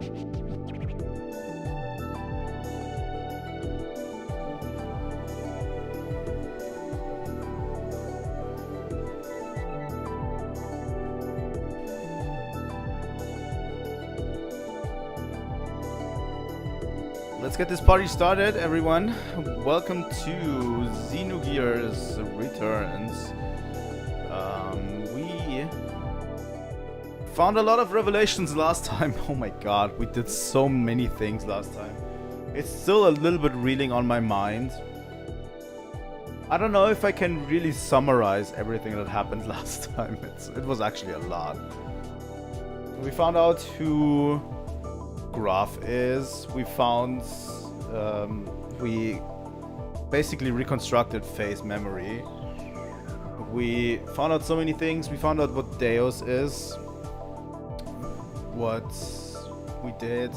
Let's get this party started, everyone. Welcome to Xenogears Returns. We found a lot of revelations last time. Oh my god, we did so many things last time. It's still a little bit reeling on my mind. I don't know if I can really summarize everything that happened last time. It was actually a lot. We found out who Graph is. We found we basically reconstructed Faye's memory. We found out so many things. We found out what Deus is, what we did,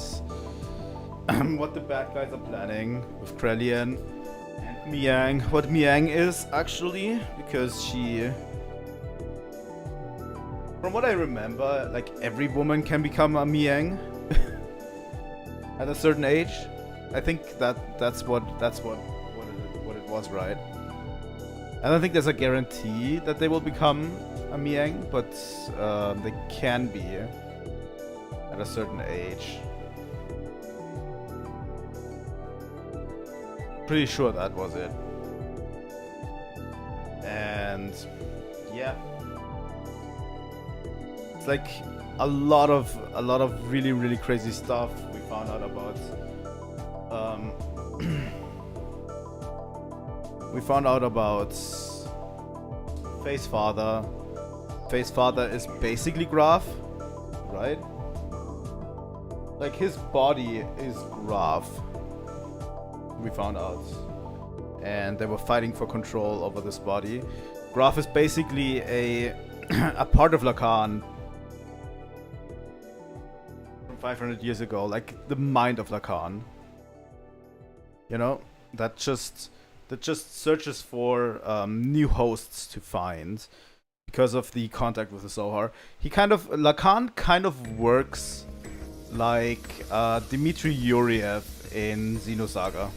what the bad guys are planning with Krelian and Miang. What Miang is actually, because she, from what I remember, like every woman can become a Miang at a certain age. I think that's what it was, right? I don't think there's a guarantee that they will become a Miang, but they can be at a certain age. Pretty sure that was it. And yeah, it's like a lot of really crazy stuff we found out about. We found out about Faye's father. Faye's father is basically Graph, right? Like his body is Graph. We found out, and they were fighting for control over this body. Graph is basically a part of Lacan from 500 years ago, like the mind of Lacan. You know, that just searches for new hosts to find because of the contact with the Zohar. Lacan kind of works like Dmitry Yuriev in Xenosaga,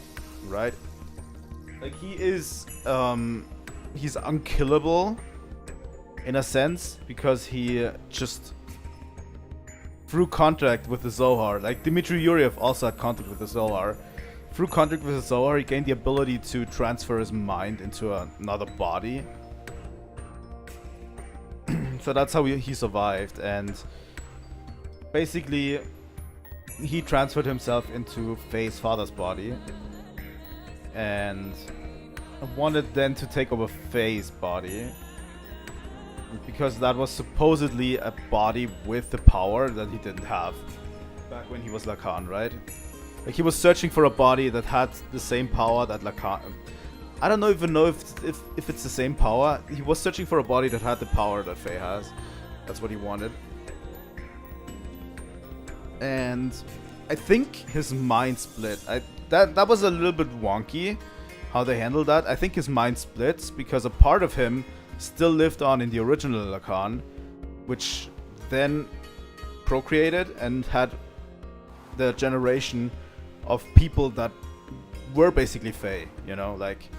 right? Like he's unkillable in a sense because he just through contact with the Zohar. Like Dmitry Yuriev also had contact with the Zohar. Through contact with the Zohar, he gained the ability to transfer his mind into another body. So that's how he survived, and basically he transferred himself into Faye's father's body and wanted then to take over Faye's body because that was supposedly a body with the power that he didn't have back when he was Lacan, right? Like he was searching for a body that had the same power that Lacan. I don't even know if it's the same power. He was searching for a body that had the power that Faye has. That's what he wanted. And I think his mind split. That was a little bit wonky how they handled that. I think his mind splits because a part of him still lived on in the original Lacan, which then procreated and had the generation of people that were basically Faye, you know, like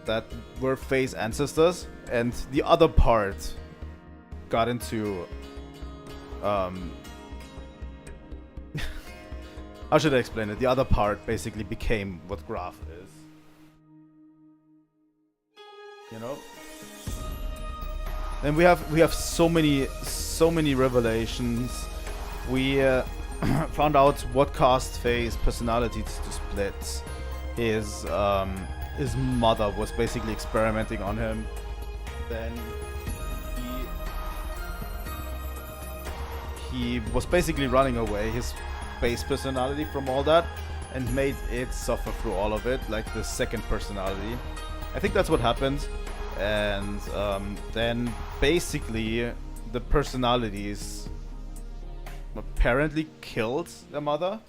that were Faye's ancestors, and the other part got into how should I explain it? The other part basically became what Graph is, you know. And we have so many revelations. We found out what caused Faye's personality to split. His mother was basically experimenting on him. Then he was basically running away his base personality from all that and made it suffer through all of it, like the second personality. I think that's what happened. And then basically the personalities apparently killed their mother.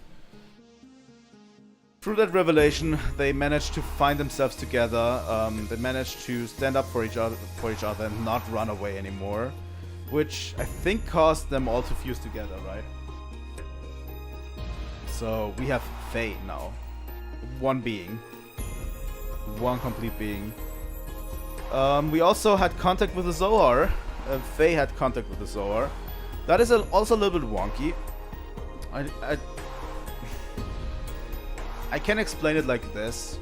Through that revelation, they managed to find themselves together. They managed to stand up for each other and not run away anymore, which I think caused them all to fuse together, right? So we have Faye now. One being. One complete being. We also had contact with the Zohar. Faye had contact with the Zohar. That is also a little bit wonky. I can explain it like this.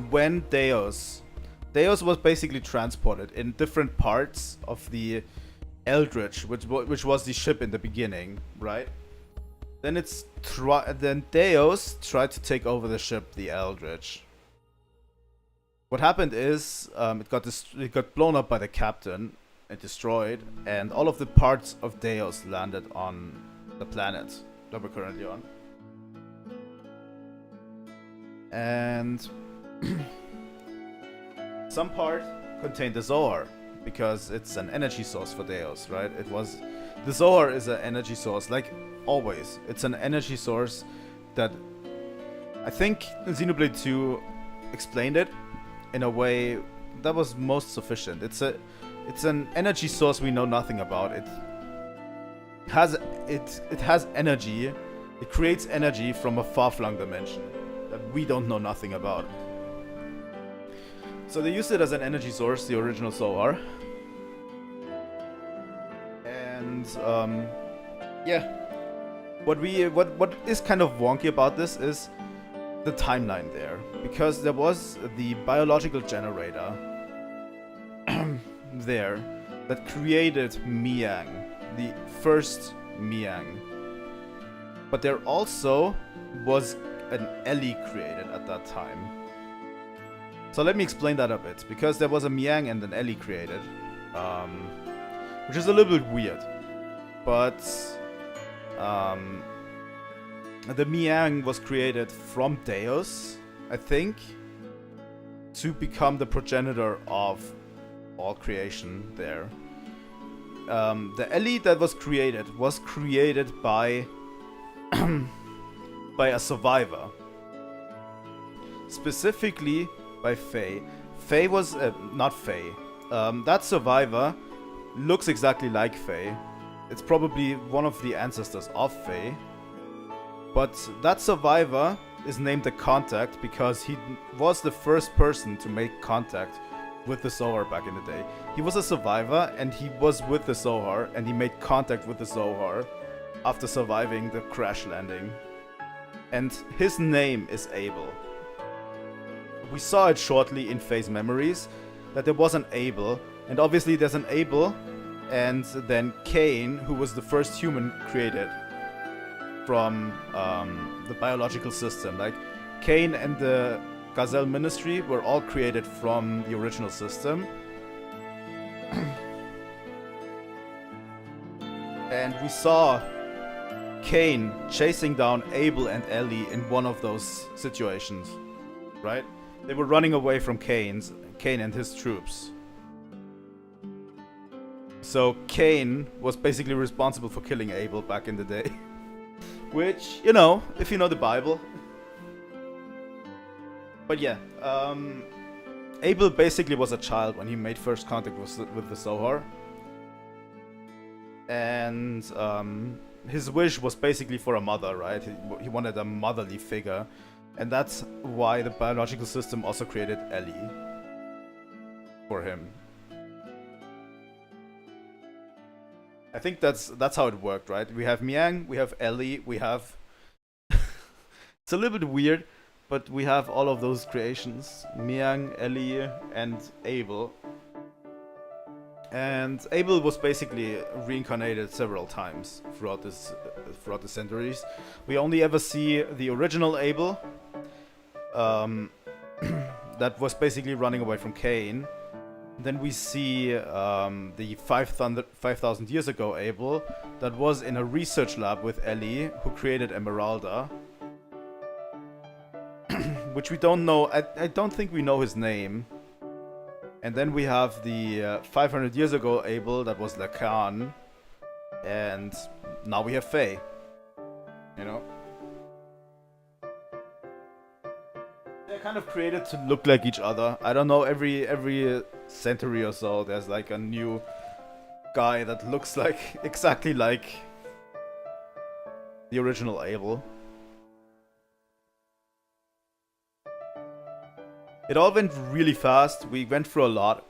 When Deus was basically transported in different parts of the Eldritch, which was the ship in the beginning, right? Then Deus tried to take over the ship, the Eldritch. What happened is it got blown up by the captain and destroyed, and all of the parts of Deus landed on the planet that we're currently on. And some part contained the Zohar, because it's an energy source for Deus, right? The Zohar is an energy source, like always. It's an energy source that I think Xenoblade 2 explained it in a way that was most sufficient. It's an energy source we know nothing about. It has energy. It creates energy from a far-flung dimension that we don't know nothing about. So they used it as an energy source, the original Zohar. And yeah, what is kind of wonky about this is the timeline there, because there was the biological generator there that created Miang, the first Miang. But there also was an Elly created at that time. So let me explain that a bit, because there was a Miang and an Elly created, which is a little bit weird. But the Miang was created from Deus, I think, to become the progenitor of all creation there. The Elly that was created by by a survivor, specifically by Faye. Faye was not Faye. That survivor looks exactly like Faye. It's probably one of the ancestors of Faye. But that survivor is named the Contact because he was the first person to make contact with the Zohar back in the day. He was a survivor and he was with the Zohar and he made contact with the Zohar after surviving the crash landing. And his name is Abel. We saw it shortly in Faye's memories that there was an Abel, and obviously there's an Abel and then Cain, who was the first human created from the biological system. Like Cain and the Gazelle Ministry were all created from the original system. And we saw Cain chasing down Abel and Elly in one of those situations, right? They were running away from Cain and his troops. So Cain was basically responsible for killing Abel back in the day. Which, you know, if you know the Bible. But yeah, Abel basically was a child when he made first contact with the Zohar. And his wish was basically for a mother, right? He wanted a motherly figure. And that's why the biological system also created Elly for him. I think that's how it worked, right? We have Miang, we have Elly, we have... It's a little bit weird, but we have all of those creations. Miang, Elly, and Abel. And Abel was basically reincarnated several times throughout the centuries. We only ever see the original Abel, that was basically running away from Cain. Then we see the 5,000 years ago Abel that was in a research lab with Elly, who created Emeralda. Which we don't know, I don't think we know his name. And then we have the 500 years ago Abel that was Lacan. And now we have Faye. You know? They're kind of created to look like each other. I don't know, every century or so there's like a new guy that looks like exactly like the original Abel. It all went really fast. We went through a lot.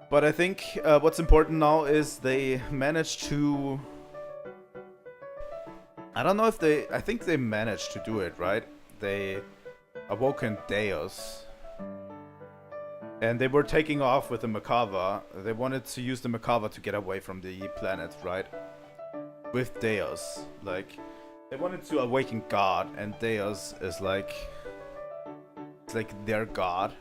But I think what's important now is they managed to... I don't know if they... I think they managed to do it, right? They awoken Deus. And they were taking off with the Mechava. They wanted to use the Mechava to get away from the planet, right? With Deus. Like, they wanted to awaken God, and Deus is like... It's like their god.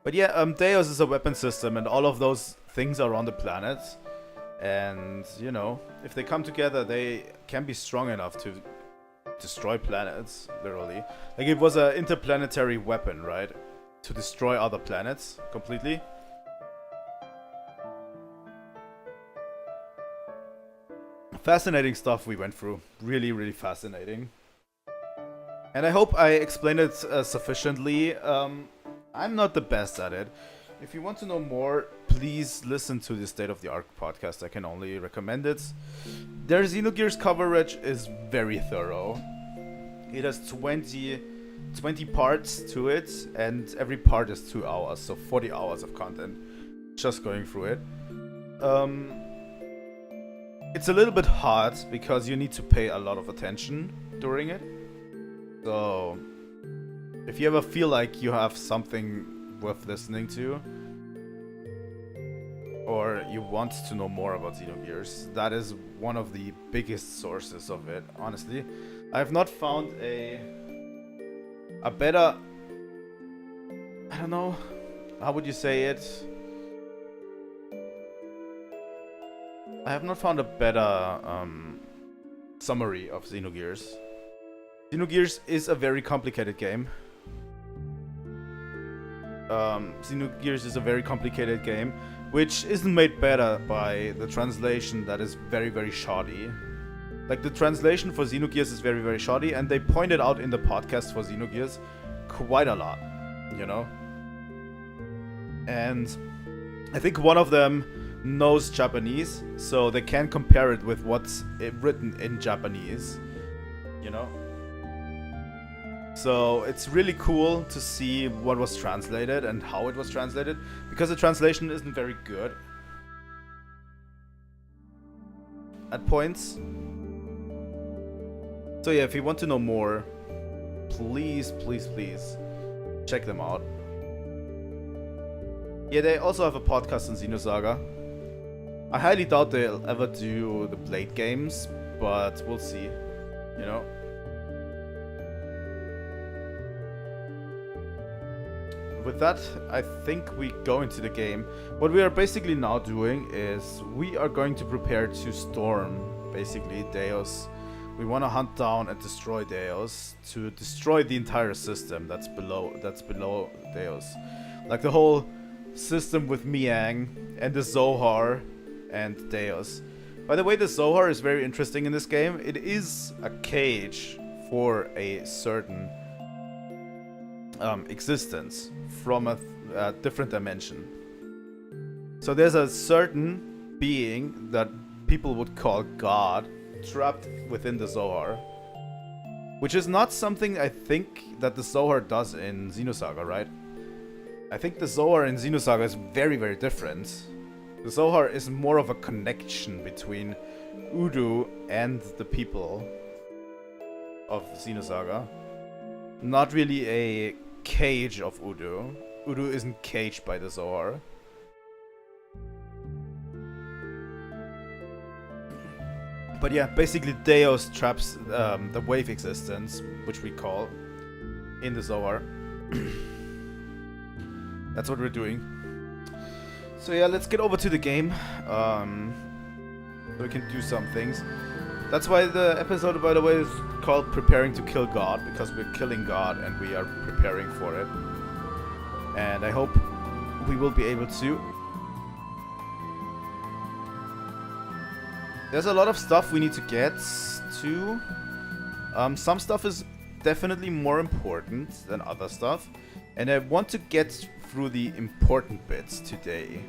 But yeah, Deus is a weapon system, and all of those things are on the planet. And, you know, if they come together, they can be strong enough to destroy planets, literally. Like, it was an interplanetary weapon, right? To destroy other planets completely. Fascinating stuff we went through. Really, really fascinating. And I hope I explained it sufficiently. I'm not the best at it. If you want to know more, please listen to the State of the Art podcast. I can only recommend it. Their Xenogears coverage is very thorough. It has 20 parts to it, and every part is 2 hours, so 40 hours of content. Just going through it. It's a little bit hard because you need to pay a lot of attention during it. So, if you ever feel like you have something worth listening to, or you want to know more about Xenogears, that is one of the biggest sources of it, honestly. I have not found a better... I don't know, how would you say it? I have not found a better summary of Xenogears. Xenogears is a very complicated game. Xenogears is a very complicated game, which isn't made better by the translation that is very, very shoddy. Like, the translation for Xenogears is very, very shoddy, and they pointed out in the podcast for Xenogears quite a lot, you know? And I think one of them knows Japanese, so they can compare it with what's written in Japanese, you know? So it's really cool to see what was translated and how it was translated, because the translation isn't very good at points. So yeah, if you want to know more, please, please, please check them out. Yeah, they also have a podcast on Xenosaga. I highly doubt they'll ever do the Blade games, but we'll see, you know? With that, I think we go into the game. What we are basically now doing is we are going to prepare to storm, basically, Deus. We want to hunt down and destroy Deus to destroy the entire system that's below Deus. Like the whole system with Miang and the Zohar and Deus. By the way, the Zohar is very interesting in this game. It is a cage for a certain existence from a different dimension. So there's a certain being that people would call God trapped within the Zohar, which is not something I think that the Zohar does in Xenosaga, right? I think the Zohar in Xenosaga is very, very different. The Zohar is more of a connection between Udo and the people of Xenosaga. Not really a cage of Udo. Udo isn't caged by the Zohar. But yeah, basically Deus traps the wave existence, which we call, in the Zohar. That's what we're doing. So yeah, let's get over to the game. So we can do some things. That's why the episode, by the way, is called Preparing to Kill God, because we're killing God and we are preparing for it. And I hope we will be able to. There's a lot of stuff we need to get to. Some stuff is definitely more important than other stuff. And I want to get through the important bits today.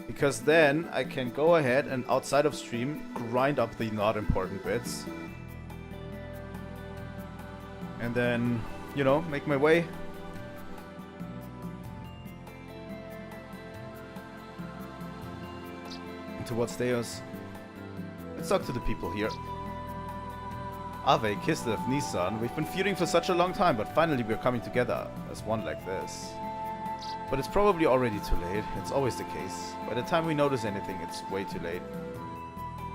Because then I can go ahead and outside of stream grind up the not important bits. And then you know, make my way. Towards Deus. Let's talk to the people here. Ave, Kislev, Nissan, we've been feuding for such a long time, but finally we're coming together as one like this. But it's probably already too late. It's always the case. By the time we notice anything, it's way too late.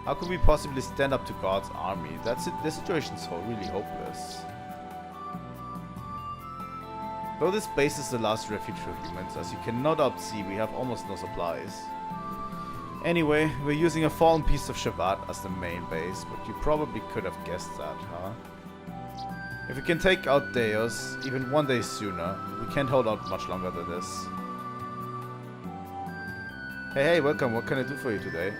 How could we possibly stand up to God's army? The situation's really hopeless. Though this base is the last refuge for humans, as you can no doubt see, we have almost no supplies. Anyway, we're using a fallen piece of Shabbat as the main base, but you probably could have guessed that, huh? If we can take out Deus, even one day sooner, we can't hold out much longer than this. Hey, welcome, what can I do for you today?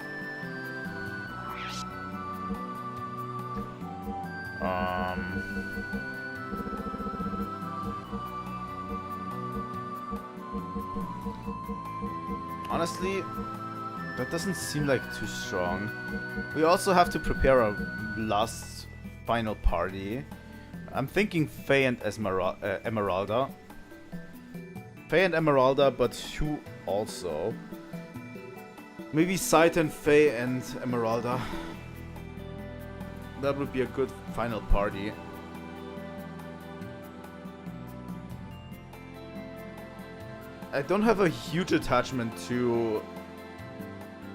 Honestly, that doesn't seem like too strong. We also have to prepare our last final party. I'm thinking Faye and Emeralda. Faye and Emeralda, but who also? Maybe Scythe, Faye and Emeralda. That would be a good final party. I don't have a huge attachment to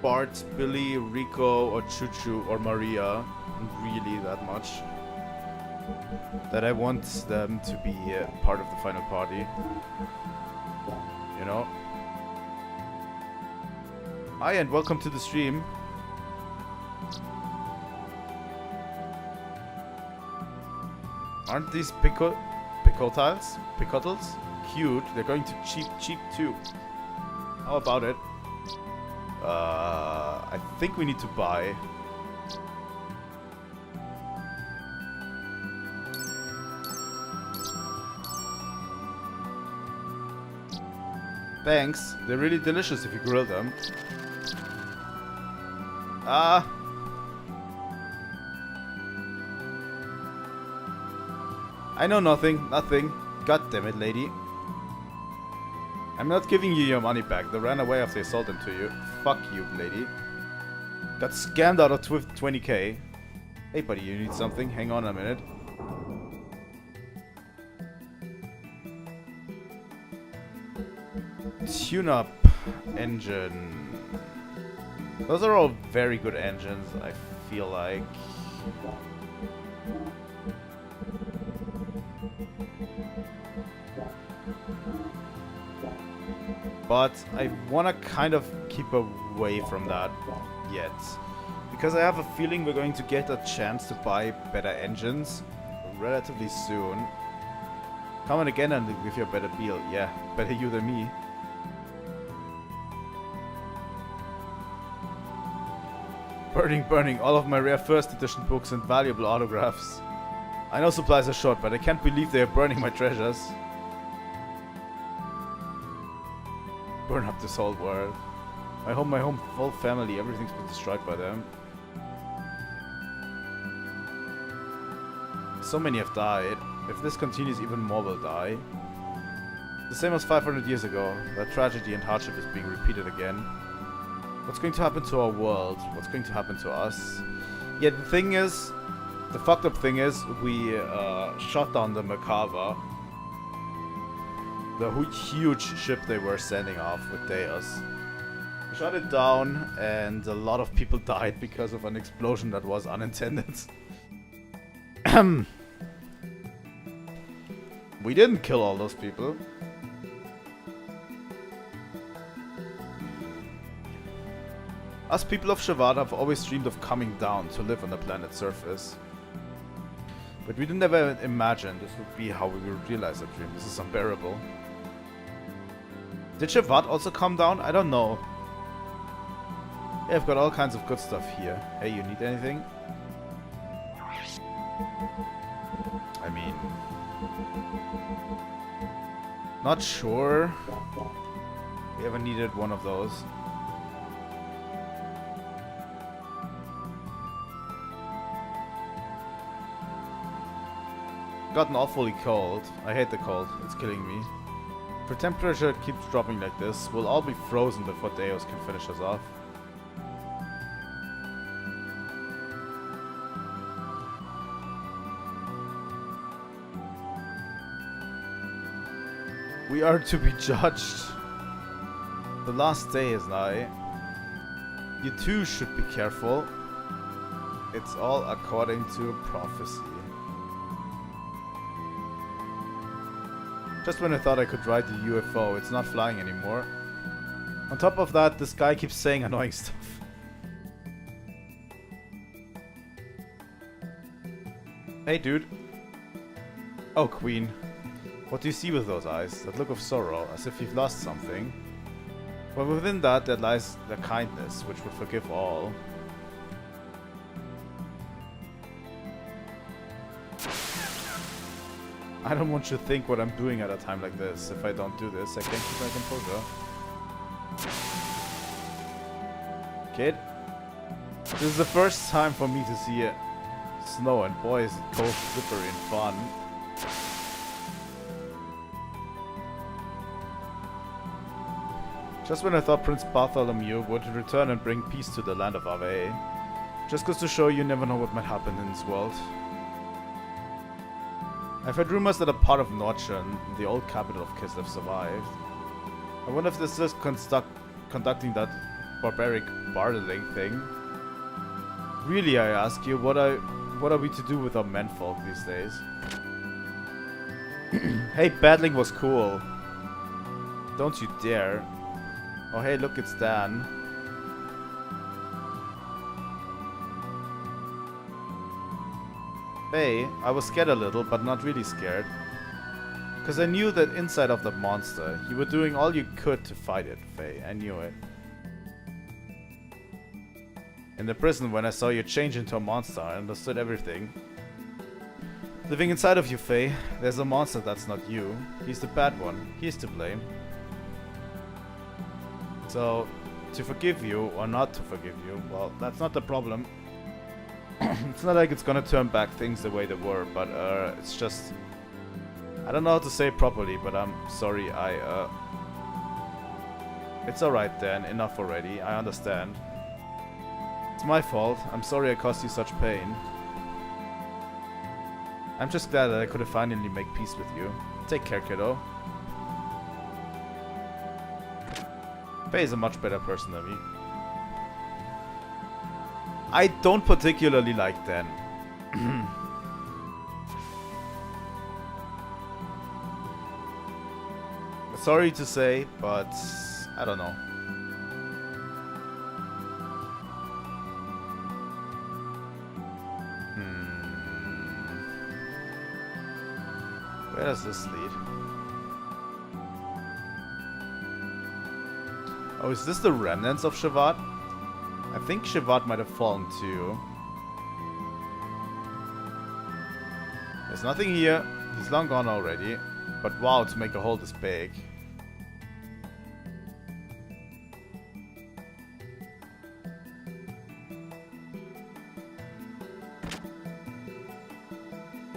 Bart, Billy, Rico, or Chuchu, or Maria, really that much, that I want them to be part of the final party, you know? Hi and welcome to the stream. Aren't these picotals? Cute. They're going to cheap too. How about it? I think we need to buy. Thanks. They're really delicious if you grill them. I know nothing. God damn it, lady. I'm not giving you your money back. They ran away after I sold them to you. Fuck you, lady. Got scammed out of 20k. Hey, buddy, you need something? Hang on a minute. Tune-up engine. Those are all very good engines, I feel like. But I want to kind of keep away from that yet. Because I have a feeling we're going to get a chance to buy better engines relatively soon. Come on again and give you a better deal. Yeah, better you than me. Burning all of my rare first edition books and valuable autographs. I know supplies are short, but I can't believe they are burning my treasures. Burn up this whole world. My whole family, everything's been destroyed by them. So many have died. If this continues, even more will die. The same as 500 years ago. That tragedy and hardship is being repeated again. What's going to happen to our world? What's going to happen to us? Yeah, the thing is, the fucked up thing is, we shot down the Merkava. The huge ship they were sending off with Deus. We shot it down and a lot of people died because of an explosion that was unintended. We didn't kill all those people. Us people of Shabbat have always dreamed of coming down to live on the planet's surface. But we didn't ever imagine this would be how we would realize that dream. This is unbearable. Did Shabbat also come down? I don't know. Yeah, I've got all kinds of good stuff here. Hey, you need anything? I mean... not sure. We haven't needed one of those. gotten awfully cold. I hate the cold. It's killing me. If the temperature keeps dropping like this, we'll all be frozen before Deus can finish us off. We are to be judged. The last day is nigh. You too should be careful. It's all according to prophecy. Just when I thought I could ride the UFO, it's not flying anymore. On top of that, this guy keeps saying annoying stuff. Hey dude. Oh, Queen. What do you see with those eyes? That look of sorrow, as if you've lost something. But within that, there lies the kindness, which would forgive all. I don't want you to think what I'm doing at a time like this. If I don't do this, I can't keep my composure. Kid, this is the first time for me to see snow, and boy is it cold, slippery, and fun. Just when I thought Prince Bartholomew would return and bring peace to the land of Ave, just goes to show you never know what might happen in this world. I've heard rumors that a part of Nordschön, the old capital of Kislev, survived. I wonder if this is conducting that barbaric bartering thing. Really, I ask you, what are we to do with our menfolk these days? Hey, battling was cool. Don't you dare. Oh hey, look, it's Dan. Faye, I was scared a little, but not really scared. Because I knew that inside of the monster, you were doing all you could to fight it, Faye. I knew it. In the prison, when I saw you change into a monster, I understood everything. Living inside of you, Faye, there's a monster that's not you. He's the bad one. He's to blame. So, to forgive you, or not to forgive you, well, that's not the problem. It's not like it's gonna turn back things the way they were, but it's just... I don't know how to say it properly, but I'm sorry, It's alright then, enough already, I understand. It's my fault, I'm sorry I caused you such pain. I'm just glad that I could finally make peace with you. Take care, kiddo. Faye is a much better person than me. I don't particularly like Dan. Sorry to say, but I don't know. Where does this lead? Oh, is this the remnants of Shevat? I think Shevat might have fallen too. There's nothing here. He's long gone already. But wow, to make a hole this big.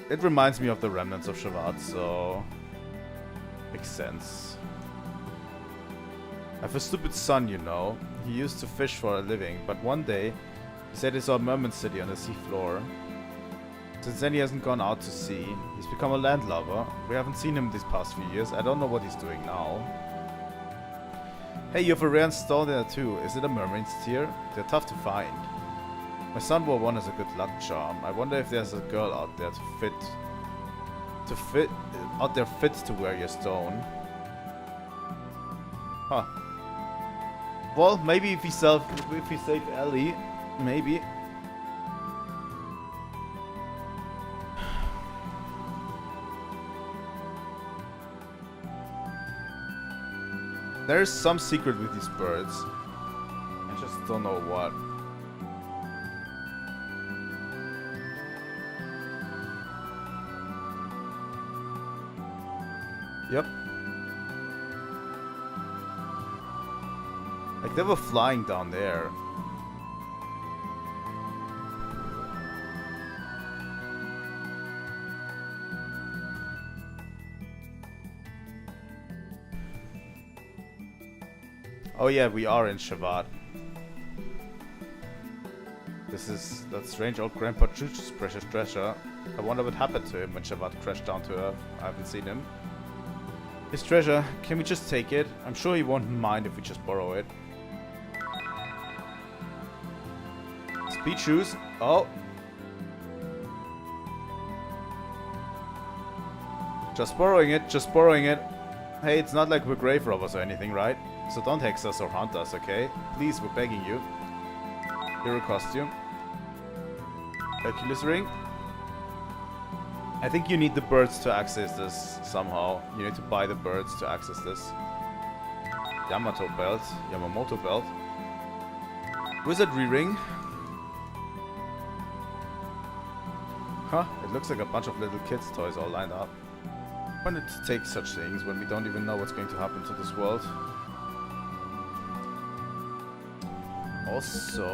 It reminds me of the remnants of Shevat, so... makes sense. I have a stupid son, you know. He used to fish for a living, but one day he said he saw a merman city on the sea floor. Since then he hasn't gone out to sea. He's become a landlubber. We haven't seen him these past few years. I don't know what he's doing now. Hey, you have a rare stone there too. Is it a mermaid's tear? They're tough to find. My son wore one as a good luck charm. I wonder if there's a girl out there fit to wear your stone. Huh. Well, maybe if we save Elly, maybe. There's some secret with these birds. I just don't know what. Yep. Like they were flying down there. Oh yeah, we are in Shavat. This is that strange old Grandpa Chooch's precious treasure. I wonder what happened to him when Shavat crashed down to Earth. I haven't seen him. His treasure, can we just take it? I'm sure he won't mind if we just borrow it. Speed shoes. Oh. Just borrowing it, just borrowing it. Hey, it's not like we're grave robbers or anything, right? So don't hex us or hunt us, okay? Please, we're begging you. Hero costume. Hercules ring. I think you need the birds to access this somehow. You need to buy the birds to access this. Yamamoto belt. Wizardry ring. Huh, it looks like a bunch of little kids' toys all lined up. Why not to take such things when we don't even know what's going to happen to this world? Also,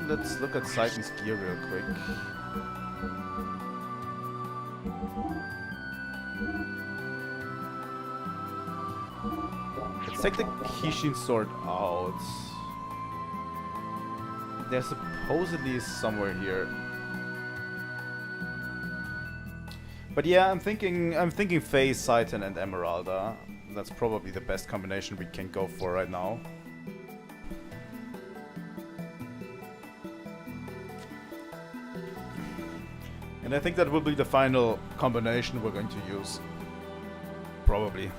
let's look at Saiten's gear real quick. Let's take the Kishin sword out. There supposedly is somewhere here. But yeah, I'm thinking Faye, Saiten, and Emeralda. That's probably the best combination we can go for right now. And I think that will be the final combination we're going to use. Probably.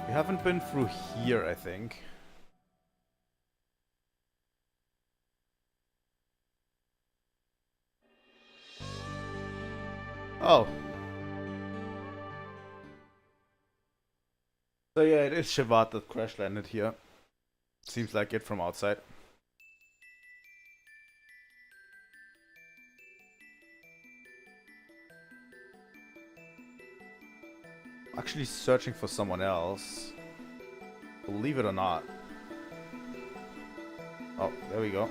We haven't been through here, I think. Oh. So yeah, it is Shavat that crash landed here. Seems like it from outside. Actually searching for someone else. Believe it or not. Oh, there we go.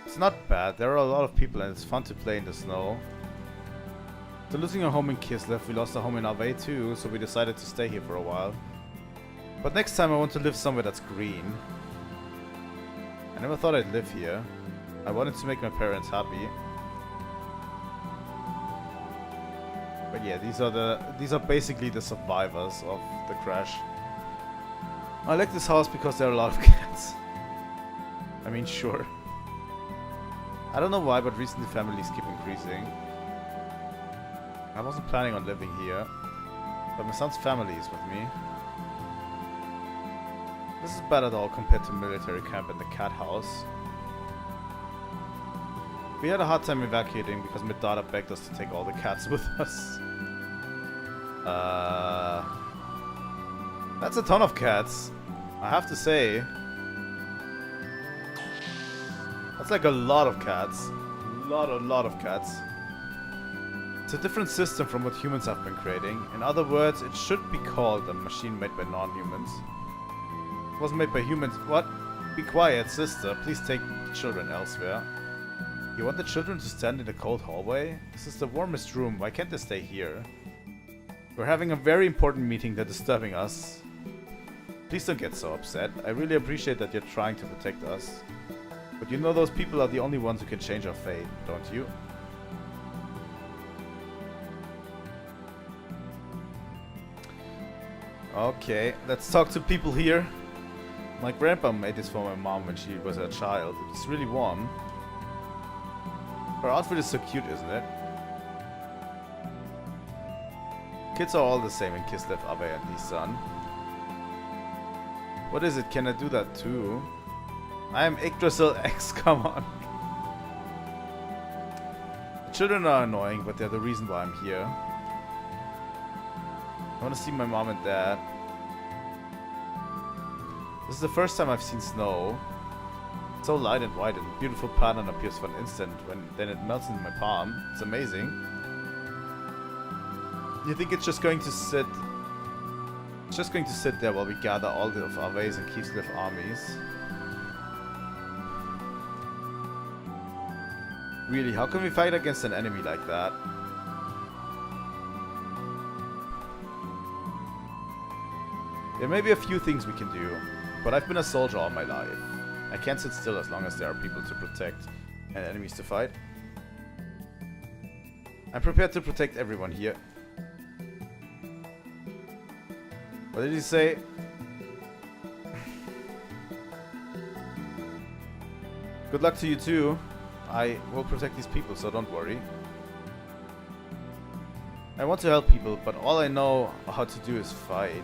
It's not bad. There are a lot of people and it's fun to play in the snow. So losing our home in Kislev, we lost our home in Ave too, so we decided to stay here for a while. But next time I want to live somewhere that's green. I never thought I'd live here. I wanted to make my parents happy. But yeah, these are basically the survivors of the crash. I like this house because there are a lot of cats. I mean, sure. I don't know why, but recently families keep increasing. I wasn't planning on living here, but my son's family is with me. This is bad at all compared to military camp and the cat house. We had a hard time evacuating because my daughter begged us to take all the cats with us. That's a ton of cats, I have to say. That's like a lot of cats. A lot of cats. It's a different system from what humans have been creating. In other words, it should be called a machine made by non-humans. It wasn't made by humans. What? Be quiet, sister. Please take the children elsewhere. You want the children to stand in the cold hallway? This is the warmest room. Why can't they stay here? We're having a very important meeting. They're disturbing us. Please don't get so upset. I really appreciate that you're trying to protect us. But you know those people are the only ones who can change our fate, don't you? Okay, let's talk to people here. My grandpa made this for my mom when she was a child. It's really warm. Her outfit is so cute, isn't it? Kids are all the same in Kislev, Abe, and Nissan. What is it? Can I do that too? I am Yggdrasil X, come on. The children are annoying, but they're the reason why I'm here. I want to see my mom and dad. This is the first time I've seen snow. It's so light and white, and a beautiful pattern appears for an instant, then it melts into my palm. It's amazing. You think it's just going to sit... It's just going to sit there while we gather all of Ave's and Kislev armies. Really, how can we fight against an enemy like that? There may be a few things we can do, but I've been a soldier all my life. I can't sit still as long as there are people to protect and enemies to fight. I'm prepared to protect everyone here. What did he say? Good luck to you too. I will protect these people, so don't worry. I want to help people, but all I know how to do is fight.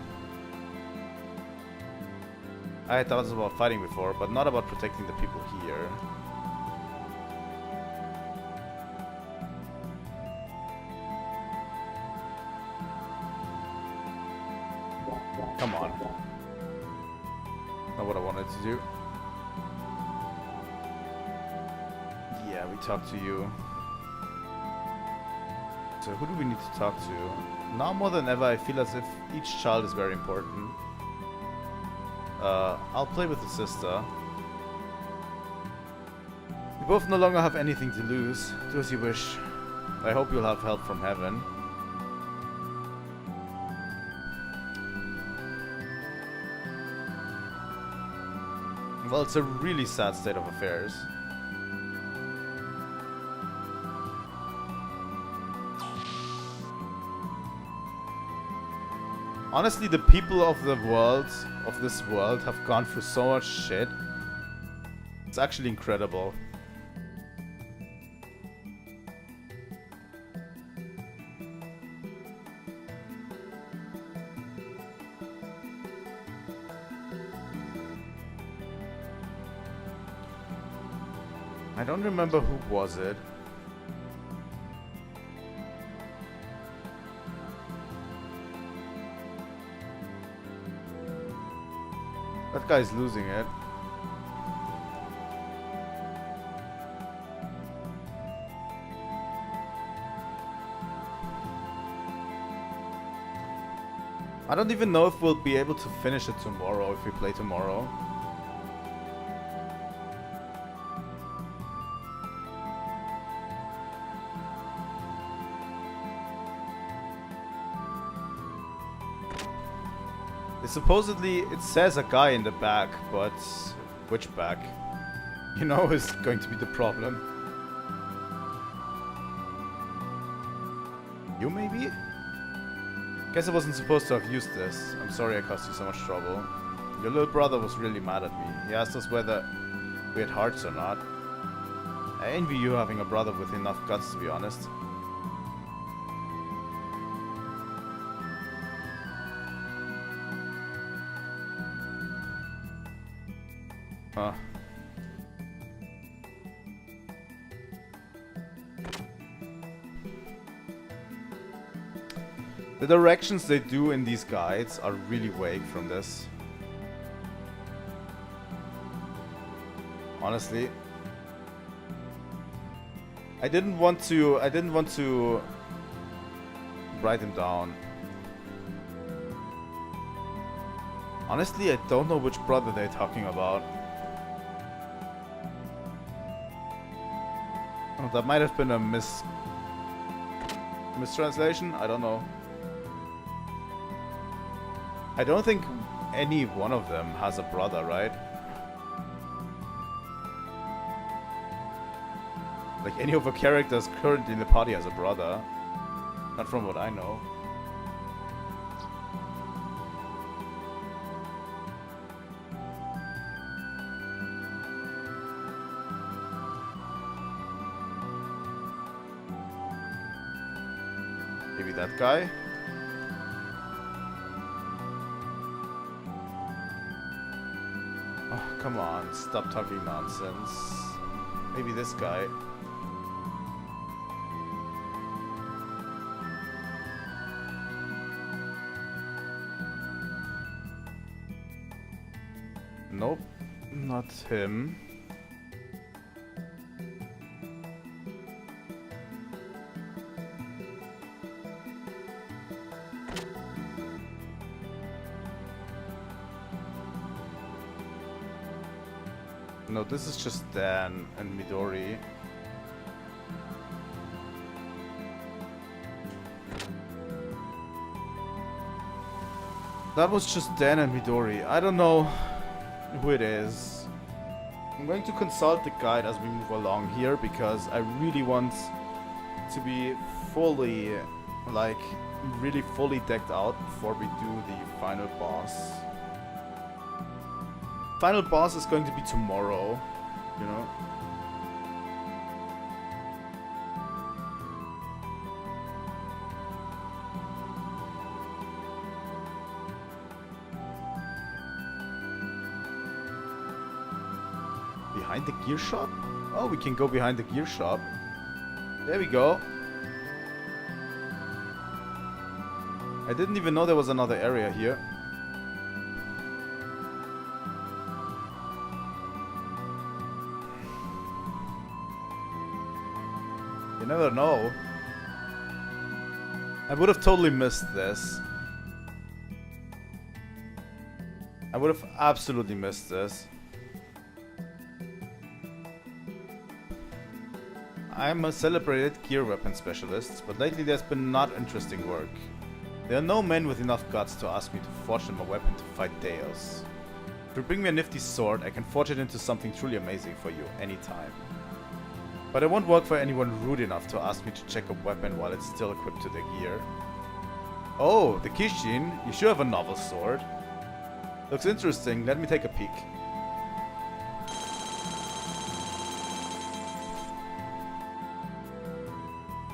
I had thoughts about fighting before, but not about protecting the people here. Come on. Not what I wanted to do. Yeah, we talked to you. So who do we need to talk to? Now more than ever, I feel as if each child is very important. I'll play with the sister. We both no longer have anything to lose. Do as you wish. I hope you'll have help from heaven. Well, it's a really sad state of affairs. Honestly, the people of the world, of this world, have gone through so much shit. It's actually incredible. I don't remember who was it. That guy's losing it. I don't even know if we'll be able to finish it tomorrow if we play tomorrow. Supposedly, it says a guy in the back, but which back? You know, is going to be the problem. You maybe? Guess I wasn't supposed to have used this. I'm sorry I caused you so much trouble. Your little brother was really mad at me. He asked us whether we had hearts or not. I envy you having a brother with enough guts, to be honest. Huh. The directions they do in these guides are really vague from this. Honestly. I didn't want to write them down. Honestly, I don't know which brother they're talking about. Oh, that might have been a mistranslation? I don't know. I don't think any one of them has a brother, right? Like, any of the characters currently in the party has a brother. Not from what I know. Maybe that guy? Oh, come on, stop talking nonsense. Maybe this guy. Nope, not him. No, this is just Dan and Midori. That was just Dan and Midori. I don't know who it is. I'm going to consult the guide as we move along here because I really want to be fully, like, really fully decked out before we do the final boss. Final boss is going to be tomorrow, you know. Behind the gear shop? Oh, we can go behind the gear shop. There we go. I didn't even know there was another area here. You never know. I would have totally missed this. I would have absolutely missed this. I'm a celebrated gear weapon specialist, but lately there's been not interesting work. There are no men with enough guts to ask me to forge them a weapon to fight Deus. If you bring me a nifty sword, I can forge it into something truly amazing for you, anytime. But I won't work for anyone rude enough to ask me to check a weapon while it's still equipped to the gear. Oh, the Kishin, you sure have a novel sword. Looks interesting, let me take a peek.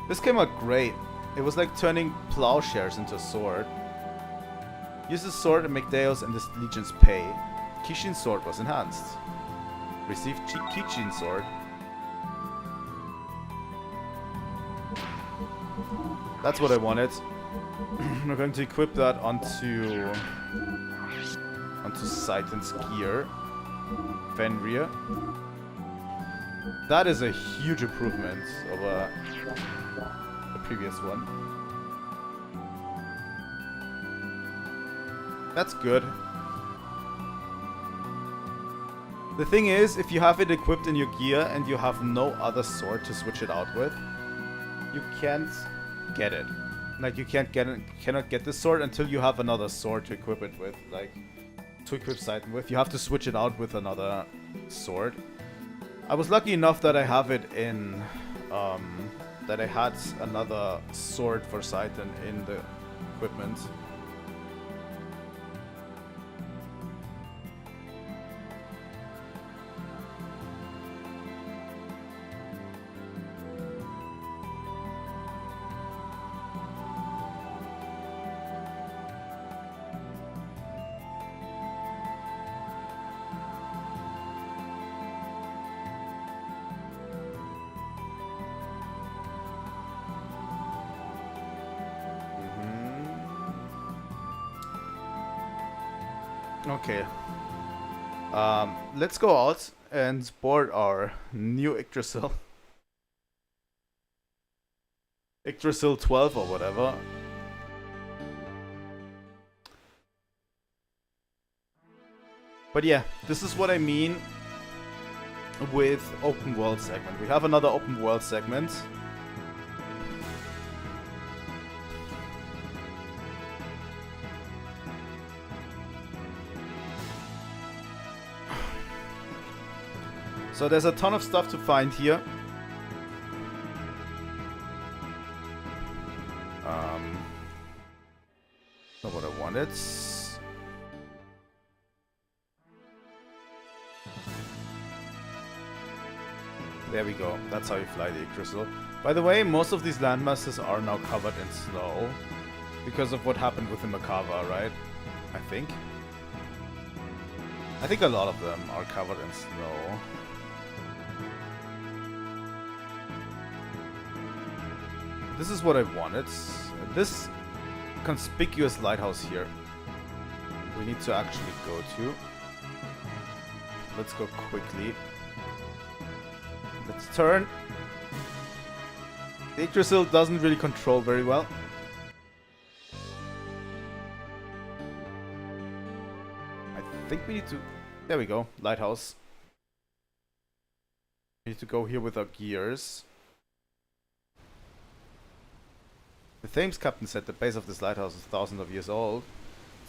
This came out great. It was like turning plowshares into a sword. Use the sword and make Deus and his legions pay. Kishin sword was enhanced. Receive Kishin sword. That's what I wanted. We're going to equip that onto Saitan's gear. Fenrir. That is a huge improvement over the previous one. That's good. The thing is, if you have it equipped in your gear and you have no other sword to switch it out with, you can't get it. Like, you cannot get this sword until you have another sword to equip it with, like, to equip Saitan with. You have to switch it out with another sword. I was lucky enough that I have it in, that I had another sword for Saitan in the equipment. Okay. Let's go out and board our new Yggdrasil. Yggdrasil 12 or whatever. But yeah, this is what I mean with open world segment. We have another open world segment. So there's a ton of stuff to find here. Not what I wanted. There we go. That's how you fly the Yggdrasil. By the way, most of these landmasses are now covered in snow because of what happened with the Mecha, right? I think a lot of them are covered in snow. This is what I wanted. This conspicuous lighthouse here. We need to actually go to. Let's go quickly. Let's turn. The Yggdrasil doesn't really control very well. I think we need to... There we go. Lighthouse. We need to go here with our gears. The Thames captain said the base of this lighthouse is thousands of years old.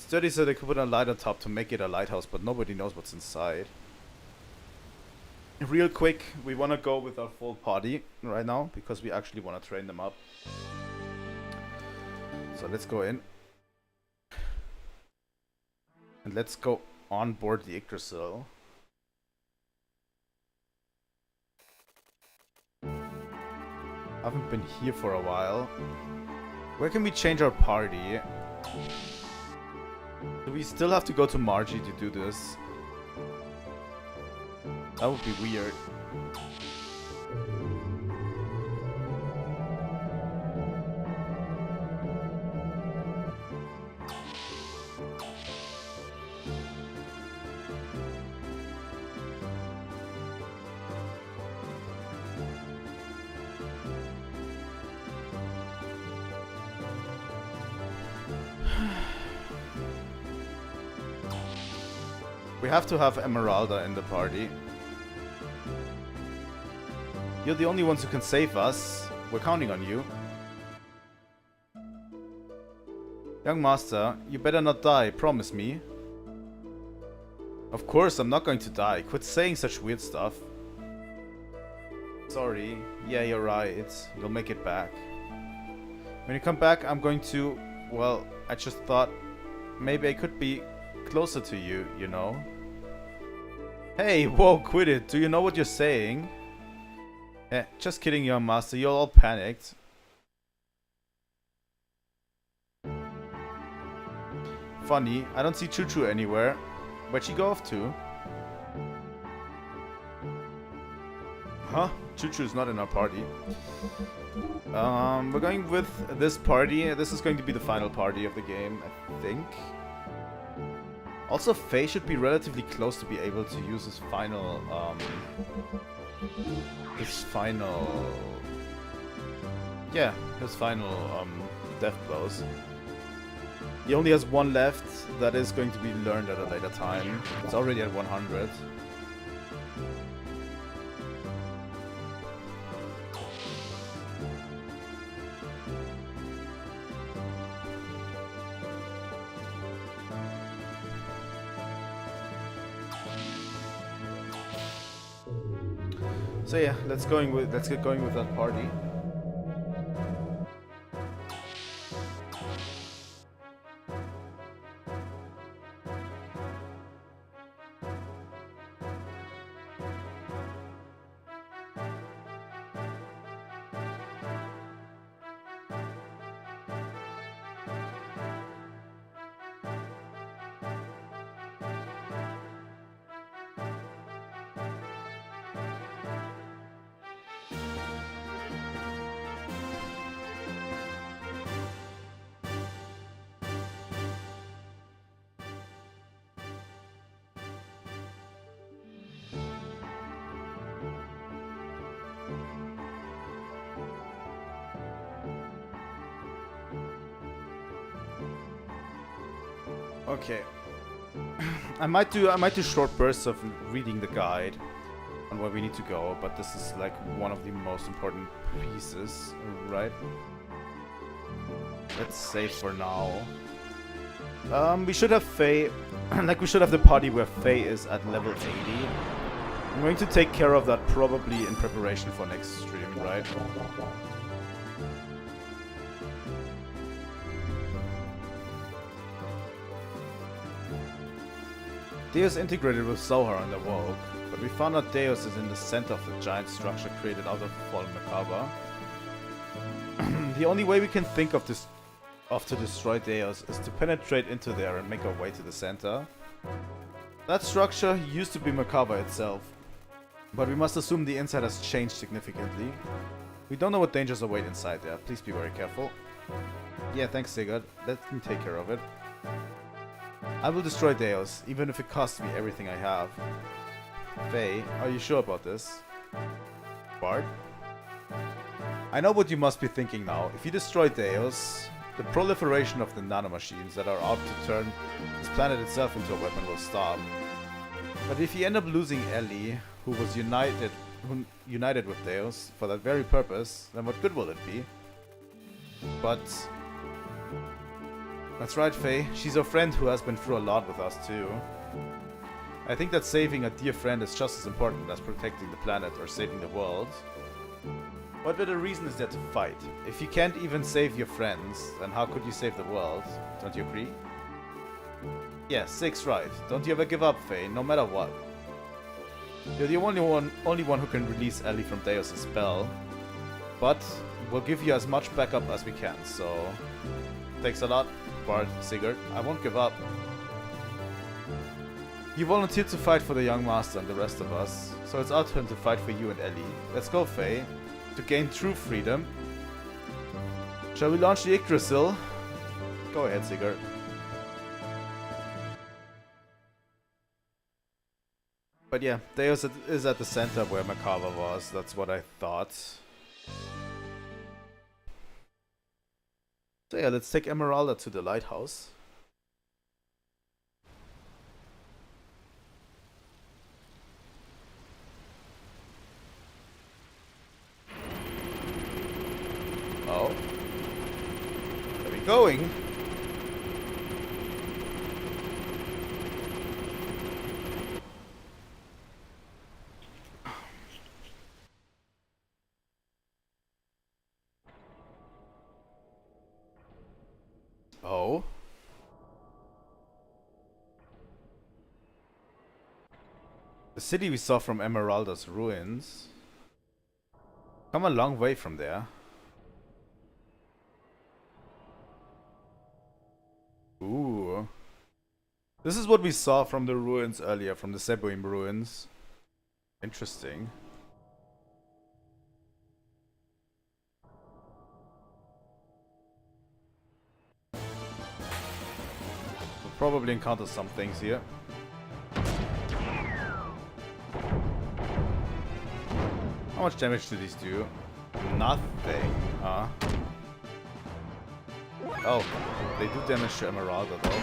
Sturdy said they could put a light on top to make it a lighthouse, but nobody knows what's inside. Real quick, we want to go with our full party right now, because we actually want to train them up. So let's go in. And let's go on board the Yggdrasil. Haven't been here for a while. Where can we change our party? Do we still have to go to Margie to do this? That would be weird. We have to have Emeralda in the party. You're the only ones who can save us. We're counting on you. Young master, you better not die, promise me. Of course I'm not going to die. Quit saying such weird stuff. Sorry. Yeah, you're right. You'll make it back. When you come back, I'm going to... Well, I just thought maybe I could be closer to you, you know? Hey, whoa, quit it. Do you know what you're saying? Eh, just kidding, young master. You're all panicked. Funny, I don't see Choo Choo anywhere. Where'd she go off to? Huh? Choo Choo's not in our party. We're going with this party. This is going to be the final party of the game, I think. Also, Faye should be relatively close to be able to use his final, his final death blows. He only has one left that is going to be learned at a later time. It's already at 100. So yeah, let's get going with that party. Okay. I might do short bursts of reading the guide on where we need to go, but this is like one of the most important pieces, right? Let's save for now. We should have Faye, like we should have the party where Faye is at level 80. I'm going to take care of that probably in preparation for next stream, right? Deus integrated with Zohar and awoke, but we found out Deus is in the center of the giant structure created out of fallen Macabre. The only way we can think of to destroy Deus is to penetrate into there and make our way to the center. That structure used to be Macabre itself, but we must assume the inside has changed significantly. We don't know what dangers await inside there. Please be very careful. Yeah, thanks Sigurd. Let me take care of it. I will destroy Deus, even if it costs me everything I have. Faye, are you sure about this? Bart? I know what you must be thinking now. If you destroy Deus, the proliferation of the nanomachines that are out to turn this planet itself into a weapon will stop. But if you end up losing Elly, who was united with Deus for that very purpose, then what good will it be? But That's right, Faye. She's our friend who has been through a lot with us, too. I think that saving a dear friend is just as important as protecting the planet or saving the world. What better reason is there to fight? If you can't even save your friends, then how could you save the world? Don't you agree? Yeah, Sig's right. Don't you ever give up, Faye, no matter what. You're the only one who can release Elly from Deus' spell. But we'll give you as much backup as we can, so... Thanks a lot, Bart, Sigurd. I won't give up. You volunteered to fight for the young master and the rest of us, so it's our turn to fight for you and Elly. Let's go, Faye. To gain true freedom. Shall we launch the Yggdrasil? Go ahead, Sigurd. But yeah, Deus is at the center where Makava was. That's what I thought. So yeah, let's take Emeralda to the lighthouse. Oh. Where are we going? Oh. The city we saw from Emeralda's ruins. Come a long way from there. Ooh. This is what we saw from the ruins earlier, from the Sebuim ruins. Interesting. We'll probably encounter some things here. How much damage do these do? Nothing, huh? Oh, they do damage to Emeralda though.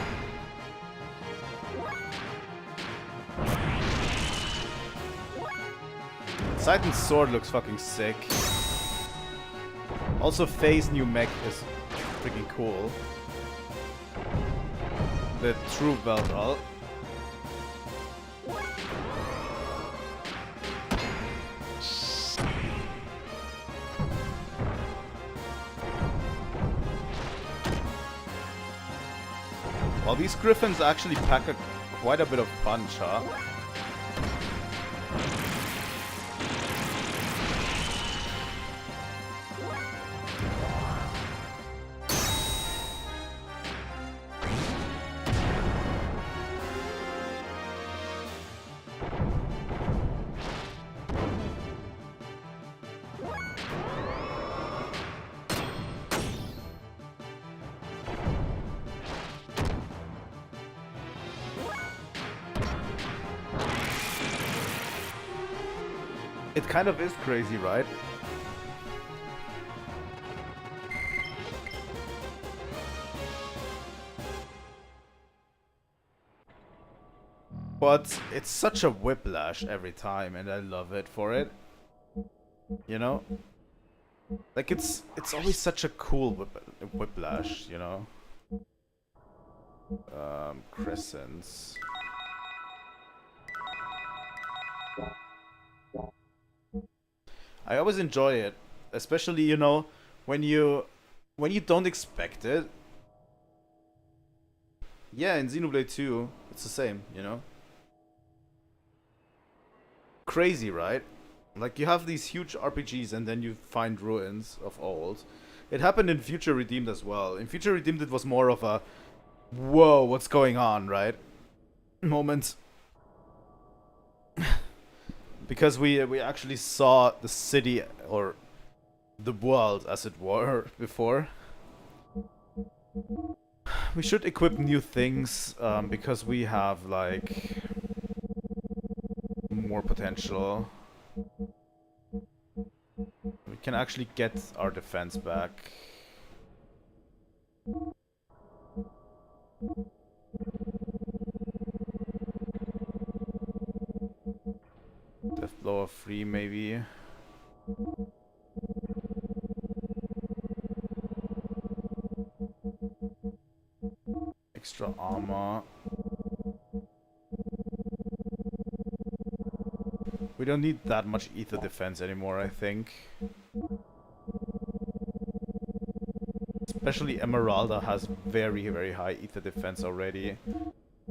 Titan's sword looks fucking sick. Also, Faye's new mech is freaking cool. The true Veldal. Well, these griffins actually pack quite a bit of punch, huh? It kind of is crazy, right? But it's such a whiplash every time, and I love it for it. You know? Like, it's always such a cool whiplash, you know? Crescents. I always enjoy it, especially, you know, when you don't expect it. Yeah, in Xenoblade 2, it's the same, you know. Crazy, right? Like, you have these huge RPGs and then you find ruins of old. It happened in Future Redeemed as well. In Future Redeemed it was more of a whoa, what's going on, right? Moment. Because we actually saw the city, or the world as it were, before. We should equip new things, because we have, like, more potential. We can actually get our defense back. Death Blower 3 maybe. Extra armor. We don't need that much ether defense anymore, I think. Especially Emeralda has very, very high ether defense already.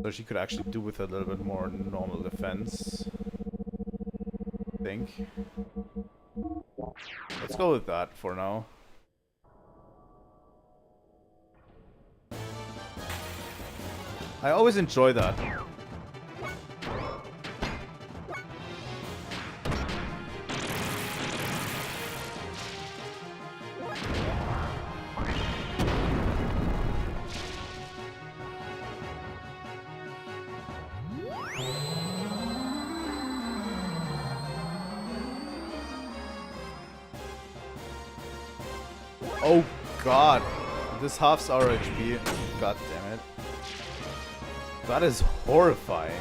So she could actually do with a little bit more normal defense. I think. Let's go with that for now. I always enjoy that. Oh god, this halves our HP. God damn it. That is horrifying.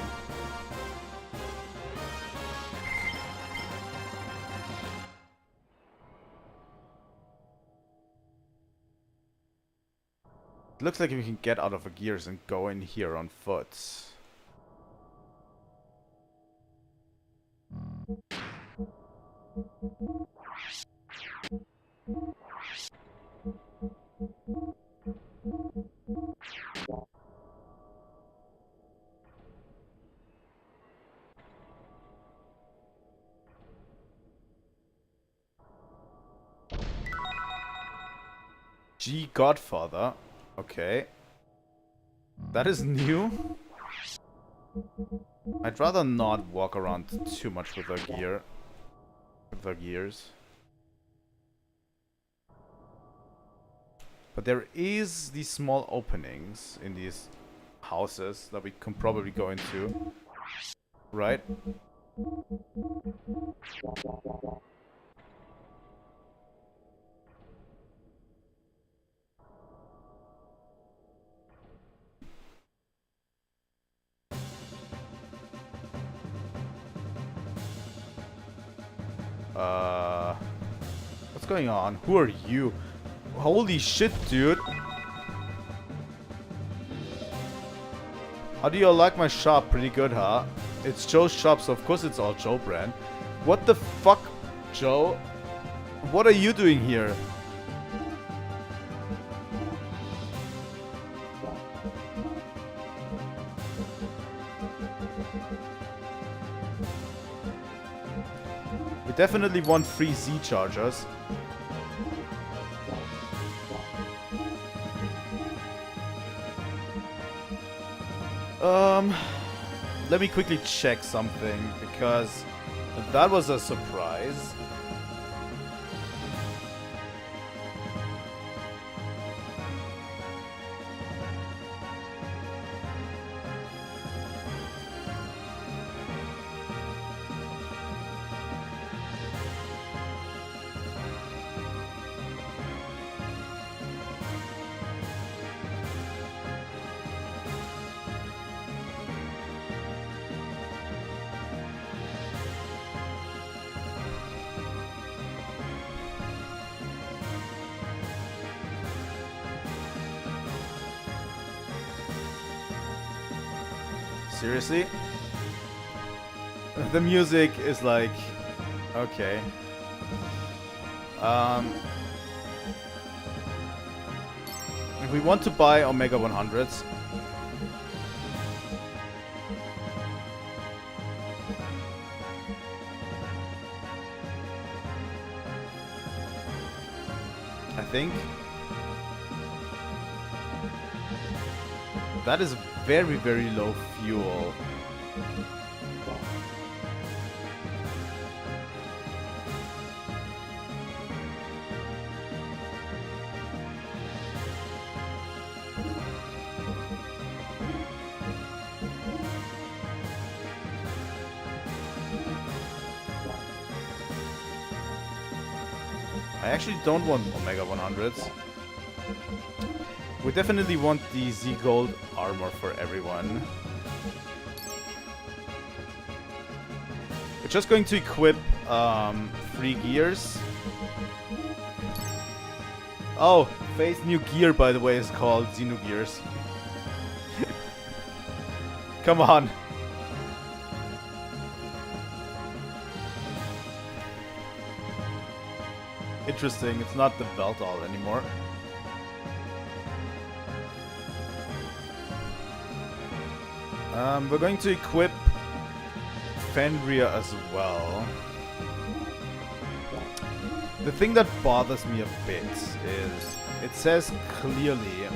It looks like we can get out of the gears and go in here on foot. G Godfather. Okay. That is new. I'd rather not walk around too much with our gear. With our gears. But there is these small openings in these houses that we can probably go into. Right? What's going on? Who are you? Holy shit, dude. How do you all like my shop? Pretty good, huh? It's Joe's shop, so of course it's all Joe brand. What the fuck, Joe? What are you doing here? We definitely want free Z chargers. Let me quickly check something, because that was a surprise. Seriously? The music is like... Okay. If we want to buy Omega 100s... I think... That is very, very low fuel. I actually don't want Omega 100s. We definitely want the Z Gold armor for everyone. We're just going to equip 3 gears. Oh, Faye's new gear, by the way, is called Xenogears. Come on. Interesting, it's not the Veltal anymore. We're going to equip Fenrir as well. The thing that bothers me a bit is it says clearly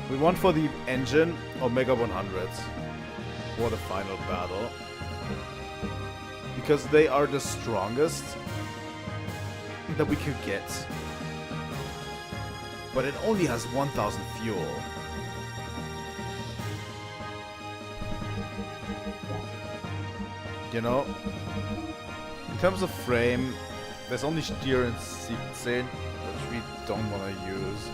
we want for the engine Omega 100s for the final battle because they are the strongest that we could get, but it only has 1000 fuel. You know, in terms of frame, there's only Stier and 17, which we don't want to use.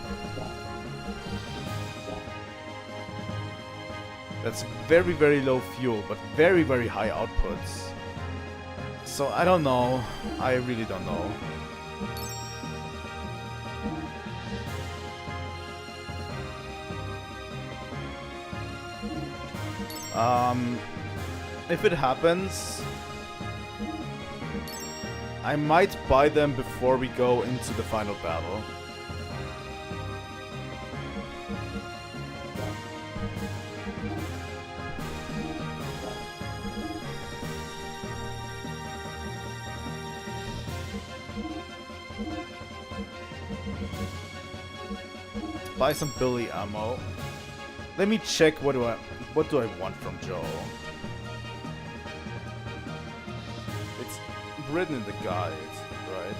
That's very, very low fuel, but very, very high outputs. So I don't know. I really don't know. If it happens, I might buy them before we go into the final battle. Buy some Billy ammo. Let me check what do I want from Joe. It's written in the guide, right?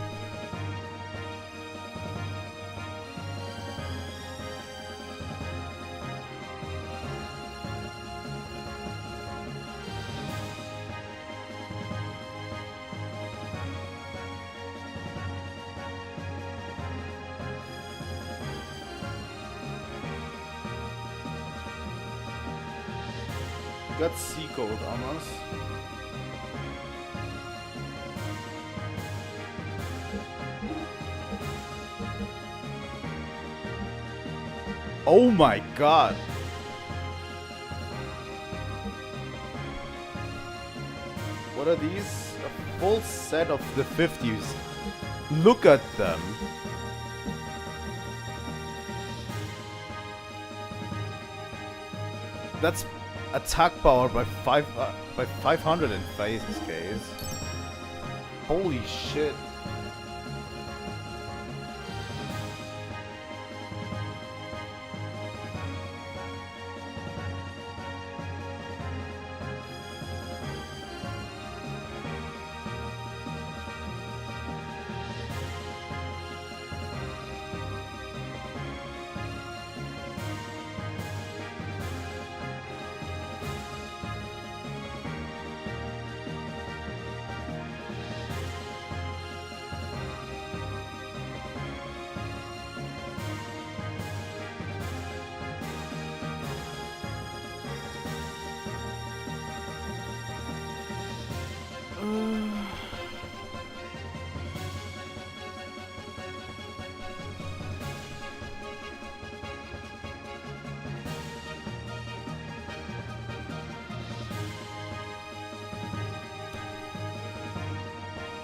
Got sea gold on us. Oh my god! What are these? A full set of the 50s. Look at them. That's attack power by 500 in phase case. Holy shit.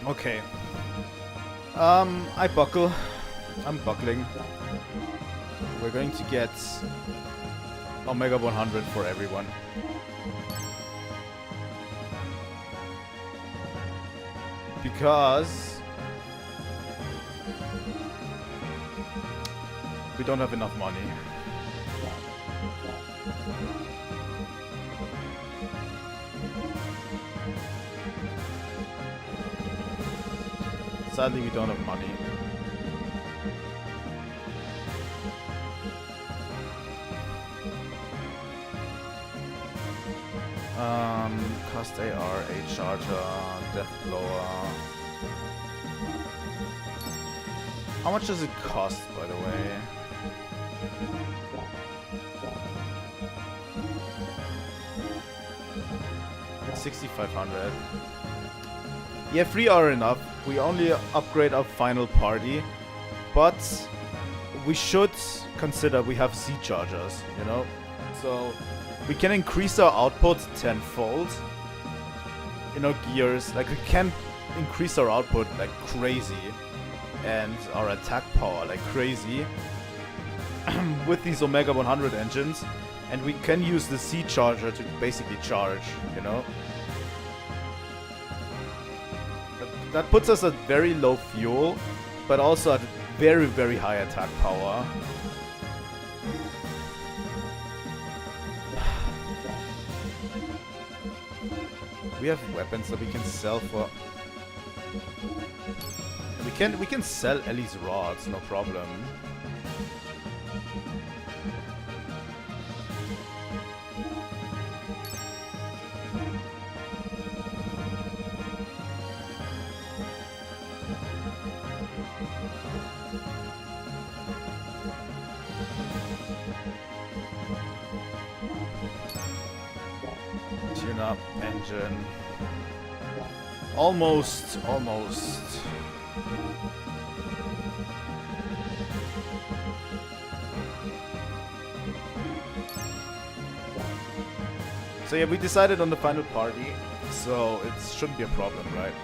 Okay. I buckle. I'm buckling. We're going to get Omega 100 for everyone. Because we don't have enough money. Sadly, we don't have money. Cost AR, 8 charger, death blower. How much does it cost, by the way? $6,500. Yeah, 3 are enough. We only upgrade our final party, but we should consider we have Z chargers, you know? So we can increase our output tenfold in our gears. Like, we can increase our output like crazy and our attack power like crazy with these Omega 100 engines, and we can use the C charger to basically charge, you know. That puts us at very low fuel, but also at very, very high attack power. We have weapons that we can sell for. We can sell Elly's rods, no problem. Tune up engine. Almost. So yeah, we decided on the final party, so it shouldn't be a problem, right?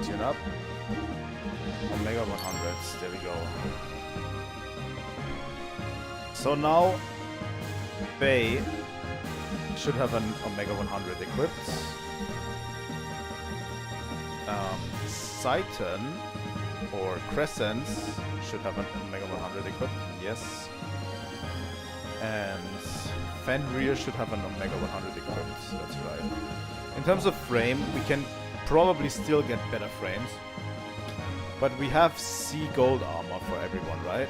Tune up. Omega 100s, there we go. So now, Bay should have an Omega 100 equipped. Citan or Crescents should have an Omega 100 equipped, yes. And Fenrir should have an Omega 100 equipped, that's right. In terms of frame, we can probably still get better frames. But we have C gold armor for everyone, right?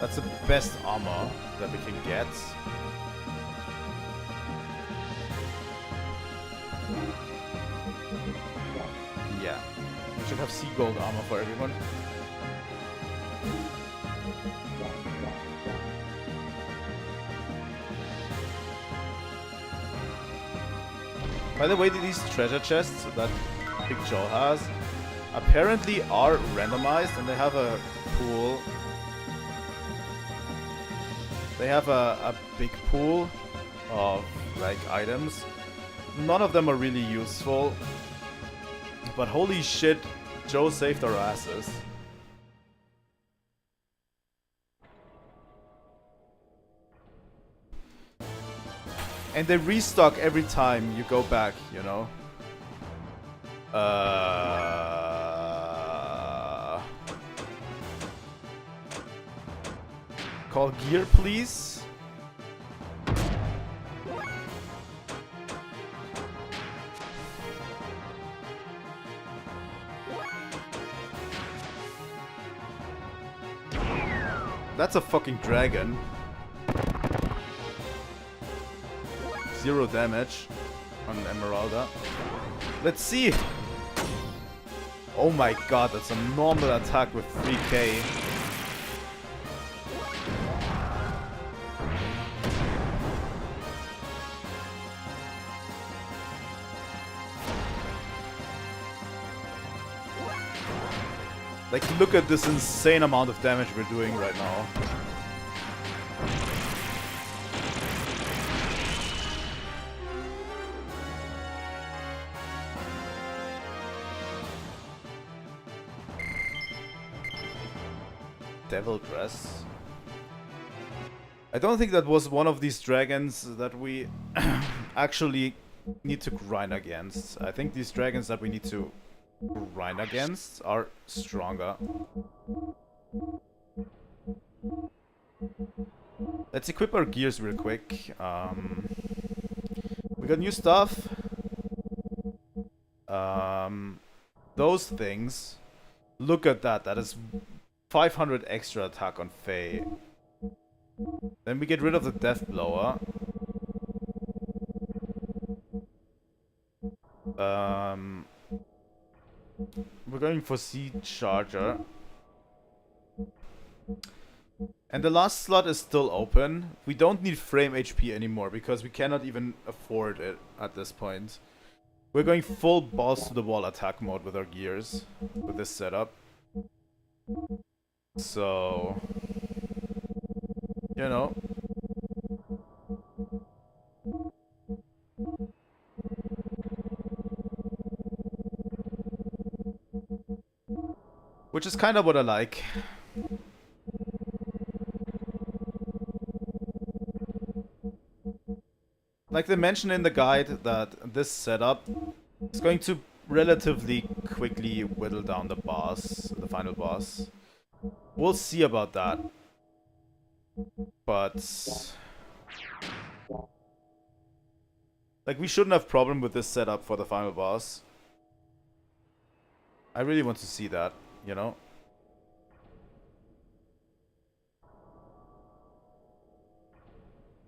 That's the best armor that we can get. Yeah, we should have C gold armor for everyone. By the way, these treasure chests that Big Joe has apparently are randomized, and they have a pool. They have a big pool of like items. None of them are really useful, but holy shit, Joe saved our asses. And they restock every time you go back, you know? Call gear, please. That's a fucking dragon. 0 damage on Emeralda. Let's see. Oh my god, that's a normal attack with 3k. Like, look at this insane amount of damage we're doing right now. Devil Dress. I don't think that was one of these dragons that we actually need to grind against. I think these dragons that we need to grind against are stronger. Let's equip our gears real quick. We got new stuff. Those things. Look at that. That is 500 extra attack on Faye. Then we get rid of the Death Blower. We're going for C Charger. And the last slot is still open. We don't need frame HP anymore because we cannot even afford it at this point. We're going full balls to the wall attack mode with our gears with this setup. So, you know, Which is kind of what I like. Like they mentioned in the guide that this setup is going to relatively quickly whittle down the boss, the final boss. We'll see about that. But like we shouldn't have problem with this setup for the final boss. I really want to see that, you know?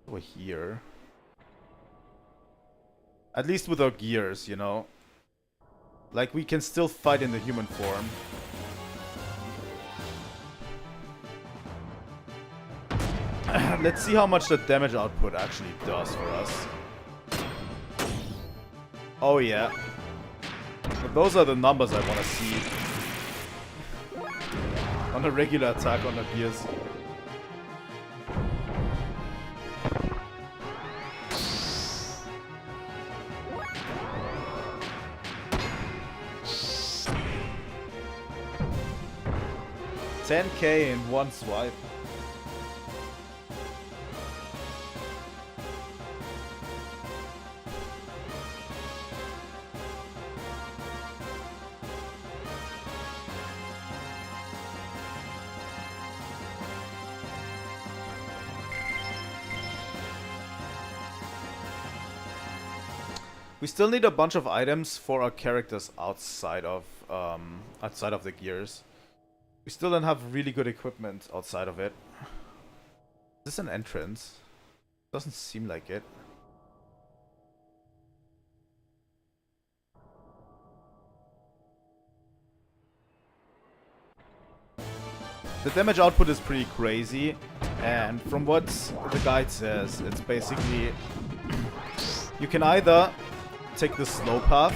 Over here. At least with our gears, you know? Like, we can still fight in the human form. Let's see how much the damage output actually does for us. Oh yeah. But those are the numbers I want to see. On a regular attack on the gears. $10K in one swipe. We still need a bunch of items for our characters outside of the gears. We still don't have really good equipment outside of it. Is this an entrance? Doesn't seem like it. The damage output is pretty crazy, and from what the guide says, it's basically you can either take the slow path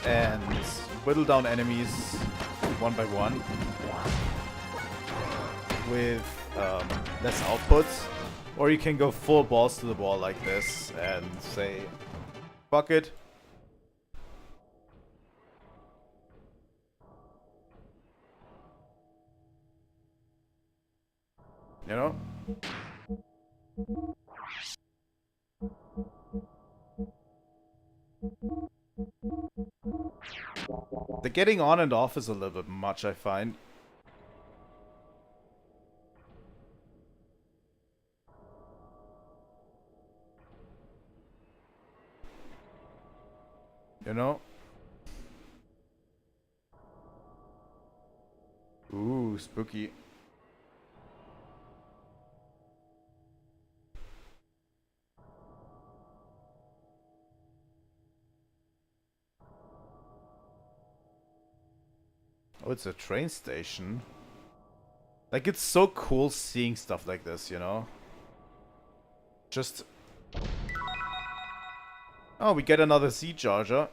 and whittle down enemies one by one with less outputs, or you can go full balls to the wall like this and say, fuck it. You know? The getting on and off is a little bit much, I find. You know? Ooh, spooky. Oh, it's a train station. Like, it's so cool seeing stuff like this, you know? Just... Oh, we get another sea charger.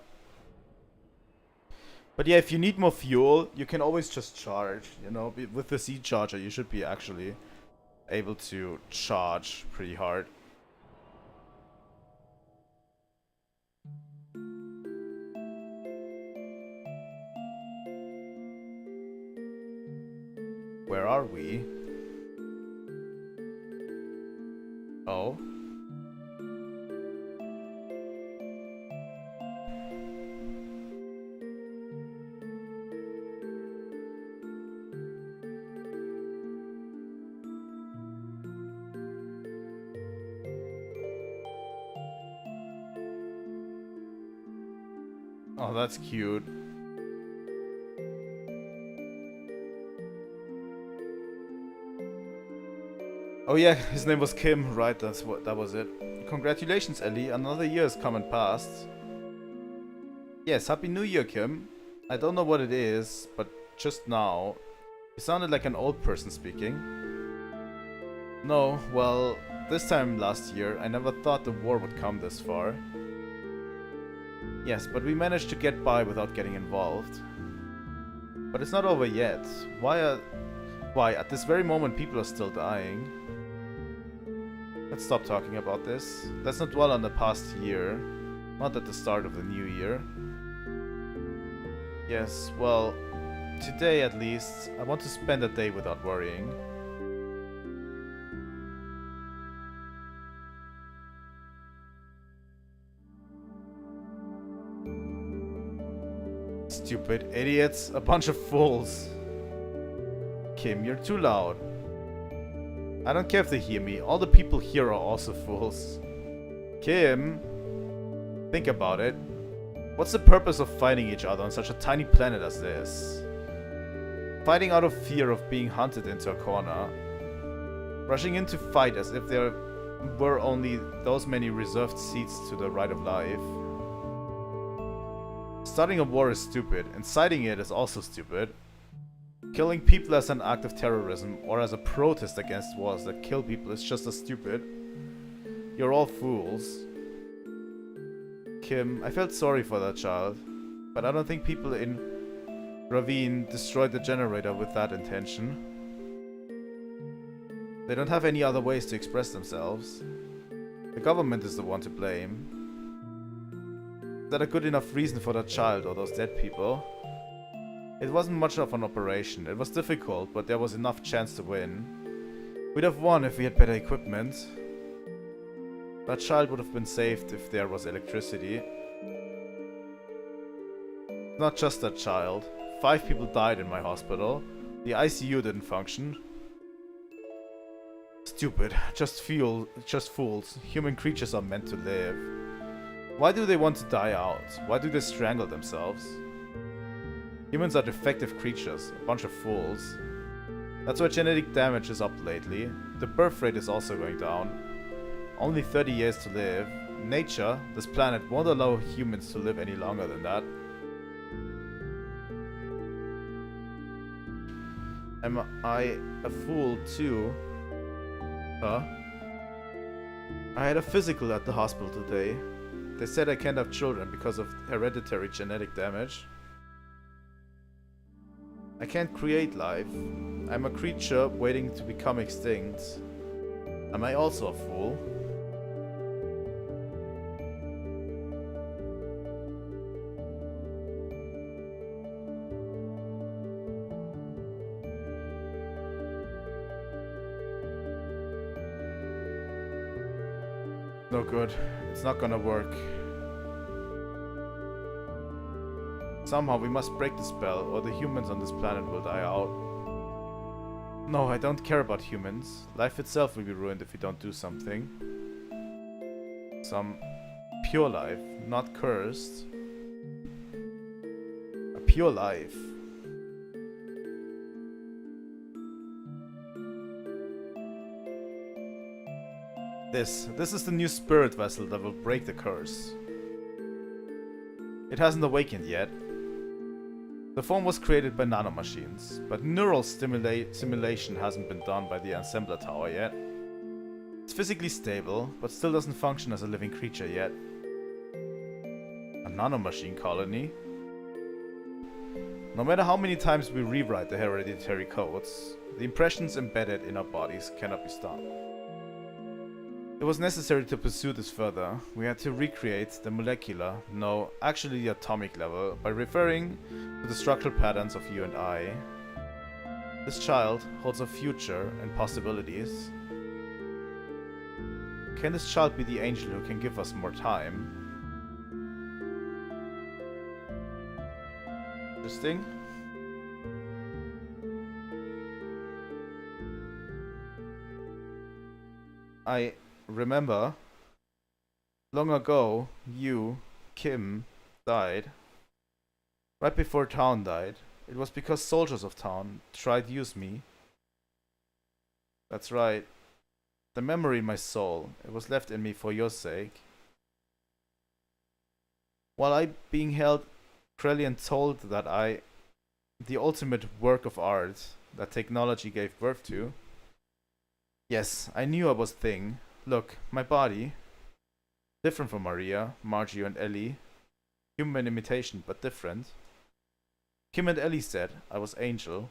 But yeah, if you need more fuel, you can always just charge, you know? With the sea charger, you should be actually able to charge pretty hard. Where are we? Oh. Oh, that's cute. Oh yeah, his name was Kim, right? That was it. Congratulations, Elly. Another year has come and passed. Yes, Happy New Year, Kim. I don't know what it is, but just now, you sounded like an old person speaking. No, well, this time last year, I never thought the war would come this far. Yes, but we managed to get by without getting involved. But it's not over yet. Why, at this very moment, people are still dying. Let's stop talking about this. Let's not dwell on the past year. Not at the start of the new year. Yes, well, today at least, I want to spend a day without worrying. Stupid idiots, a bunch of fools. Kim, you're too loud. I don't care if they hear me, all the people here are also fools. Kim, think about it. What's the purpose of fighting each other on such a tiny planet as this? Fighting out of fear of being hunted into a corner. Rushing in to fight as if there were only those many reserved seats to the right of life. Starting a war is stupid, inciting it is also stupid. Killing people as an act of terrorism or as a protest against wars that kill people is just as stupid. You're all fools. Kim, I felt sorry for that child, but I don't think people in Ravine destroyed the generator with that intention. They don't have any other ways to express themselves. The government is the one to blame. Is that a good enough reason for that child or those dead people? It wasn't much of an operation. It was difficult, but there was enough chance to win. We'd have won if we had better equipment. That child would have been saved if there was electricity. Not just that child. 5 people died in my hospital. The ICU didn't function. Stupid. Just fools. Human creatures are meant to live. Why do they want to die out? Why do they strangle themselves? Humans are defective creatures. A bunch of fools. That's why genetic damage is up lately. The birth rate is also going down. Only 30 years to live. Nature, this planet, won't allow humans to live any longer than that. Am I a fool too? Huh? I had a physical at the hospital today. They said I can't have children because of hereditary genetic damage. I can't create life. I'm a creature waiting to become extinct. Am I also a fool? No good. It's not gonna work. Somehow we must break the spell, or the humans on this planet will die out. No, I don't care about humans. Life itself will be ruined if we don't do something. Some pure life, not cursed. A pure life. This is the new spirit vessel that will break the curse. It hasn't awakened yet. The form was created by nanomachines, but neural simulation hasn't been done by the assembler tower yet. It's physically stable, but still doesn't function as a living creature yet. A nanomachine colony? No matter how many times we rewrite the hereditary codes, the impressions embedded in our bodies cannot be stopped. It was necessary to pursue this further. We had to recreate the molecular, no, actually the atomic level, by referring to the structural patterns of you and I. This child holds a future and possibilities. Can this child be the angel who can give us more time? Interesting. I remember, long ago, you, Kim, died. Right before Town died. It was because soldiers of Town tried to use me. That's right. The memory in my soul, it was left in me for your sake. While I being held, Krelian told that the ultimate work of art that technology gave birth to. Yes, I knew I was thing. Look, my body, different from Maria, Margie and Elly. Human imitation, but different. Kim and Elly said I was angel.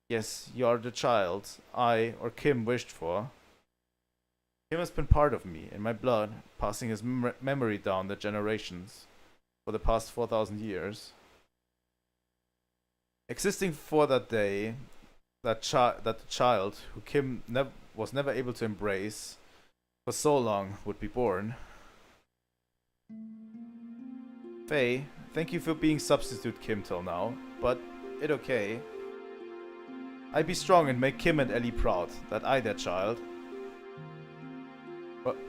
Yes, you are the child I, or Kim, wished for. Kim has been part of me, in my blood, passing his memory down the generations for the past 4,000 years. Existing for that day, that the child who Kim was never able to embrace for so long would be born. Faye, thank you for being substitute Kim till now, but it okay. I be strong and make Kim and Elly proud that I their child.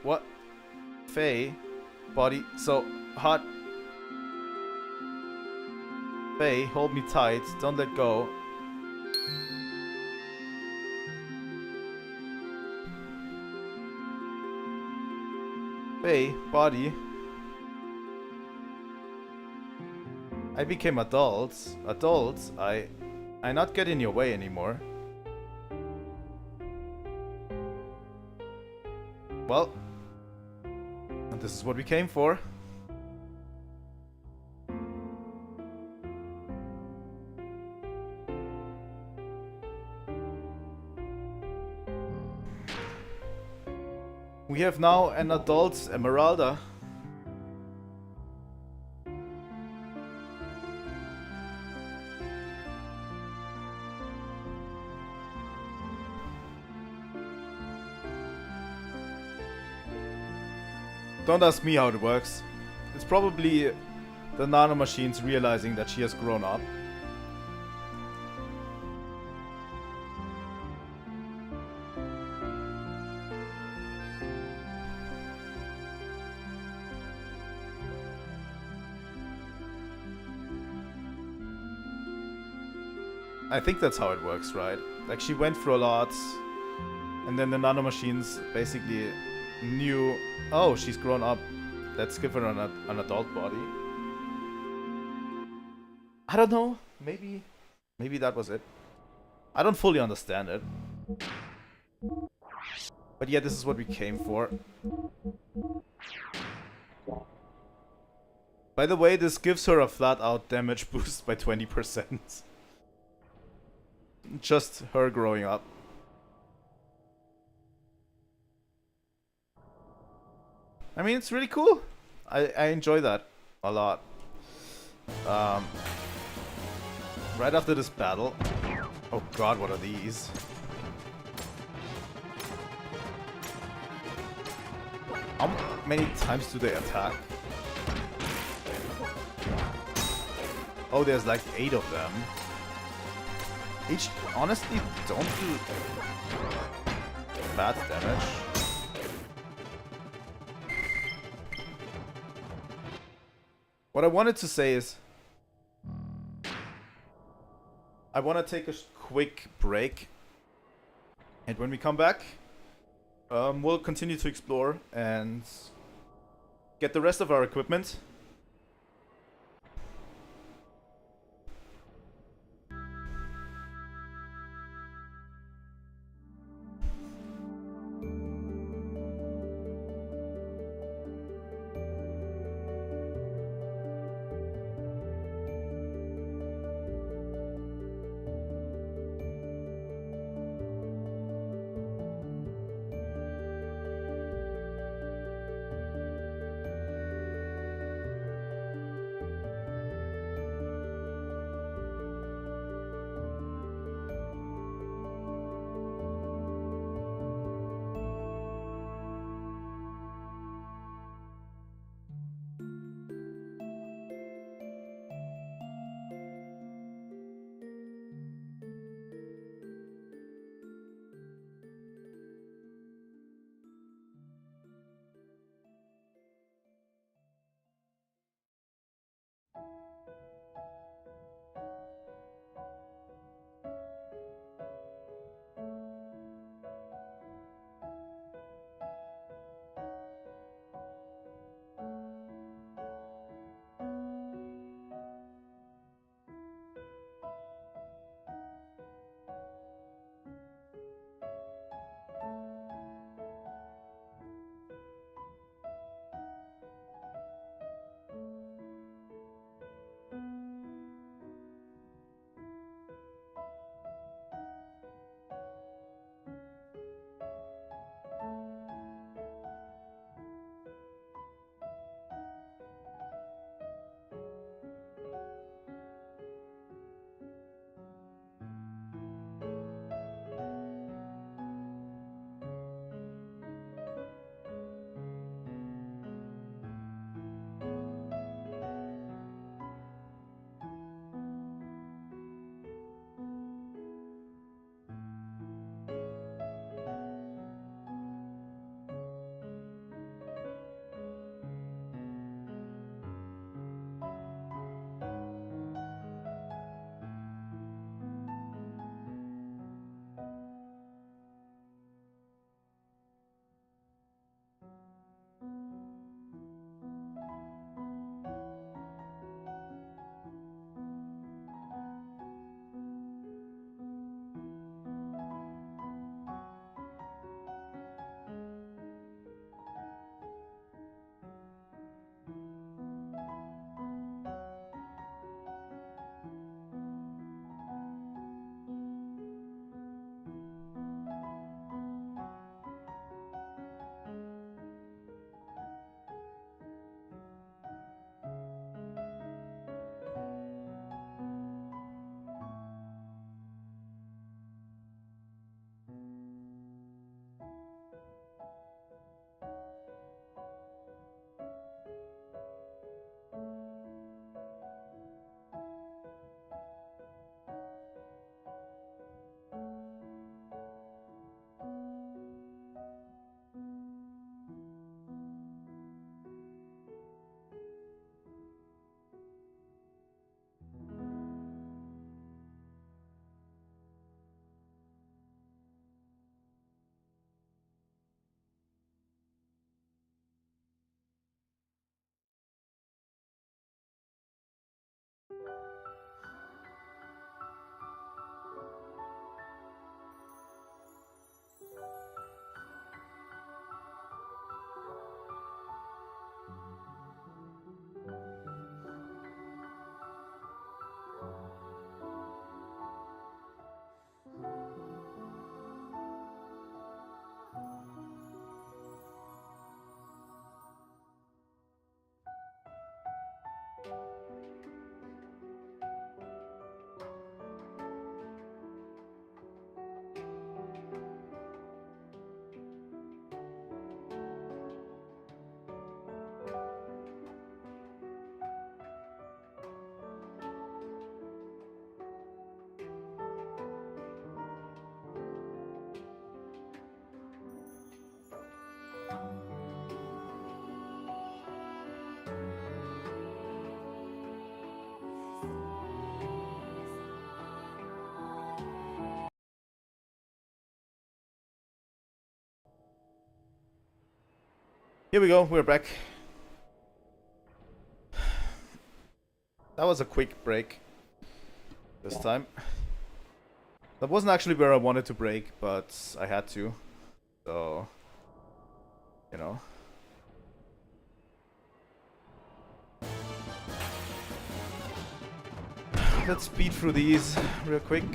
What? Faye, body so hot. Faye, hold me tight, don't let go. Faye, body. I became adults. Adults, I not get in your way anymore. Well, this is what we came for. We have now an adult Emeralda. Don't ask me how it works. It's probably the nanomachines realizing that she has grown up. I think that's how it works, right? Like, she went through a lot, and then the nanomachines basically knew, oh, she's grown up, let's give her an adult body. I don't know, maybe that was it. I don't fully understand it. But yeah, this is what we came for. By the way, this gives her a flat out damage boost by 20%. Just her growing up. I mean, it's really cool. I enjoy that a lot. Right after this battle... Oh god, what are these? How many times do they attack? Oh, there's like 8 of them. Each honestly don't do bad damage. What I wanted to say is I want to take a quick break, and when we come back we'll continue to explore and get the rest of our equipment. Here we go, we're back. That was a quick break this time. That wasn't actually where I wanted to break, but I had to. So, you know. Let's speed through these real quick.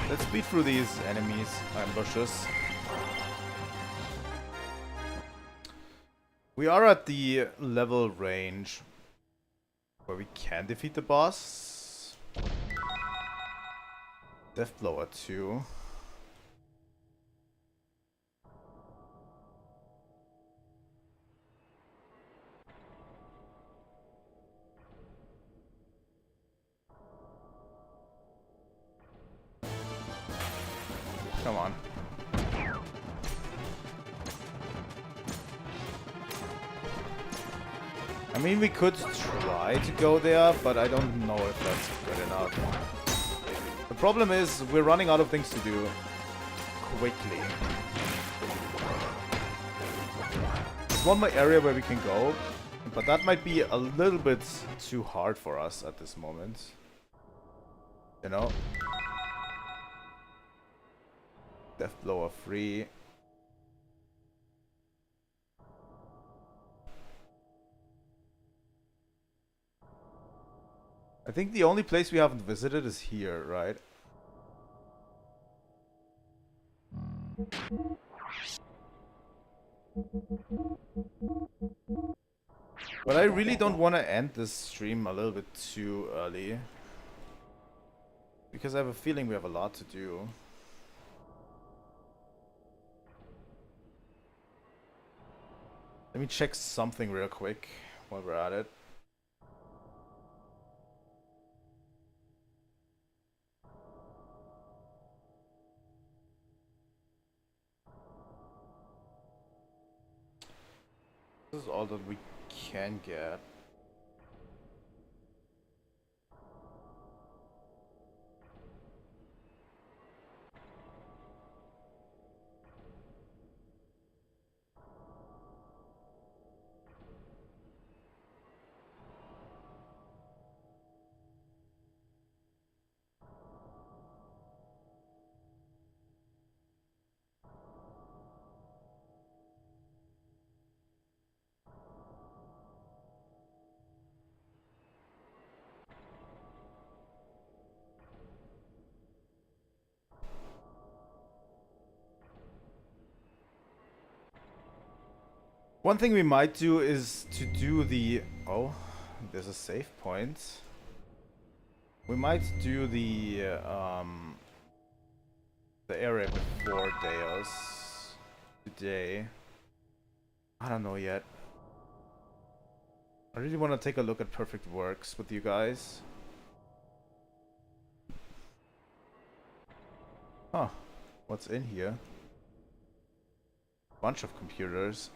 Let's speed through these enemies, ambushes. We are at the level range where we can defeat the boss. Death Blower 2. Come on. I mean, we could try to go there, but I don't know if that's good enough. The problem is, we're running out of things to do quickly. There's one more area where we can go, but that might be a little bit too hard for us at this moment. You know? Death Blower 3. I think the only place we haven't visited is here, right? But I really don't want to end this stream a little bit too early. Because I have a feeling we have a lot to do. Let me check something real quick while we're at it. This is all that we can get. One thing we might do is to do the... Oh, there's a save point. We might do the area before Deus today. I don't know yet. I really want to take a look at Perfect Works with you guys. Huh. What's in here? Bunch of computers.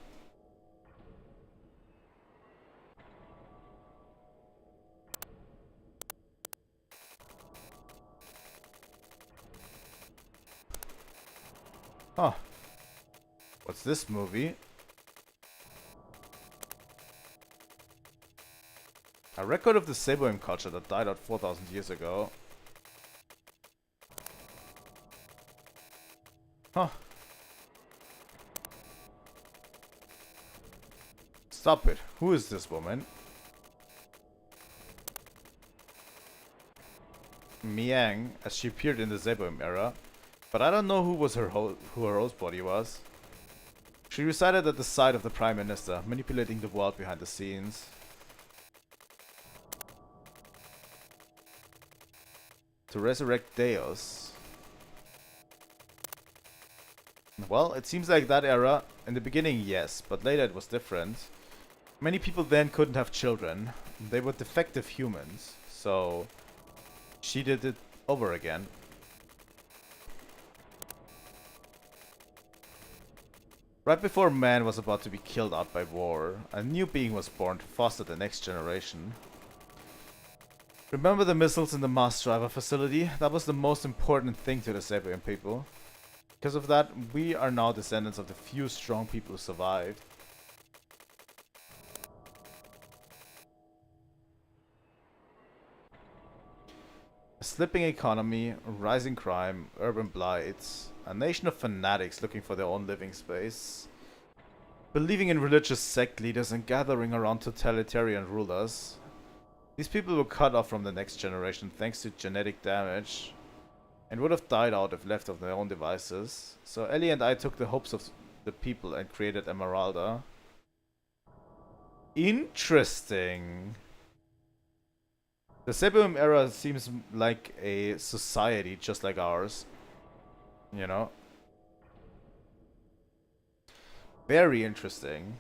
Huh. What's this movie? A record of the Saboim culture that died out 4,000 years ago. Huh. Stop it. Who is this woman? Miang, as she appeared in the Saboim era. But I don't know who her host body was. She resided at the side of the Prime Minister, manipulating the world behind the scenes. To resurrect Deus. Well, it seems like that era, in the beginning yes, but later it was different. Many people then couldn't have children. They were defective humans, so she did it over again. Right before man was about to be killed out by war, a new being was born to foster the next generation. Remember the missiles in the mass driver facility? That was the most important thing to the Sabian people. Because of that, we are now descendants of the few strong people who survived. A slipping economy, rising crime, urban blight, a nation of fanatics looking for their own living space, believing in religious sect leaders and gathering around totalitarian rulers. These people were cut off from the next generation thanks to genetic damage and would have died out if left of their own devices. So Elly and I took the hopes of the people and created Emeralda. Interesting. The Sabium era seems like a society just like ours. You know? Very interesting.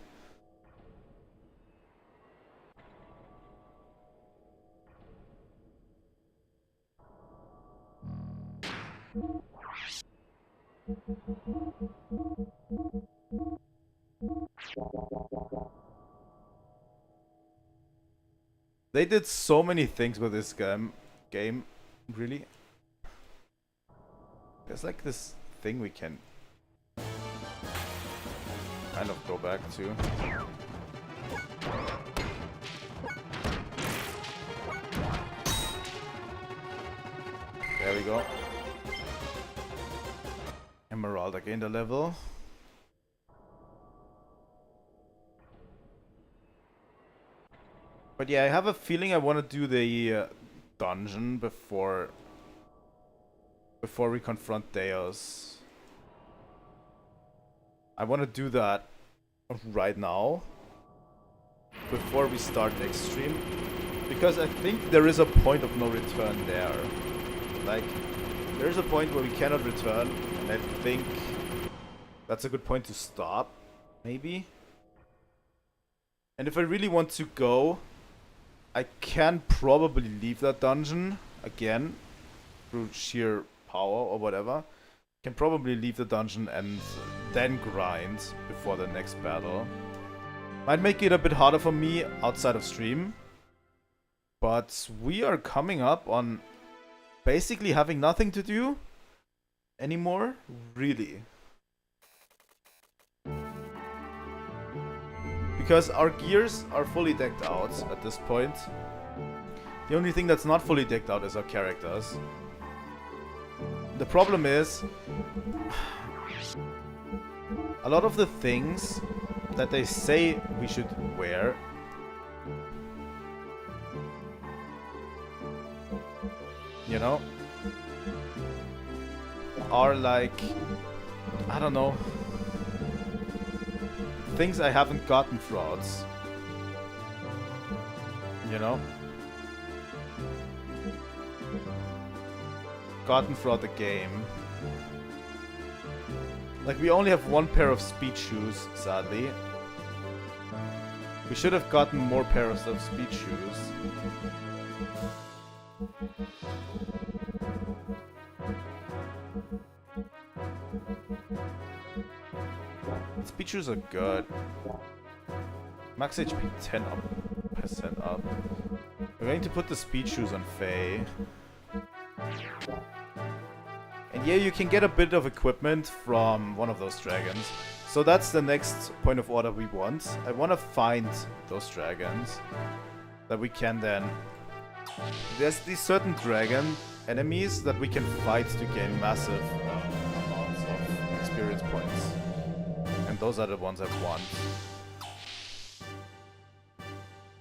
They did so many things with this game, really. There's like this thing we can kind of go back to. There we go. Emeralda gained a level. But yeah, I have a feeling I want to do the dungeon before we confront Deus. I want to do that right now before we start next stream, because I think there is a point of no return there. Like, there's a point where we cannot return, and I think that's a good point to stop, maybe. And if I really want to go, I can probably leave that dungeon again through sheer power or whatever. Can probably leave the dungeon and then grind before the next battle. Might make it a bit harder for me outside of stream, but we are coming up on basically having nothing to do anymore, really. Because our gears are fully decked out at this point. The only thing that's not fully decked out is our characters. The problem is, a lot of the things that they say we should wear you know, are like, I don't know, things I haven't gotten throughout, you know? Gotten throughout the game. Like, we only have one pair of speed shoes, sadly. We should have gotten more pairs of speed shoes. Speed shoes are good. Max HP 10% up. We're going to put the speed shoes on Faye. And yeah, you can get a bit of equipment from one of those dragons. So that's the next point of order we want. I want to find those dragons that we can then... There's these certain dragon enemies that we can fight to gain massive amounts of experience points. And those are the ones I want.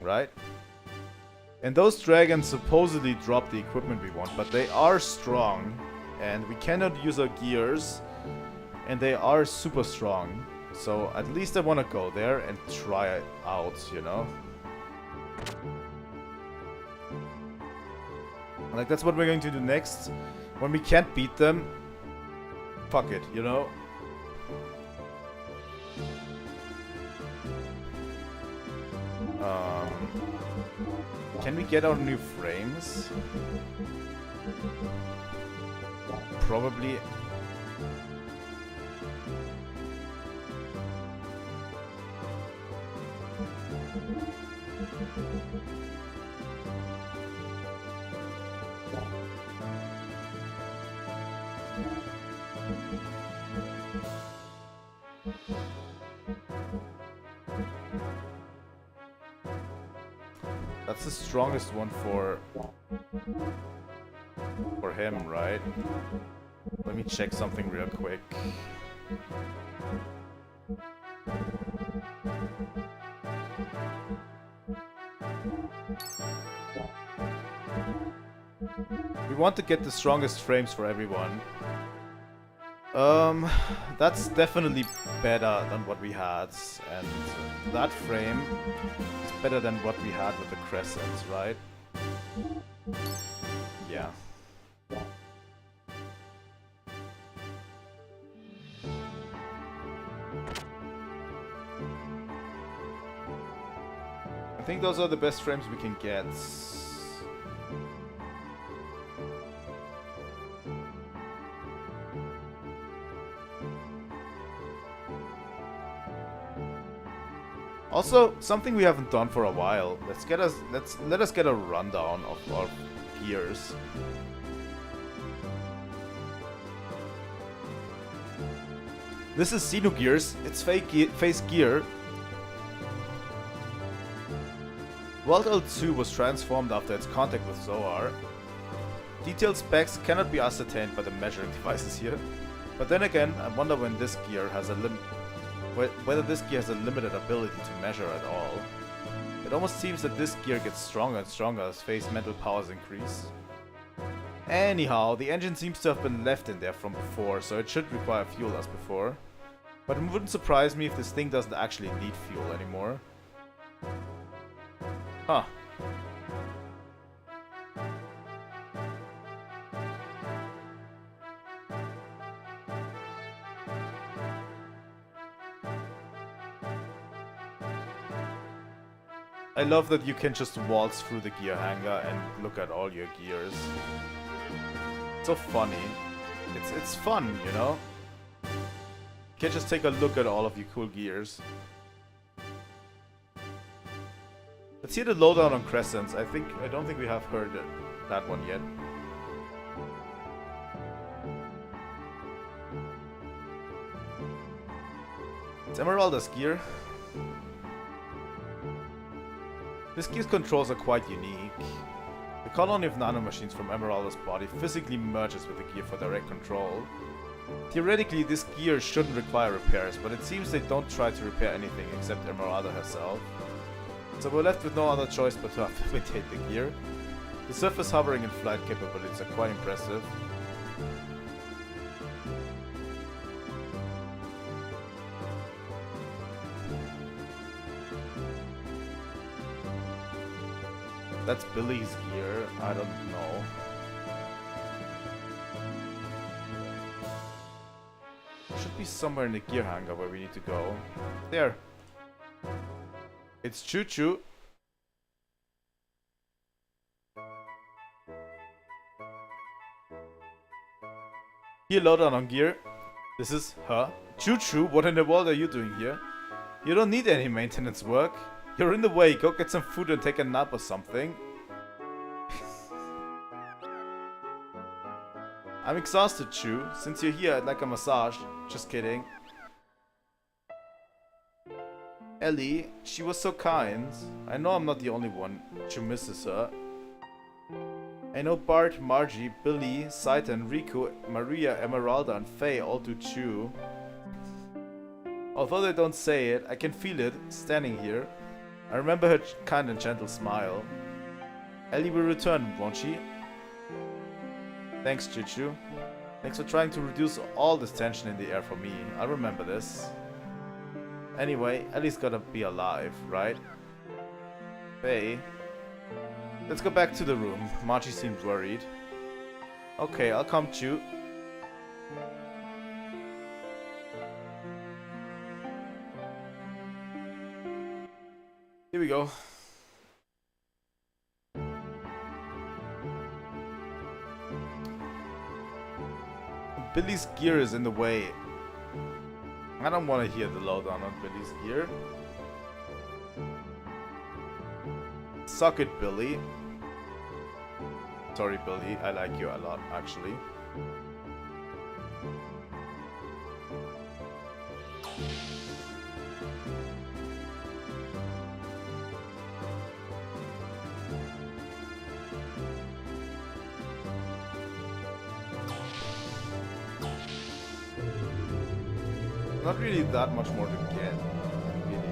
Right? And those dragons supposedly drop the equipment we want, but they are strong. And we cannot use our gears. And they are super strong. So at least I want to go there and try it out, you know? Like, that's what we're going to do next. When we can't beat them, fuck it, you know? Can we get our new frames? Probably. That's the strongest one for him, right? Let me check something real quick. We want to get the strongest frames for everyone. That's definitely better than what we had, and that frame is better than what we had with the crescents, right? Yeah. I think those are the best frames we can get. Also, something we haven't done for a while. Let us get a rundown of our gears. This is Xenogears. It's face gear. World L2 was transformed after its contact with Zoar. Detailed specs cannot be ascertained by the measuring devices here. But then again, I wonder when this gear has a whether this gear has a limited ability to measure at all. It almost seems that this gear gets stronger and stronger as face mental powers increase. Anyhow, the engine seems to have been left in there from before, so it should require fuel as before. But it wouldn't surprise me if this thing doesn't actually need fuel anymore. Huh. I love that you can just waltz through the gear hanger and look at all your gears. It's so funny. It's fun, you know? You can just take a look at all of your cool gears. Let's hear the lowdown on Crescents. I don't think we have heard that one yet. It's Emeralda's gear. This gear's controls are quite unique. The colony of nanomachines from Emeralda's body physically merges with the gear for direct control. Theoretically, this gear shouldn't require repairs, but it seems they don't try to repair anything except Emeralda herself. So we're left with no other choice but to have to imitate the gear. The surface hovering and flight capabilities are quite impressive. That's Billy's gear. I don't know. Should be somewhere in the gear hangar where we need to go. There. It's Choo Choo. Here, lowdown on gear. This is her. Choo Choo, what in the world are you doing here? You don't need any maintenance work. You're in the way, go get some food and take a nap or something. I'm exhausted, Chu. Since you're here, I'd like a massage. Just kidding. Elly, she was so kind. I know I'm not the only one. Chu misses her. I know Bart, Margie, Billy, Saitan, Riku, Maria, Emeralda and Faye all do Chu. Although they don't say it, I can feel it, standing here. I remember her kind and gentle smile. Elly will return, won't she? Thanks, Chuchu. Thanks for trying to reduce all this tension in the air for me. I'll remember this. Anyway, Ellie's gotta be alive, right? Hey. Let's go back to the room. Margie seemed worried. Okay, I'll come, Chu. Here we go. Billy's gear is in the way. I don't want to hear the lowdown on Billy's gear. Suck it, Billy. Sorry, Billy. I like you a lot, actually. not really that much more to get. Really.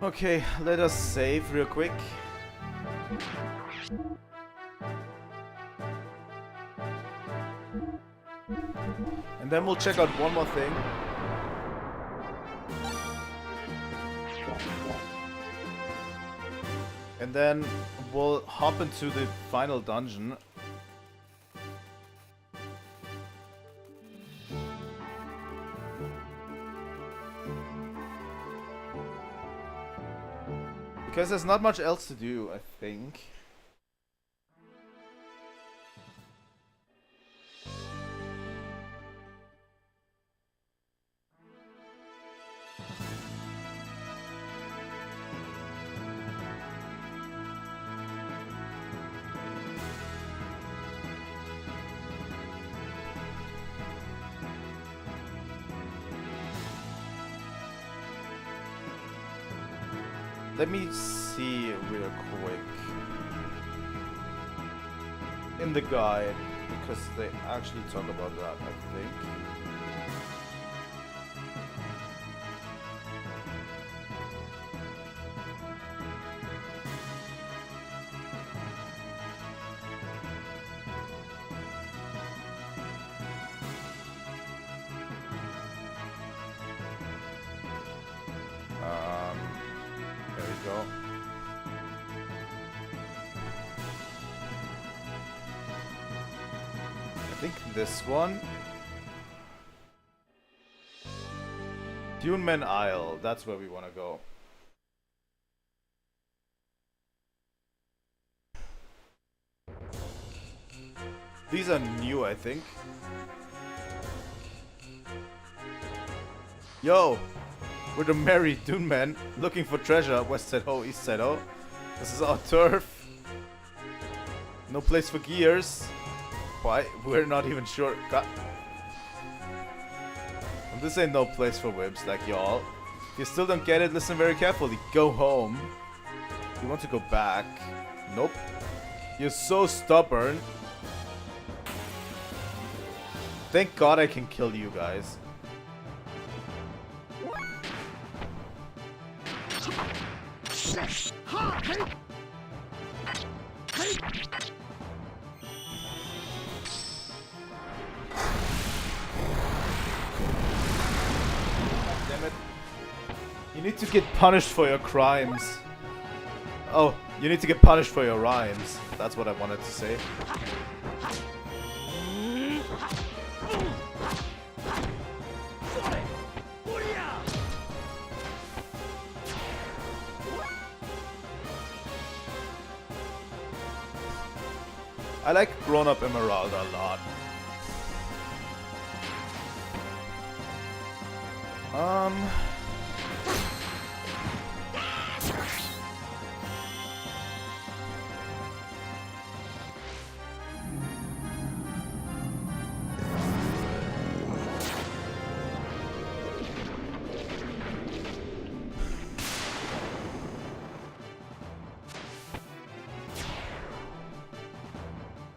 Okay, let us save real quick. And then we'll check out one more thing. And then we'll hop into the final dungeon. Because there's not much else to do, I think. Let me see real quick in the guide, because they actually talk about that, I think. There we go. I think this one. Duneman Isle, that's where we want to go. These are new, I think. Yo! We're the merry Dune men looking for treasure. West side ho, east side ho. This is our turf. No place for gears. Why? We're not even sure. God. And this ain't no place for whips like y'all. If you still don't get it, listen very carefully. Go home. You want to go back? Nope. You're so stubborn. Thank God I can kill you guys. Damn it. You need to get punished for your crimes. Oh, you need to get punished for your rhymes. That's what I wanted to say. I like grown-up Emerald a lot.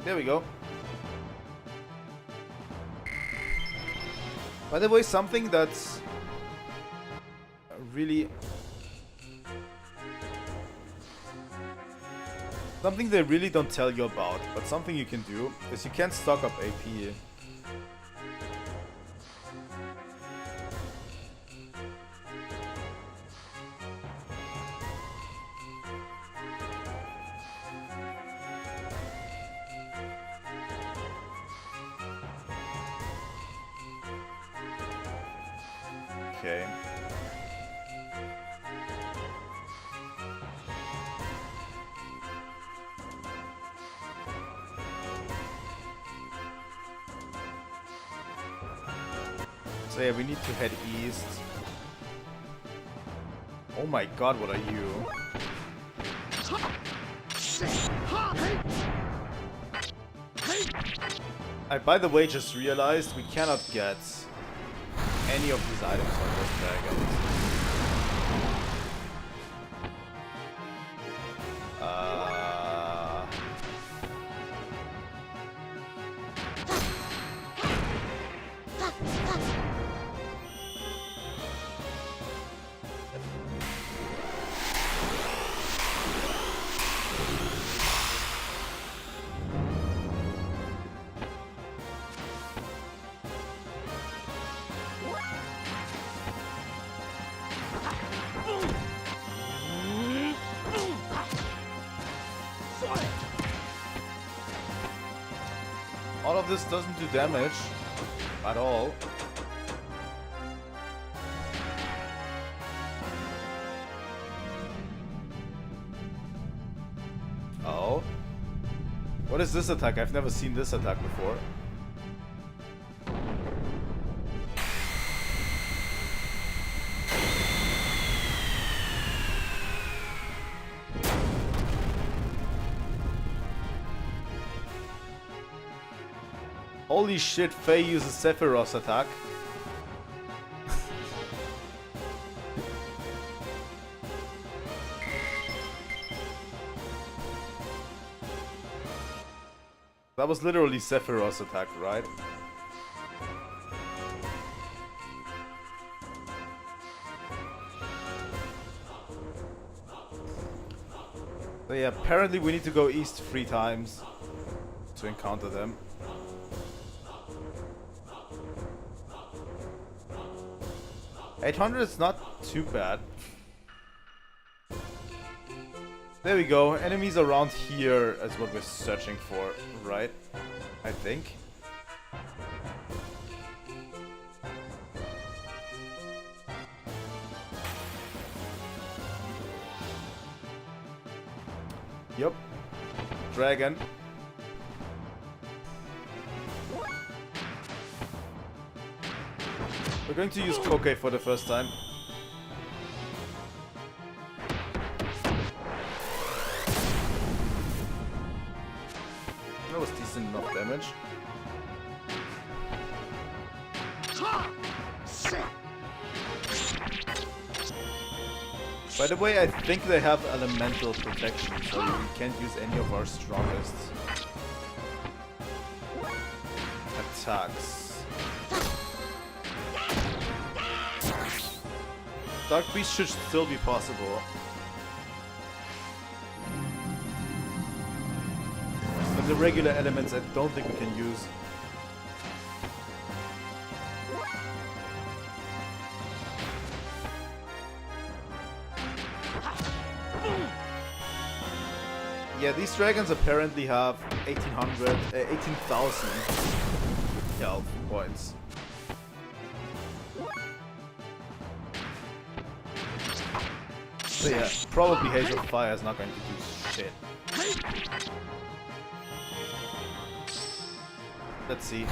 There we go. By the way, something that's really... something they really don't tell you about, but something you can do, is you can stock up AP. Okay. So yeah, we need to head east. Oh my god, what are you? I, by the way, just realized we cannot get any of these items from those dragons. All of this doesn't do damage at all. Oh. What is this attack? I've never seen this attack before. Holy shit, Faye uses Sephiroth's attack. That was literally Sephiroth's attack, right? So yeah, apparently we need to go east 3 times to encounter them. $800 is not too bad. There we go. Enemies around here is what we're searching for, right? I think. Yup. Dragon. We're going to use Koke for the first time. That was decent enough damage. By the way, I think they have elemental protection, so we can't use any of our strongest attacks. Dark Beast should still be possible. But the regular elements I don't think we can use. Yeah, these dragons apparently have 18,000 health points. So yeah, probably Haze of Fire is not going to do shit. Let's see.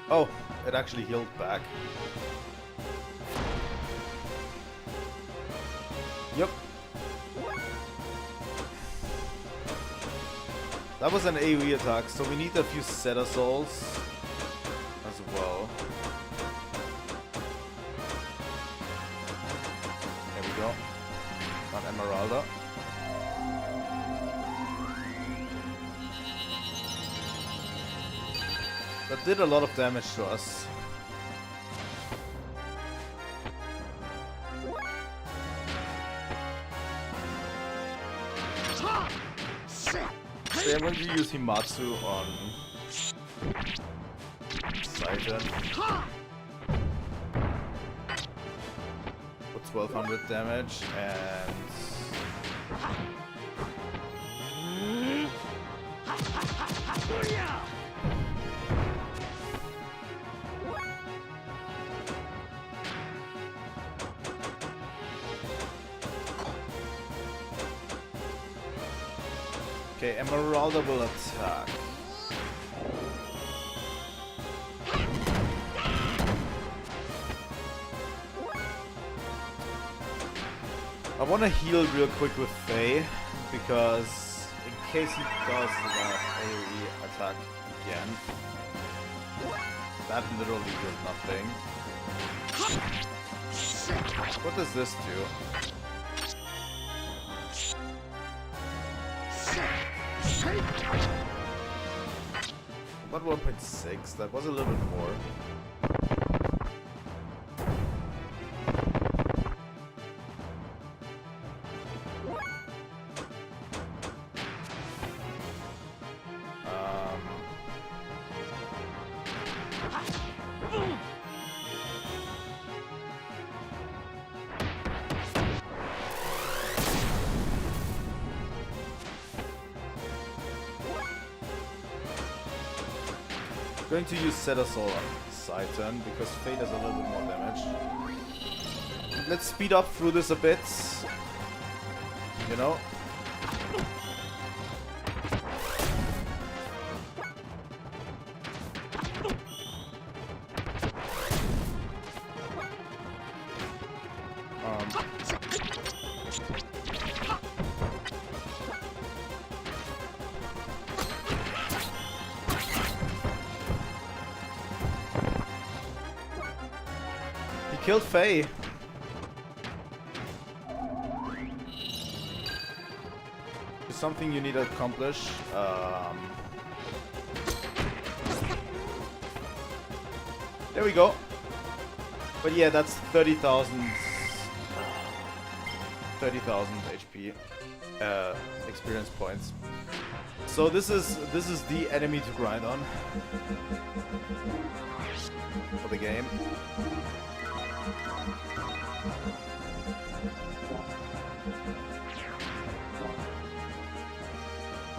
Oh, it actually healed back. Yep. That was an AoE attack, so we need a few Zeta Souls as well. There we go. Not Emeralda. That did a lot of damage to us. So I'm going to use Himatsu on Saitan. For 1200 damage and... Okay, Emeralda will attack. I want to heal real quick with Faye, because in case he does that AoE attack again, that literally did nothing. What does this do? About 1.6, that was a little bit more. Going to use Cetasol on side turn because Faye does a little bit more damage. Let's speed up through this a bit. You know? Killed Faye. It's something you need to accomplish. There we go. But yeah, that's 30,000 HP experience points. So this is the enemy to grind on for the game.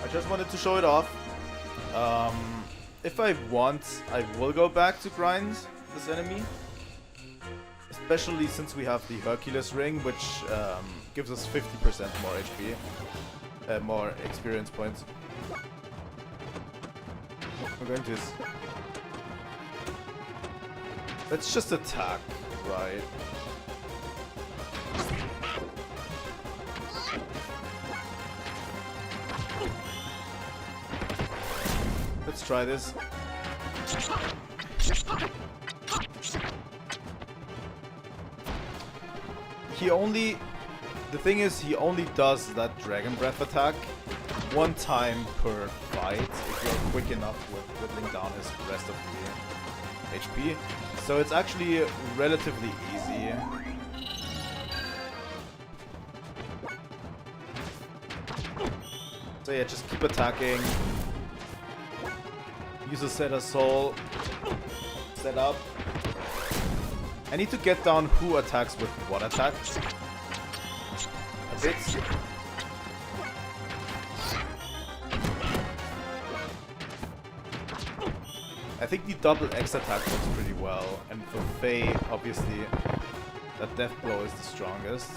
I just wanted to show it off. If I want, I will go back to grind this enemy. Especially since we have the Hercules ring, which gives us 50% more HP. More experience points. We're going to... Let's just attack, right? Let's try this. The thing is, he only does that Dragon Breath attack one time per fight if you're quick enough with whittling down his rest of the HP. So it's actually relatively easy. So yeah, just keep attacking. Use a set of soul. Set up. I need to get down who attacks with what attack. A bit. I think the double X attack works pretty well, and for Faye, obviously, that death blow is the strongest.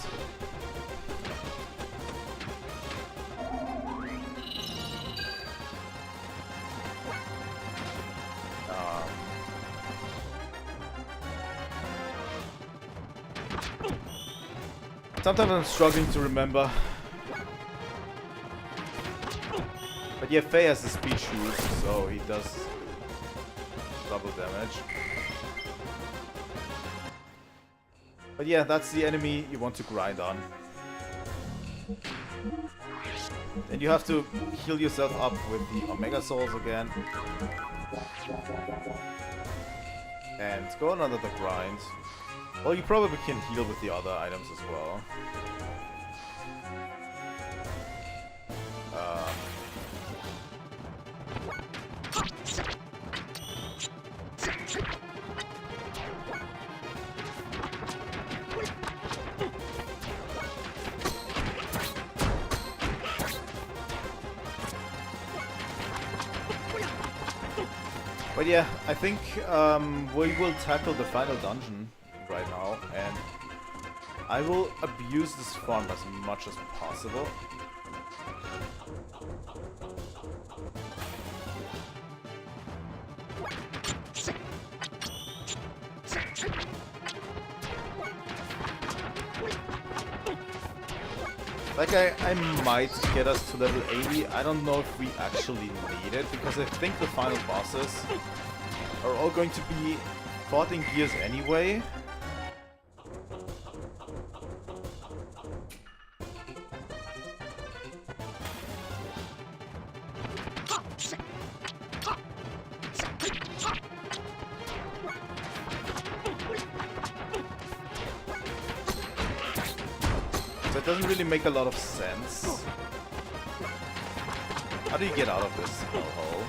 Sometimes I'm struggling to remember. But yeah, Faye has the speed shoes, so he does double damage. But yeah, that's the enemy you want to grind on. And you have to heal yourself up with the Omega Souls again. And go on under the grind. Well, you probably can heal with the other items as well. But yeah, I think we will tackle the final dungeon right now, and I will abuse this farm as much as possible. Like, I might get us to level 80. I don't know if we actually need it, because I think the final bosses are all going to be fought in Gears anyway. So it doesn't really make a lot of sense. How do you get out of this hellhole?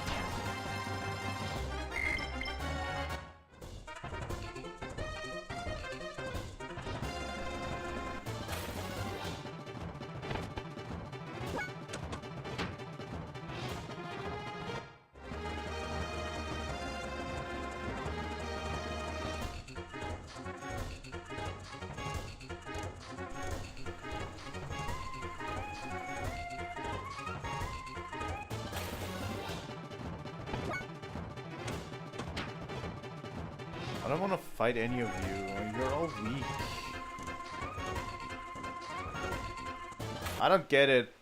I don't want to fight any of you. You're all weak. I don't get it.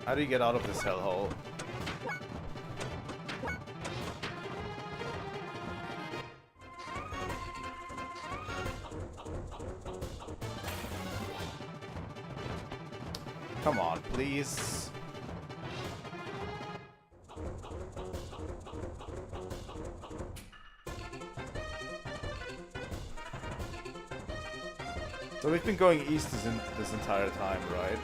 How do you get out of this hellhole? Come on, please. So we've been going east this entire time, right?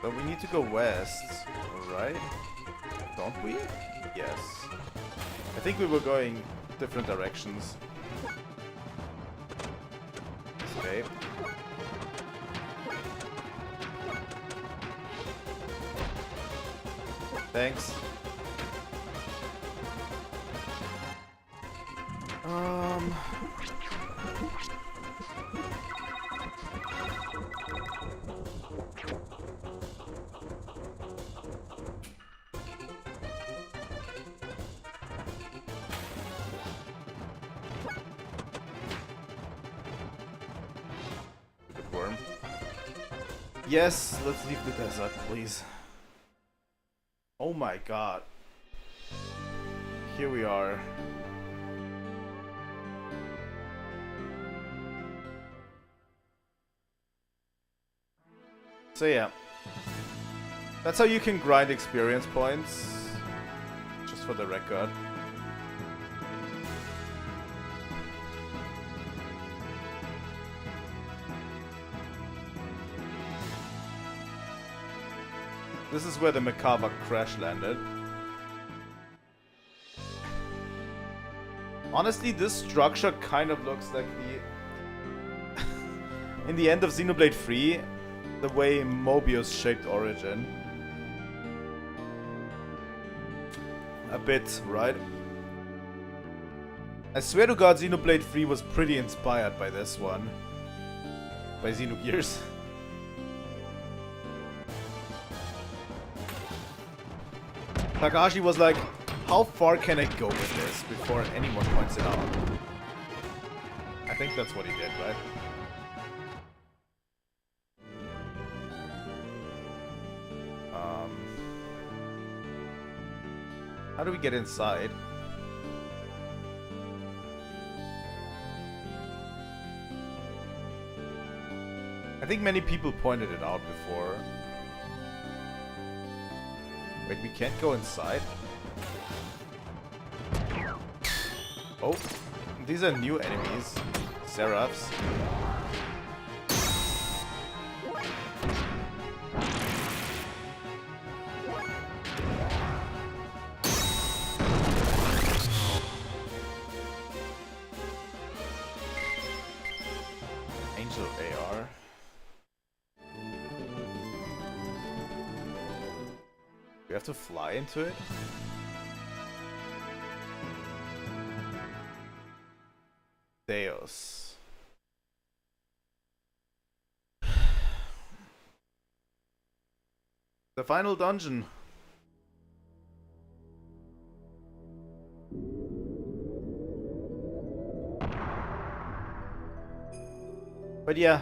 But we need to go west, right? Don't we? Yes. I think we were going different directions. Escape. Thanks. Worm. Yes, let's leave the desert, please. Oh my god. Here we are. So yeah. That's how you can grind experience points. Just for the record. This is where the Mecha crash landed. Honestly, this structure kind of looks like the... in the end of Xenoblade 3, the way Mobius shaped Origin. A bit, right? I swear to god, Xenoblade 3 was pretty inspired by this one. By Xenogears. Takahashi was like, how far can I go with this before anyone points it out? I think that's what he did, right? How do we get inside? I think many people pointed it out before. Wait, we can't go inside? Oh, these are new enemies. Seraphs. Angel AR. We have to fly into it? Deus. The final dungeon. But yeah,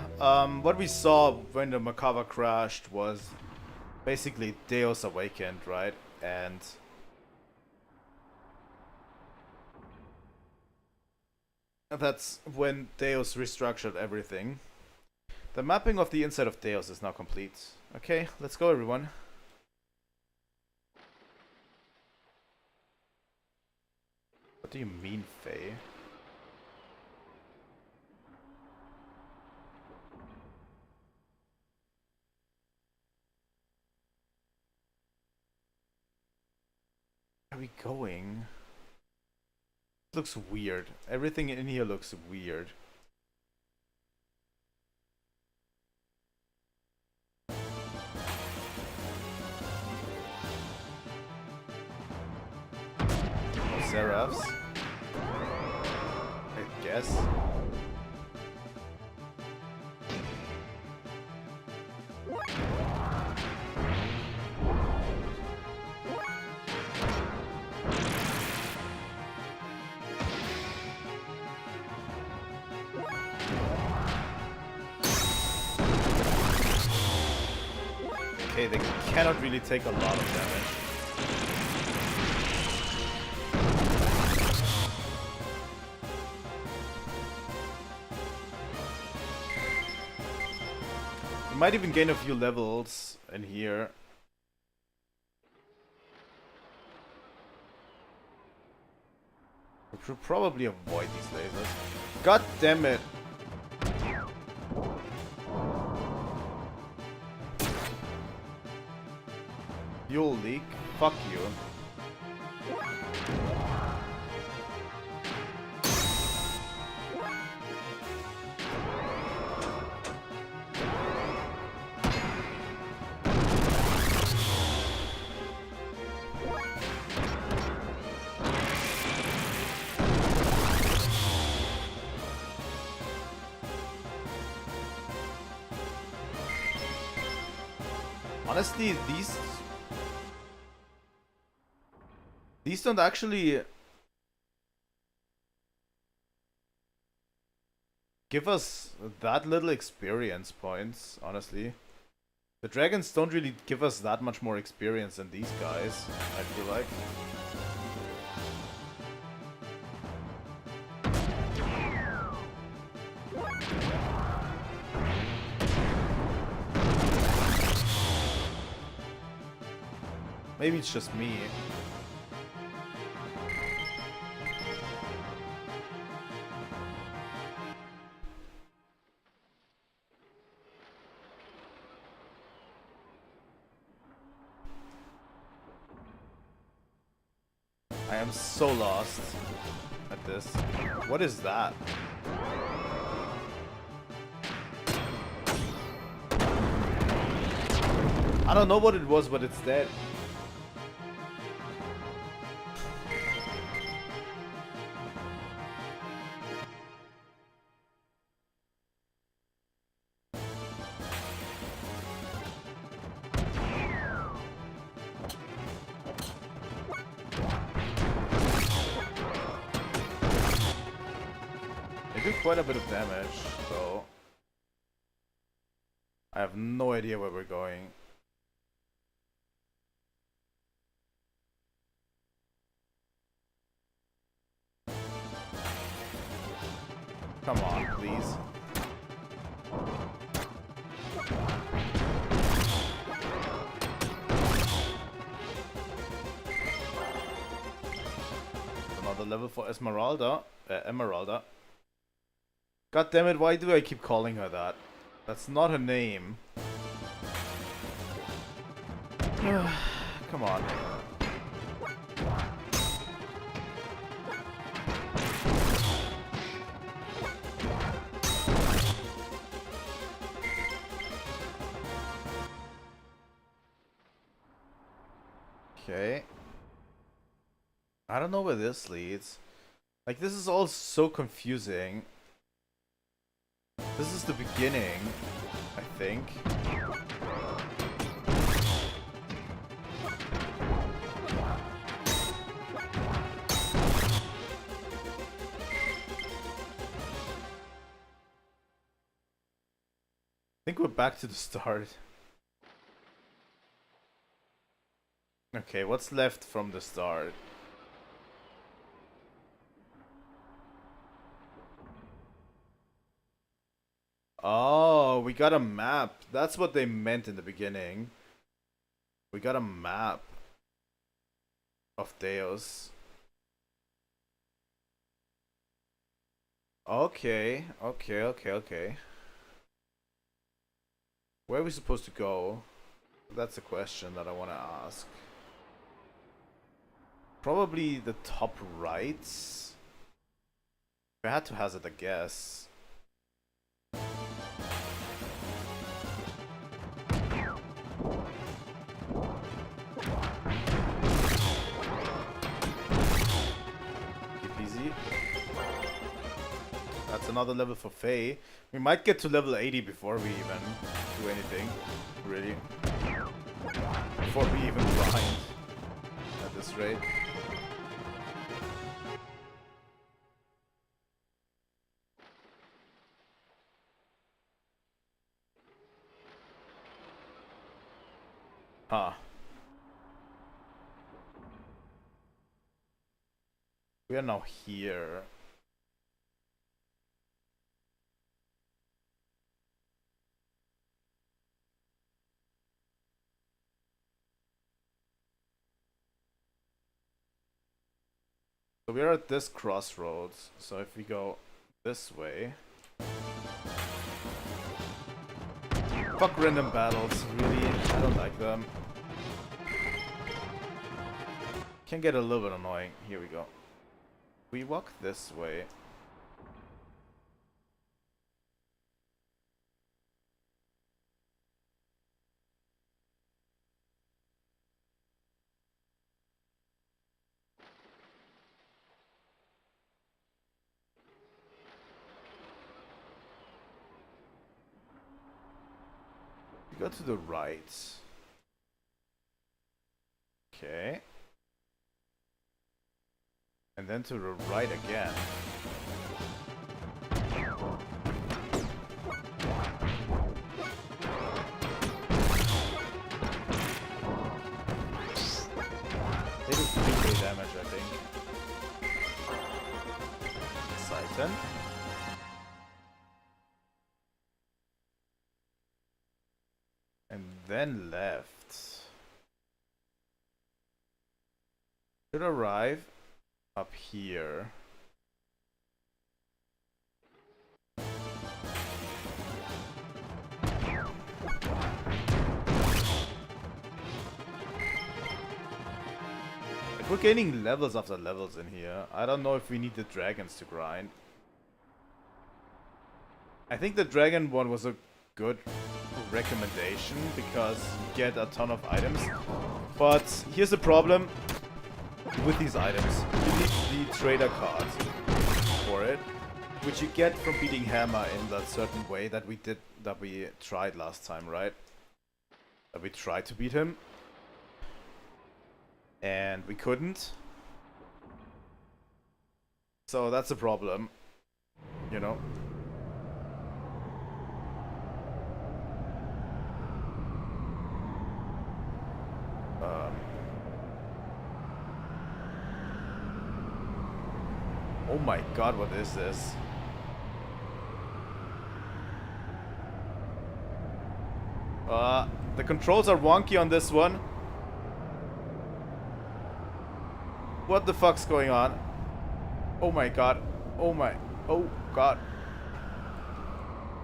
what we saw when the Macabre crashed was basically Deus awakened, right? And that's when Deus restructured everything. The mapping of the inside of Deus is now complete. Okay, let's go everyone. What do you mean, Faye? Where are we going? It looks weird. Everything in here looks weird. Seraphs, I guess. Okay, they cannot really take a lot of damage. Might even gain a few levels in here. We should probably avoid these lasers. God damn it! Fuel leak? Fuck you. Honestly, these don't actually give us that little experience points, honestly. The dragons don't really give us that much more experience than these guys, I feel like. Maybe it's just me. I am so lost at this. What is that? I don't know what it was, but it's dead. Quite a bit of damage, so I have no idea where we're going. Come on, please. Another level for Esmeralda. Emeralda. God damn it, why do I keep calling her that? That's not her name. Come on. Okay. I don't know where this leads. Like, this is all so confusing. This is the beginning, I think. I think we're back to the start. Okay, what's left from the start? Oh, we got a map. That's what they meant in the beginning. We got a map of Deus. Okay. Where are we supposed to go? That's a question that I want to ask. Probably the top right. If I had to hazard a guess. Easy. That's another level for Faye. We might get to level 80 before we even do anything. Really. Before we even grind. At this rate. Huh. We are now here. So we are at this crossroads. So if we go this way. Fuck random battles, really. I don't like them. Can get a little bit annoying. Here we go. We walk this way. We go to the right. Okay. And then to the right again. They do 3k damage, I think. Titan. And then left. Should arrive up here. We're gaining levels after levels in here. I don't know if we need the dragons to grind. I think the dragon one was a good recommendation because you get a ton of items. But here's the problem with these items. You need the trader card for it, which you get from beating Hammer in that certain way that we tried last time, right? That we tried to beat him. And we couldn't. So that's a problem. You know? Oh my god, what is this? The controls are wonky on this one. What the fuck's going on? Oh my god. Oh god.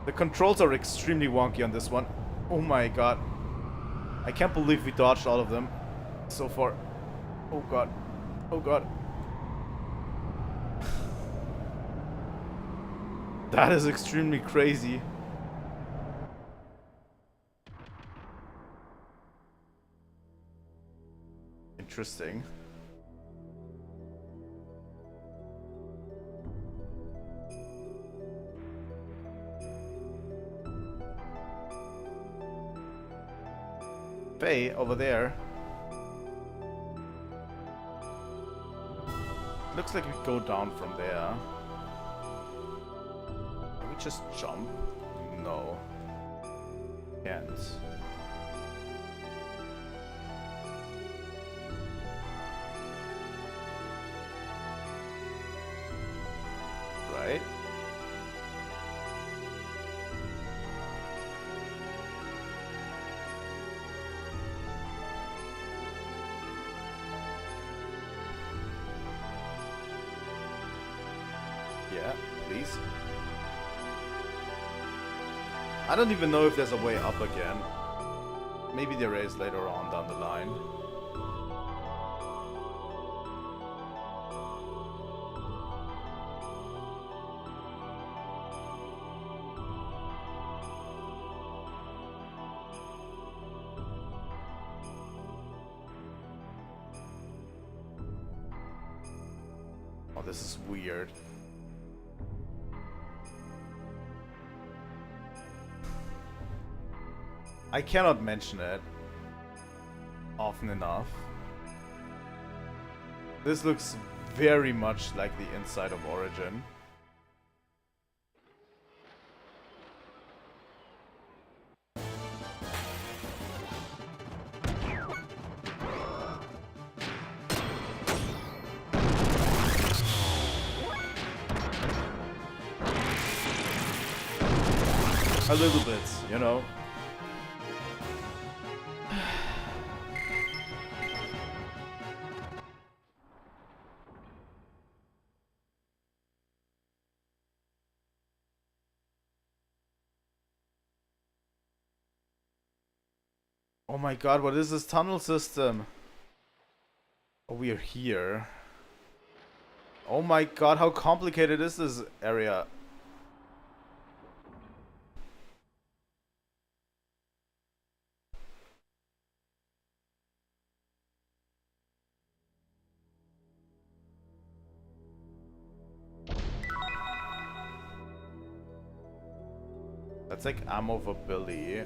The controls are extremely wonky on this one. Oh my god. I can't believe we dodged all of them so far. Oh god. Oh god. That is extremely crazy. Interesting. cafe over there. Looks like we go down from there. Can we just jump? No. Can't. Right? Yeah, please. I don't even know if there's a way up again. Maybe there is later on down the line. Oh, this is weird. I cannot mention it often enough. This looks very much like the inside of Origin. A little bit, you know. Oh my god, what is this tunnel system? Oh, we are here. Oh my god, how complicated is this area? That's like ammo for Billy.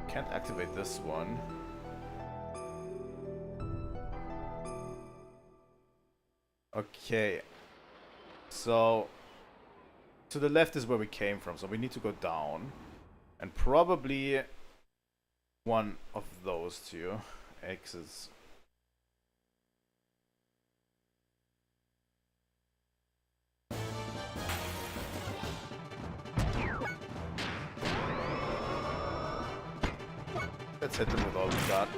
Can't activate this one. Okay. So to the left is where we came from, so we need to go down. And probably one of those two exits. Let's hit them with all we got.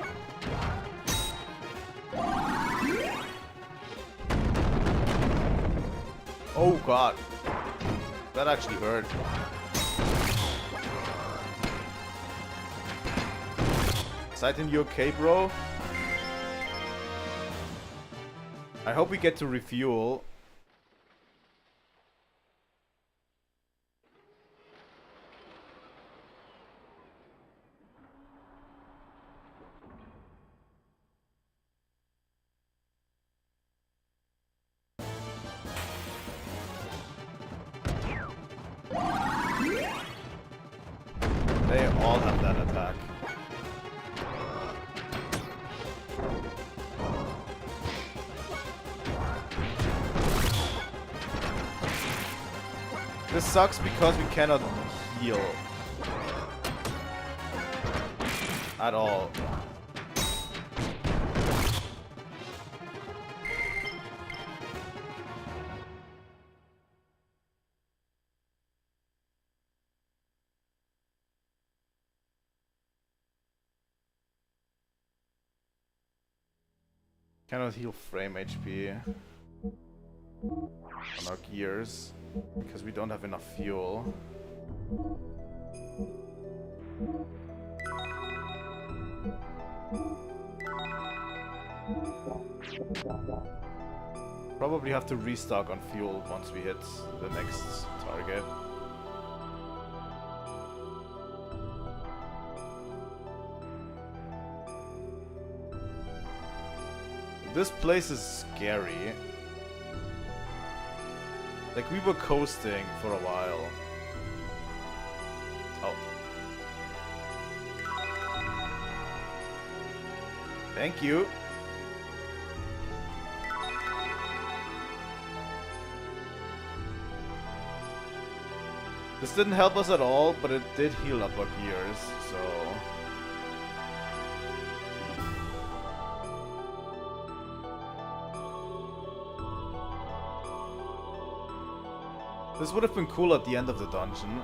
Oh god. That actually hurt. Sighten, you okay, bro? I hope we get to refuel. They all have that attack. This sucks because we cannot heal at all. Cannot heal frame HP on our gears because we don't have enough fuel. Probably have to restock on fuel once we hit the next target. This place is scary. Like, we were coasting for a while. Oh. Thank you. This didn't help us at all, but it did heal up our gears, so... This would have been cool at the end of the dungeon.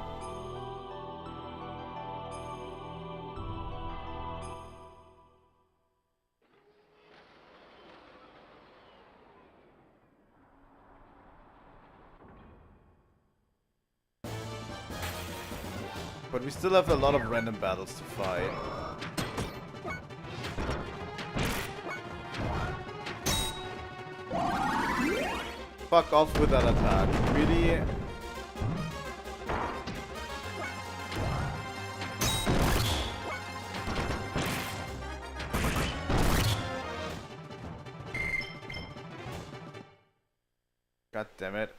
But we still have a lot of random battles to fight. Fuck off with that attack. Really? God damn it.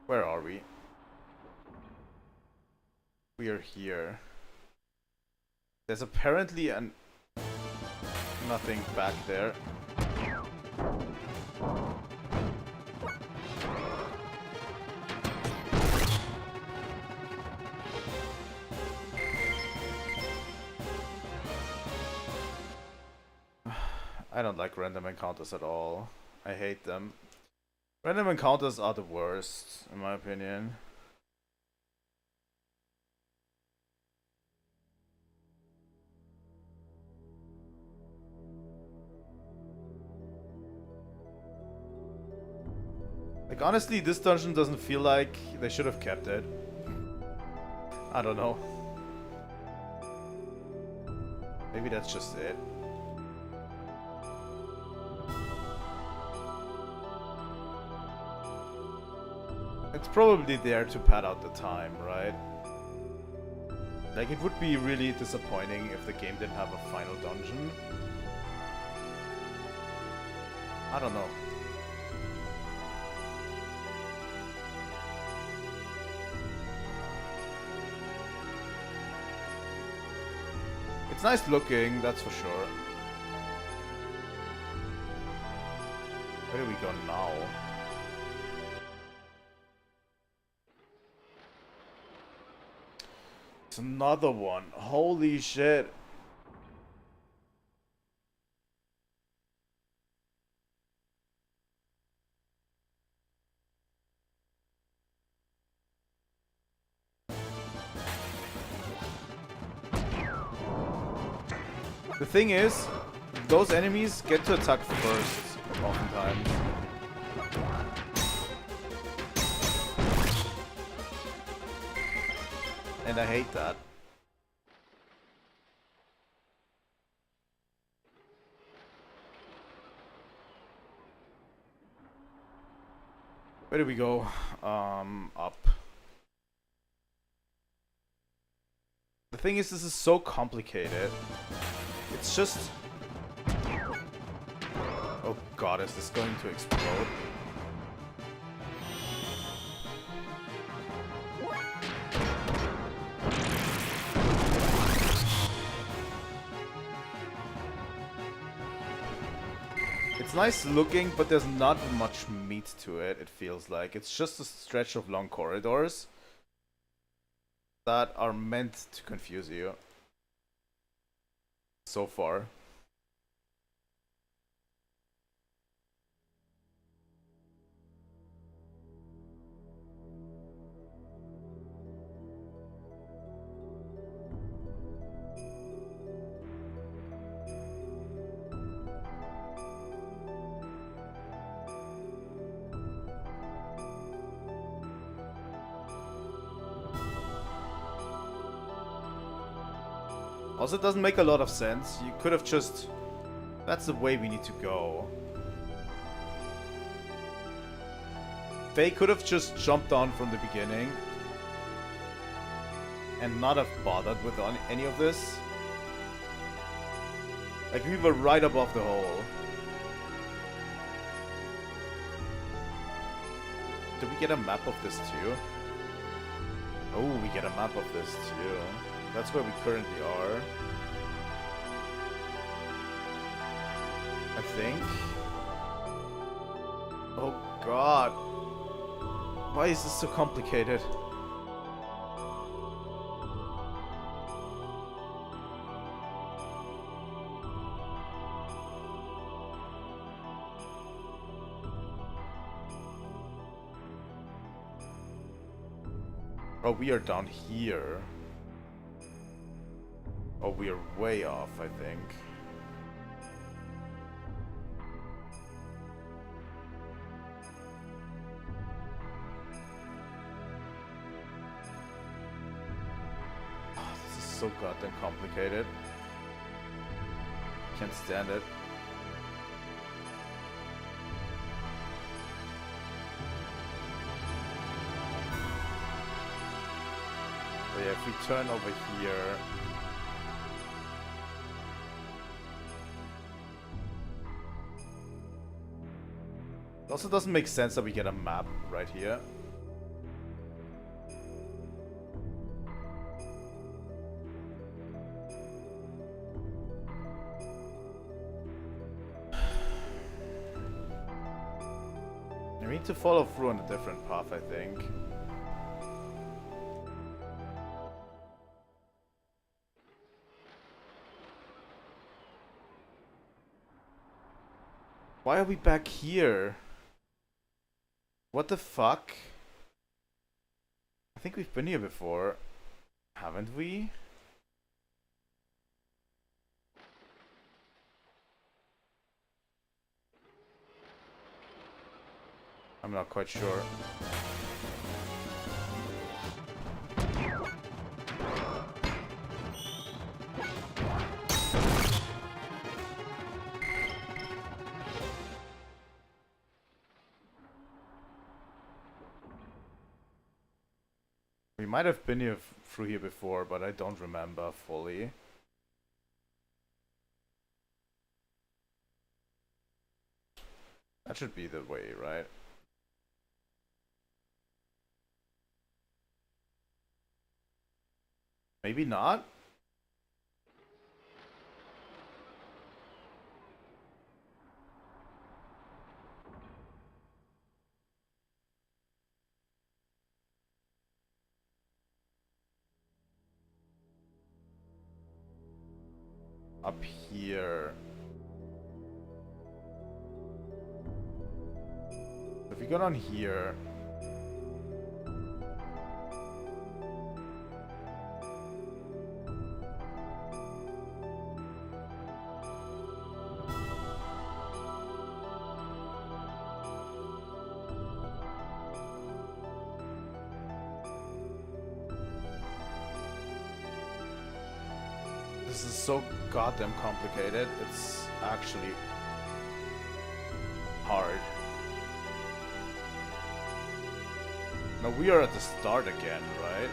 Where are we? We are here. There's apparently nothing back there. I don't like random encounters at all. I hate them. Random encounters are the worst, in my opinion. Like, honestly, this dungeon doesn't feel like they should have kept it. I don't know. Maybe that's just it. It's probably there to pad out the time, right? Like, it would be really disappointing if the game didn't have a final dungeon. I don't know. It's nice looking, that's for sure. Where do we go now? It's another one. Holy shit. The thing is, those enemies get to attack first, oftentimes. And I hate that. Where do we go? Up. The thing is, this is so complicated. It's just... Oh god, is this going to explode? It's nice looking, but there's not much meat to it, it feels like. It's just a stretch of long corridors that are meant to confuse you. So far. Also, it doesn't make a lot of sense. You could have just... That's the way we need to go. They could have just jumped on from the beginning and not have bothered with any of this. Like, we were right above the hole. do we get a map of this too? Oh, we get a map of this too. That's where we currently are. I think. Oh god. Why is this so complicated? Oh, we are down here. Oh, we are way off, I think. Oh, this is so goddamn complicated. Can't stand it. Yeah, if we turn over here... It also doesn't make sense that we get a map right here. We need to follow through on a different path, I think. Why are we back here? What the fuck? I think we've been here before. Haven't we? I'm not quite sure. We might have been here through here before, but I don't remember fully. That should be the way, right? Maybe not? Up here. If we go down here. This is so goddamn complicated. It's actually hard. Now we are at the start again, right?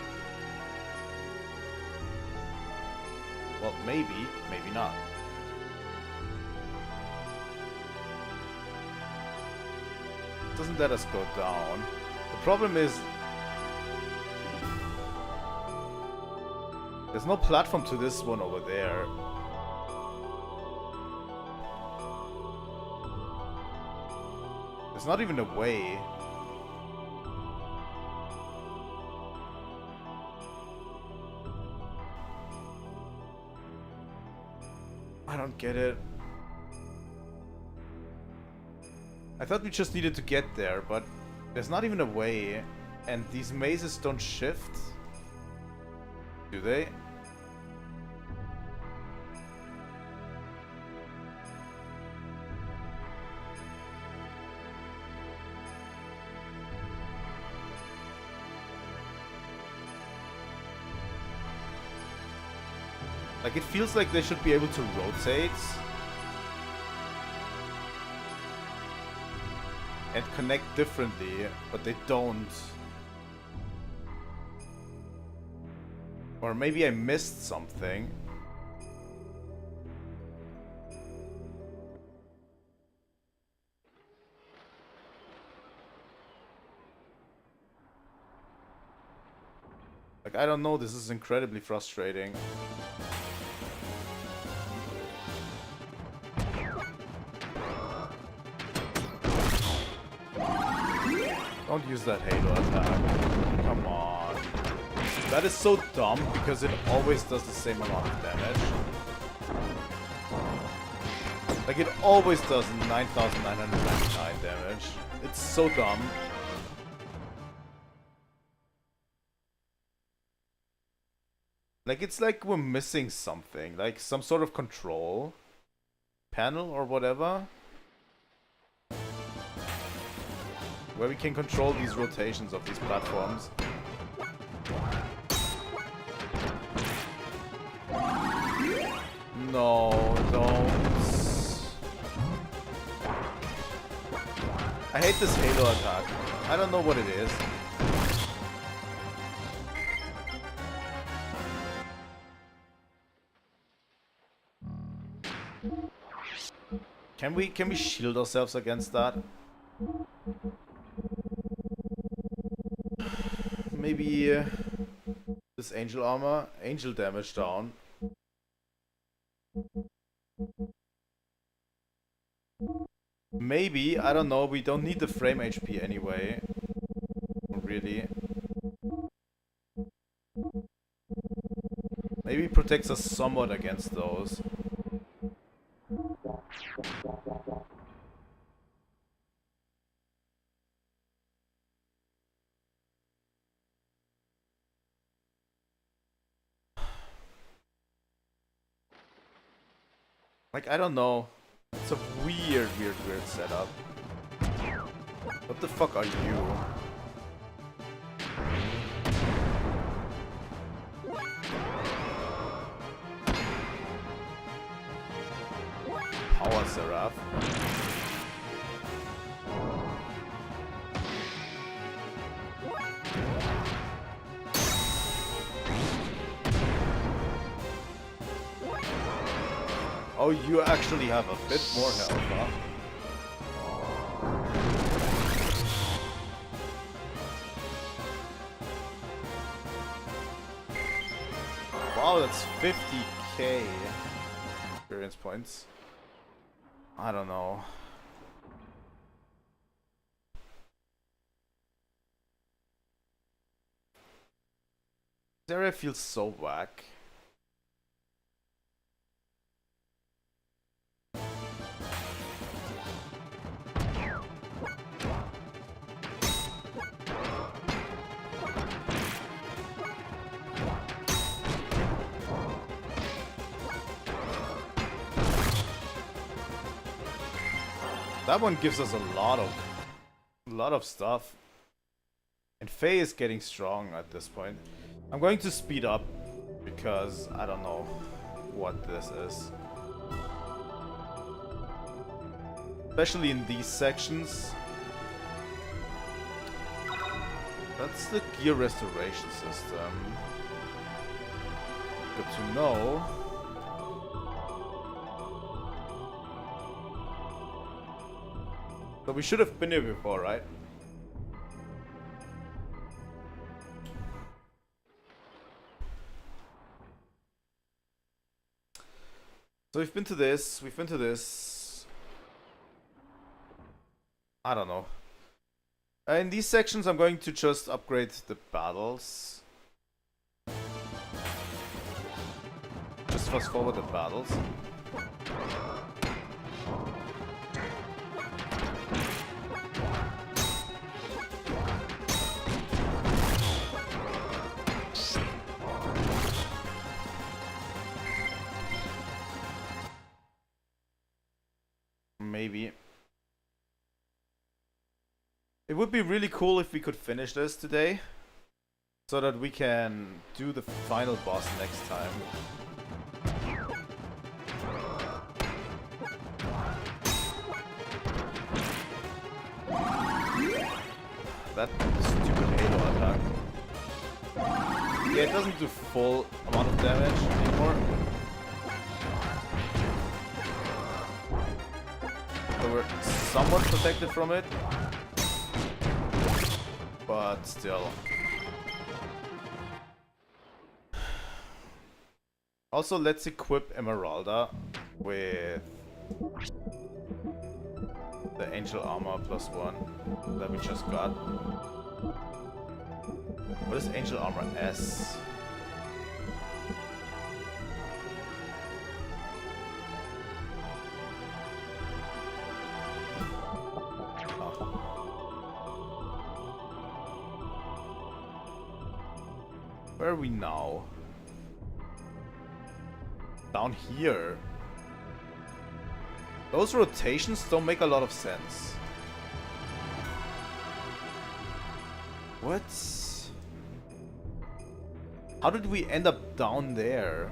Well, maybe, maybe not. Doesn't let us go down. The problem is there's no platform to this one over there. There's not even a way. I don't get it. I thought we just needed to get there, but there's not even a way. And these mazes don't shift. Do they? Like, it feels like they should be able to rotate and connect differently, but they don't. Or maybe I missed something. Like, I don't know, this is incredibly frustrating. Don't use that Halo attack. Come on. That is so dumb because it always does the same amount of damage. Like, it always does 9,999 damage. It's so dumb. Like, it's like we're missing something. Like, some sort of control panel or whatever. Where we can control these rotations of these platforms. No, don't. I hate this Halo attack. I don't know what it is. Can we shield ourselves against that? Maybe this angel armor, angel damage down. Maybe, I don't know, we don't need the frame HP anyway. Really. Maybe it protects us somewhat against those. Like, I don't know. It's a weird setup. What the fuck are you? Power Seraph. Oh, you actually have a bit more health, huh? Wow, that's 50k experience points. I don't know. This area feels so whack. That one gives us a lot of stuff. And Faye is getting strong at this point. I'm going to speed up because I don't know what this is. Especially in these sections. That's the gear restoration system. Good to know. So we should have been here before, right? So we've been to this. I don't know. In these sections I'm going to just upgrade the battles. Just fast forward the battles. Maybe. It would be really cool if we could finish this today, so that we can do the final boss next time. That stupid Halo attack. Yeah, it doesn't do full amount of damage anymore. So we're somewhat protected from it, but still. Also, let's equip Emeralda with the Angel Armor +1 that we just got. What is Angel Armor S? Where are we now? Down here. Those rotations don't make a lot of sense. What? How did we end up down there?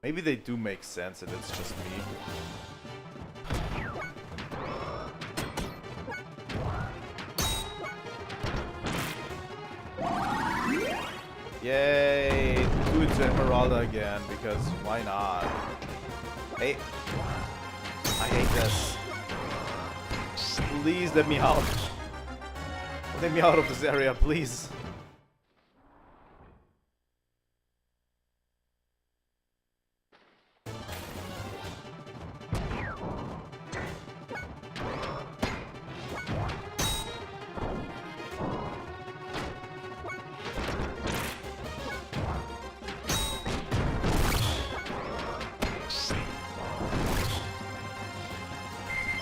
Maybe they do make sense and it's just me. Yay! Do it to Emeralda again, because why not? Hey! I hate this. Please let me out. Let me out of this area, please.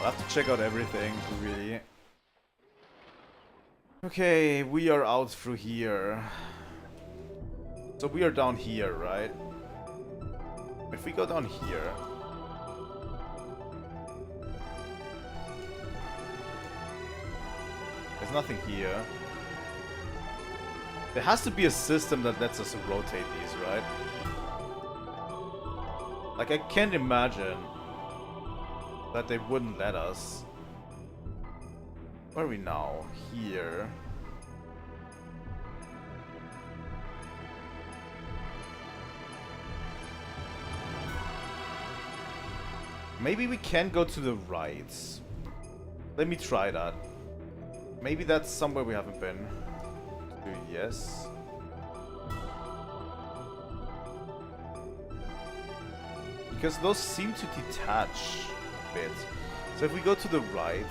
I'll have to check out everything, really. Okay, we are out through here. So we are down here, right? If we go down here... There's nothing here. There has to be a system that lets us rotate these, right? Like, I can't imagine that they wouldn't let us. Where are we now? Here. Maybe we can go to the right. Let me try that. Maybe that's somewhere we haven't been. Yes. Because those seem to detach a bit. So if we go to the right...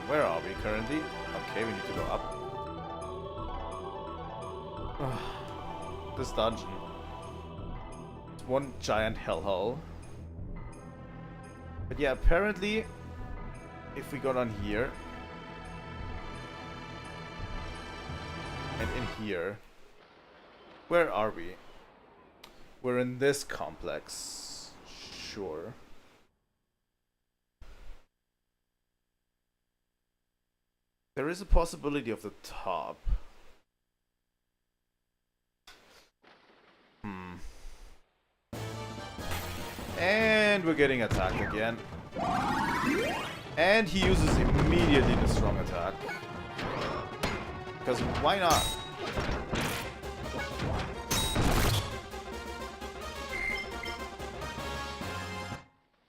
where are we currently? Okay, we need to go up. This dungeon. It's one giant hellhole. But yeah, apparently, if we go down here... and in here... Where are we? We're in this complex. Sure. There is a possibility of the top. And we're getting attacked again. And he uses immediately the strong attack. Because why not?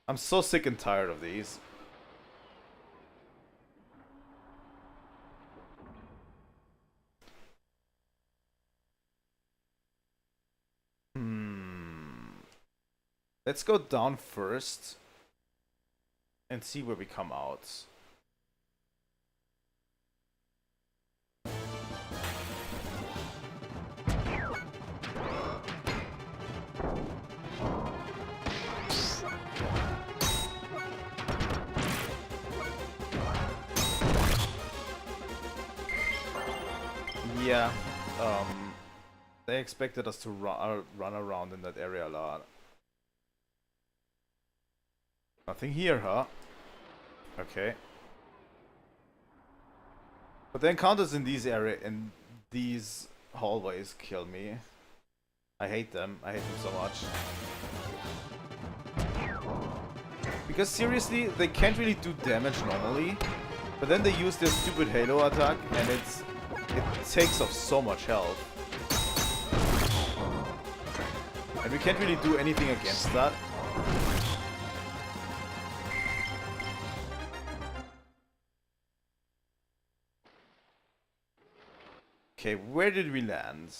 I'm so sick and tired of these. Let's go down first and see where we come out. Yeah, they expected us to run around in that area a lot. Nothing here, huh? Okay. But the encounters in these hallways kill me. I hate them. I hate them so much. Because seriously, they can't really do damage normally. But then they use their stupid Halo attack and it takes off so much health. And we can't really do anything against that. Okay, where did we land?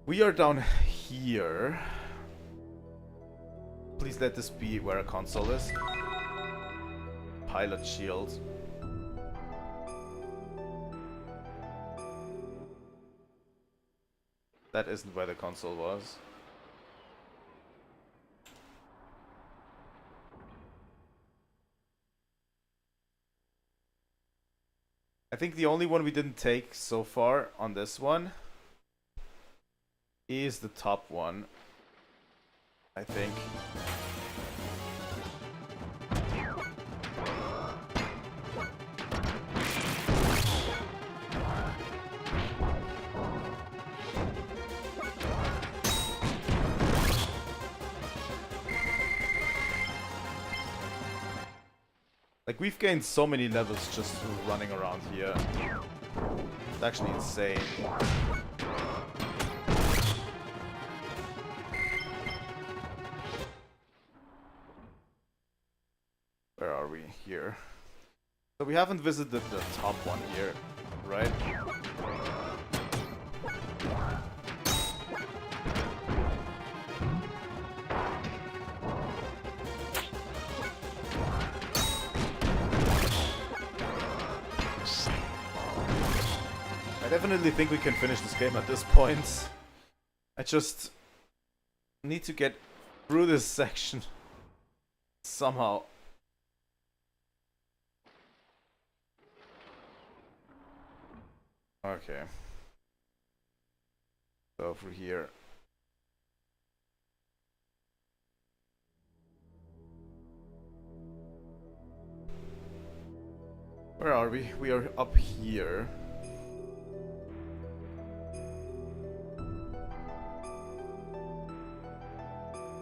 We are down here. Please let this be where a console is. Pilot shield. That isn't where the console was. I think the only one we didn't take so far on this one is the top one, I think. Like, we've gained so many levels just running around here. It's actually insane. Where are we? Here. So we haven't visited the top one here, right? I definitely think we can finish this game at this point. I just need to get through this section somehow. Okay. Go through here. Where are we? We are up here.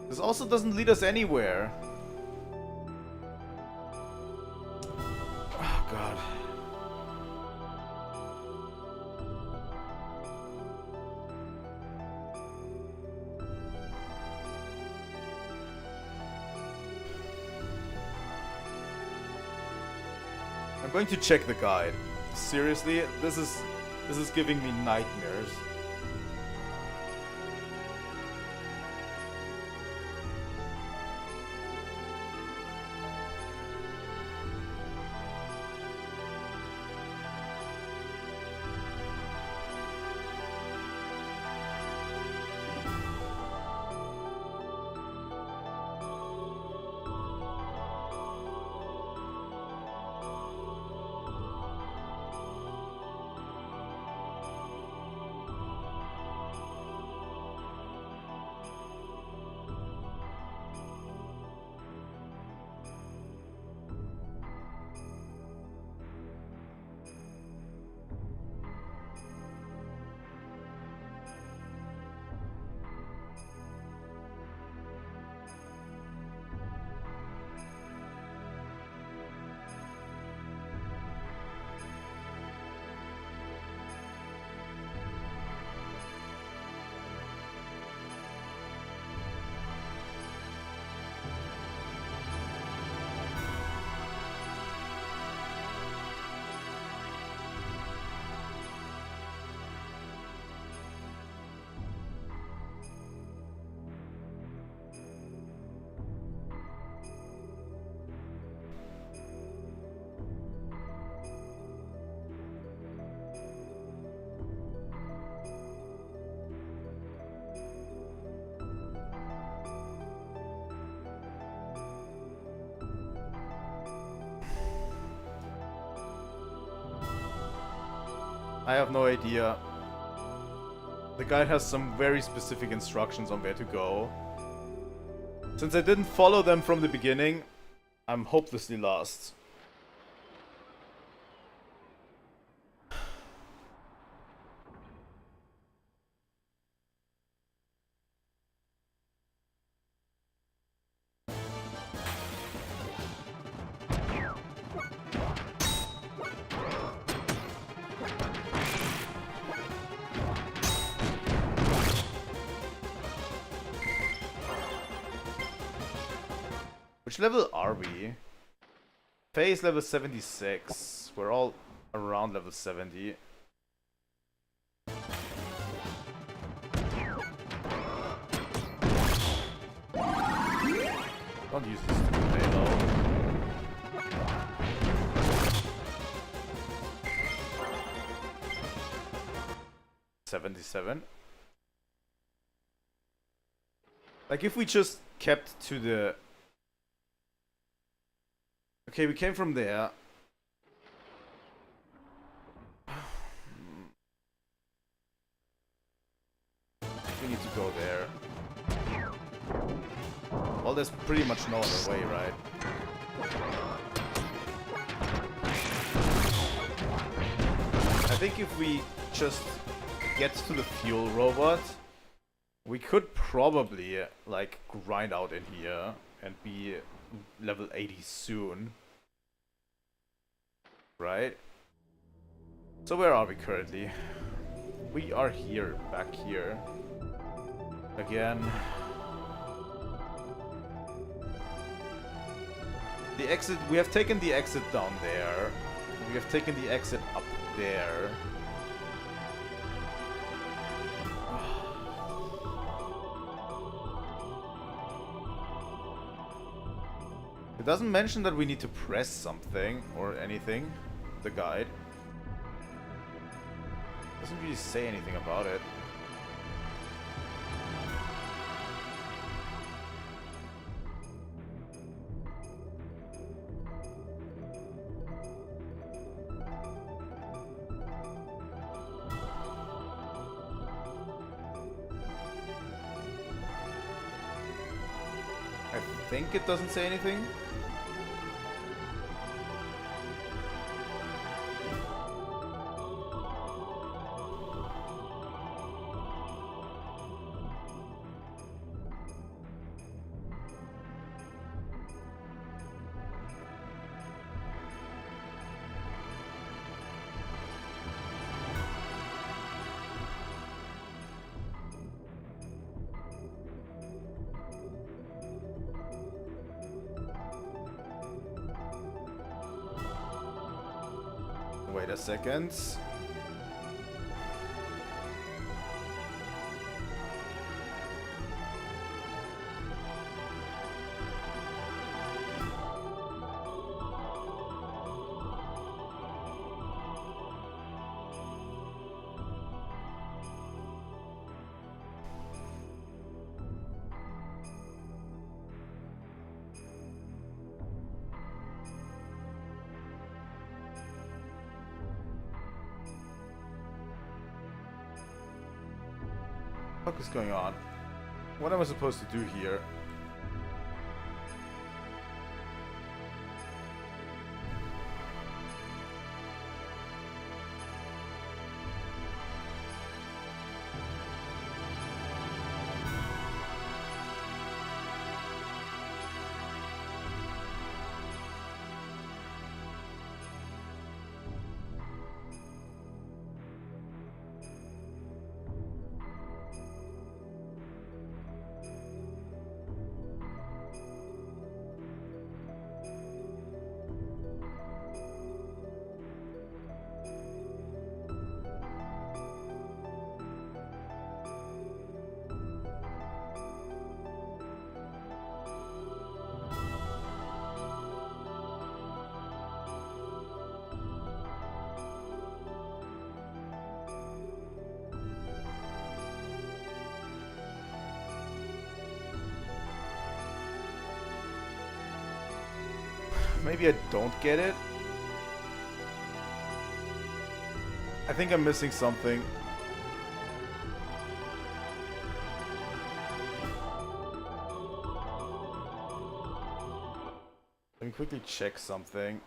This also doesn't lead us anywhere. Oh god. I'm going to check the guide. Seriously, this is giving me nightmares. I have no idea. The guide has some very specific instructions on where to go. Since I didn't follow them from the beginning, I'm hopelessly lost. Which level are we? Phase level 76. We're all around level 70. Don't use this stupid payload. 77. Like if we just kept to the... Okay, we came from there. We need to go there. Well, there's pretty much no other way, right? I think if we just get to the fuel robot, we could probably like grind out in here and be level 80 soon. Right? So where are we currently? We are here, back here. Again. The exit, we have taken the exit down there. We have taken the exit up there. It doesn't mention that we need to press something or anything, the guide. Doesn't really say anything about it. I think it doesn't say anything. Wait a second. What is going on? What am I supposed to do here? Maybe I don't get it. I think I'm missing something. Let me quickly check something.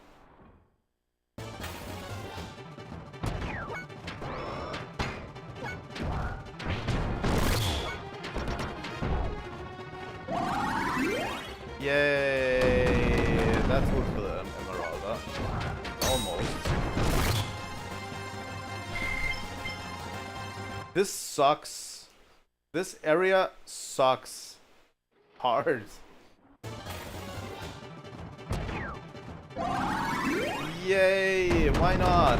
Yay! That's good for the Emeralda. Almost. This sucks. This area sucks. Hard. Yay! Why not?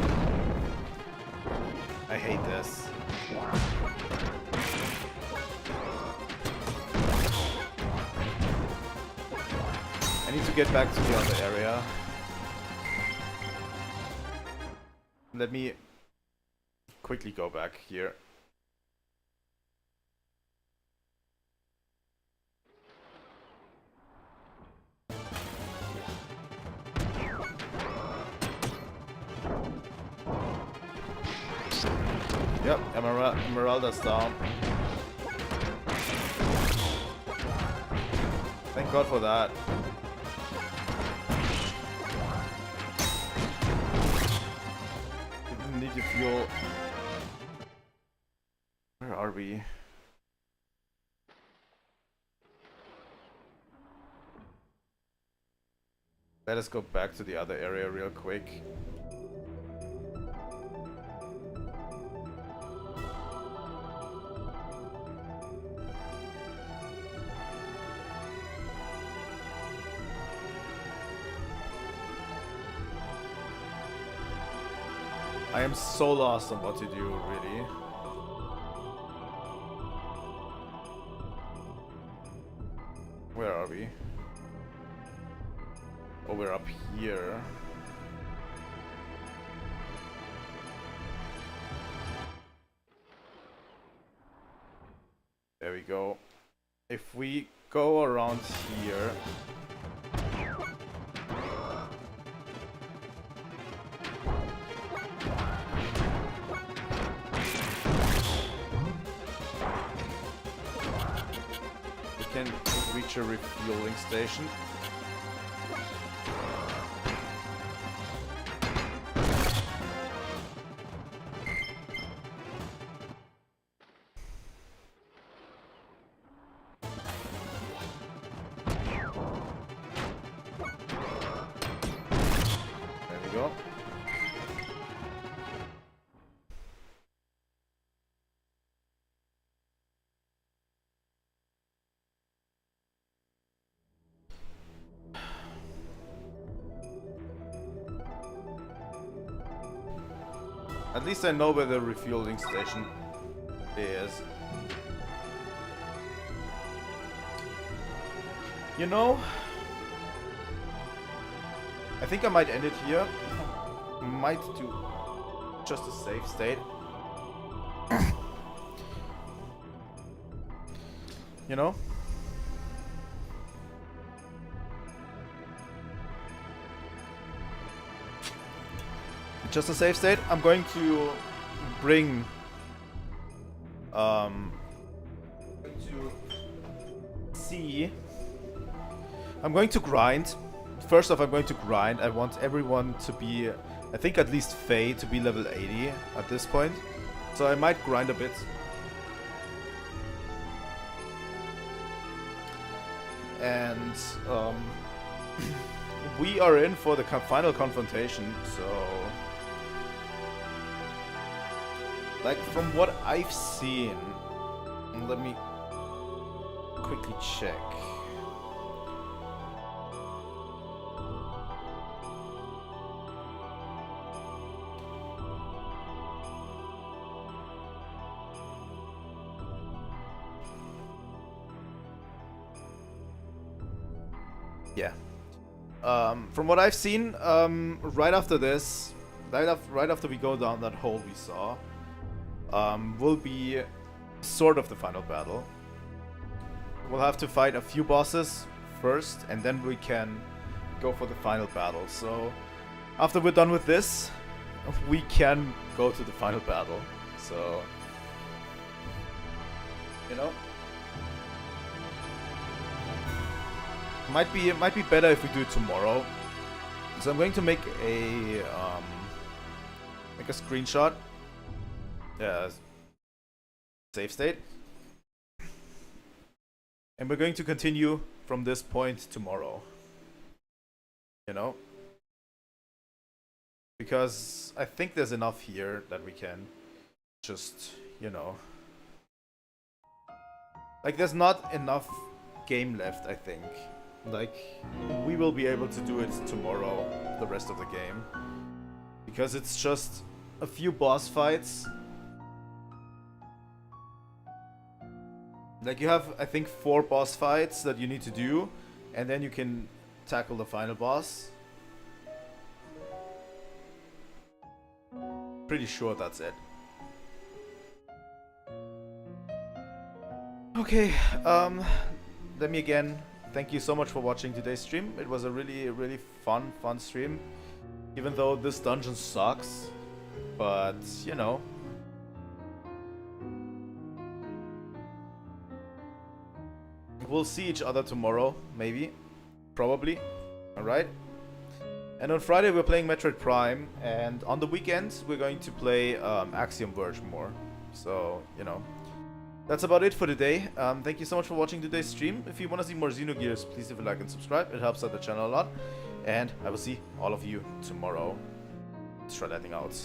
I hate this. I need to get back to the other area. Let me quickly go back here. Yep, Emeralda's down. Thank God for that. Didn't need to fuel. Where are we? Let us go back to the other area real quick. I am so lost on what to do, really. Where are we? Oh, we're up here. There we go. If we go around here... can reach a refueling station. There we go. At least I know where the refueling station is. You know, I think I might end it here. Might do just a save state. You know? Just a save state. I'm going to bring I'm going to grind. First off, I'm going to grind. I want everyone to be, I think at least Faye to be level 80 at this point. So I might grind a bit. And we are in for the final confrontation, so... Like, from what I've seen... Let me quickly check. Yeah. From what I've seen, right after this, right after we go down that hole we saw, will be sort of the final battle. We'll have to fight a few bosses first, and then we can go for the final battle. So, after we're done with this, we can go to the final battle. So, you know. Might be better if we do it tomorrow. So I'm going to make a screenshot. Yeah, save state. And we're going to continue from this point tomorrow. You know? Because I think there's enough here that we can just, you know. Like, there's not enough game left, I think. Like, we will be able to do it tomorrow, the rest of the game. Because it's just a few boss fights. Like you have, I think, 4 boss fights that you need to do, and then you can tackle the final boss. Pretty sure that's it. Okay, let me again thank you so much for watching today's stream. It was a really fun stream. Even though this dungeon sucks, but you know. We'll see each other tomorrow, maybe. Probably. Alright. And on Friday we're playing Metroid Prime, and on the weekend we're going to play Axiom Verge more. So, you know. That's about it for today. Thank you so much for watching today's stream. If you want to see more Xenogears, please leave a like and subscribe. It helps out the channel a lot. And I will see all of you tomorrow. Trilightning out.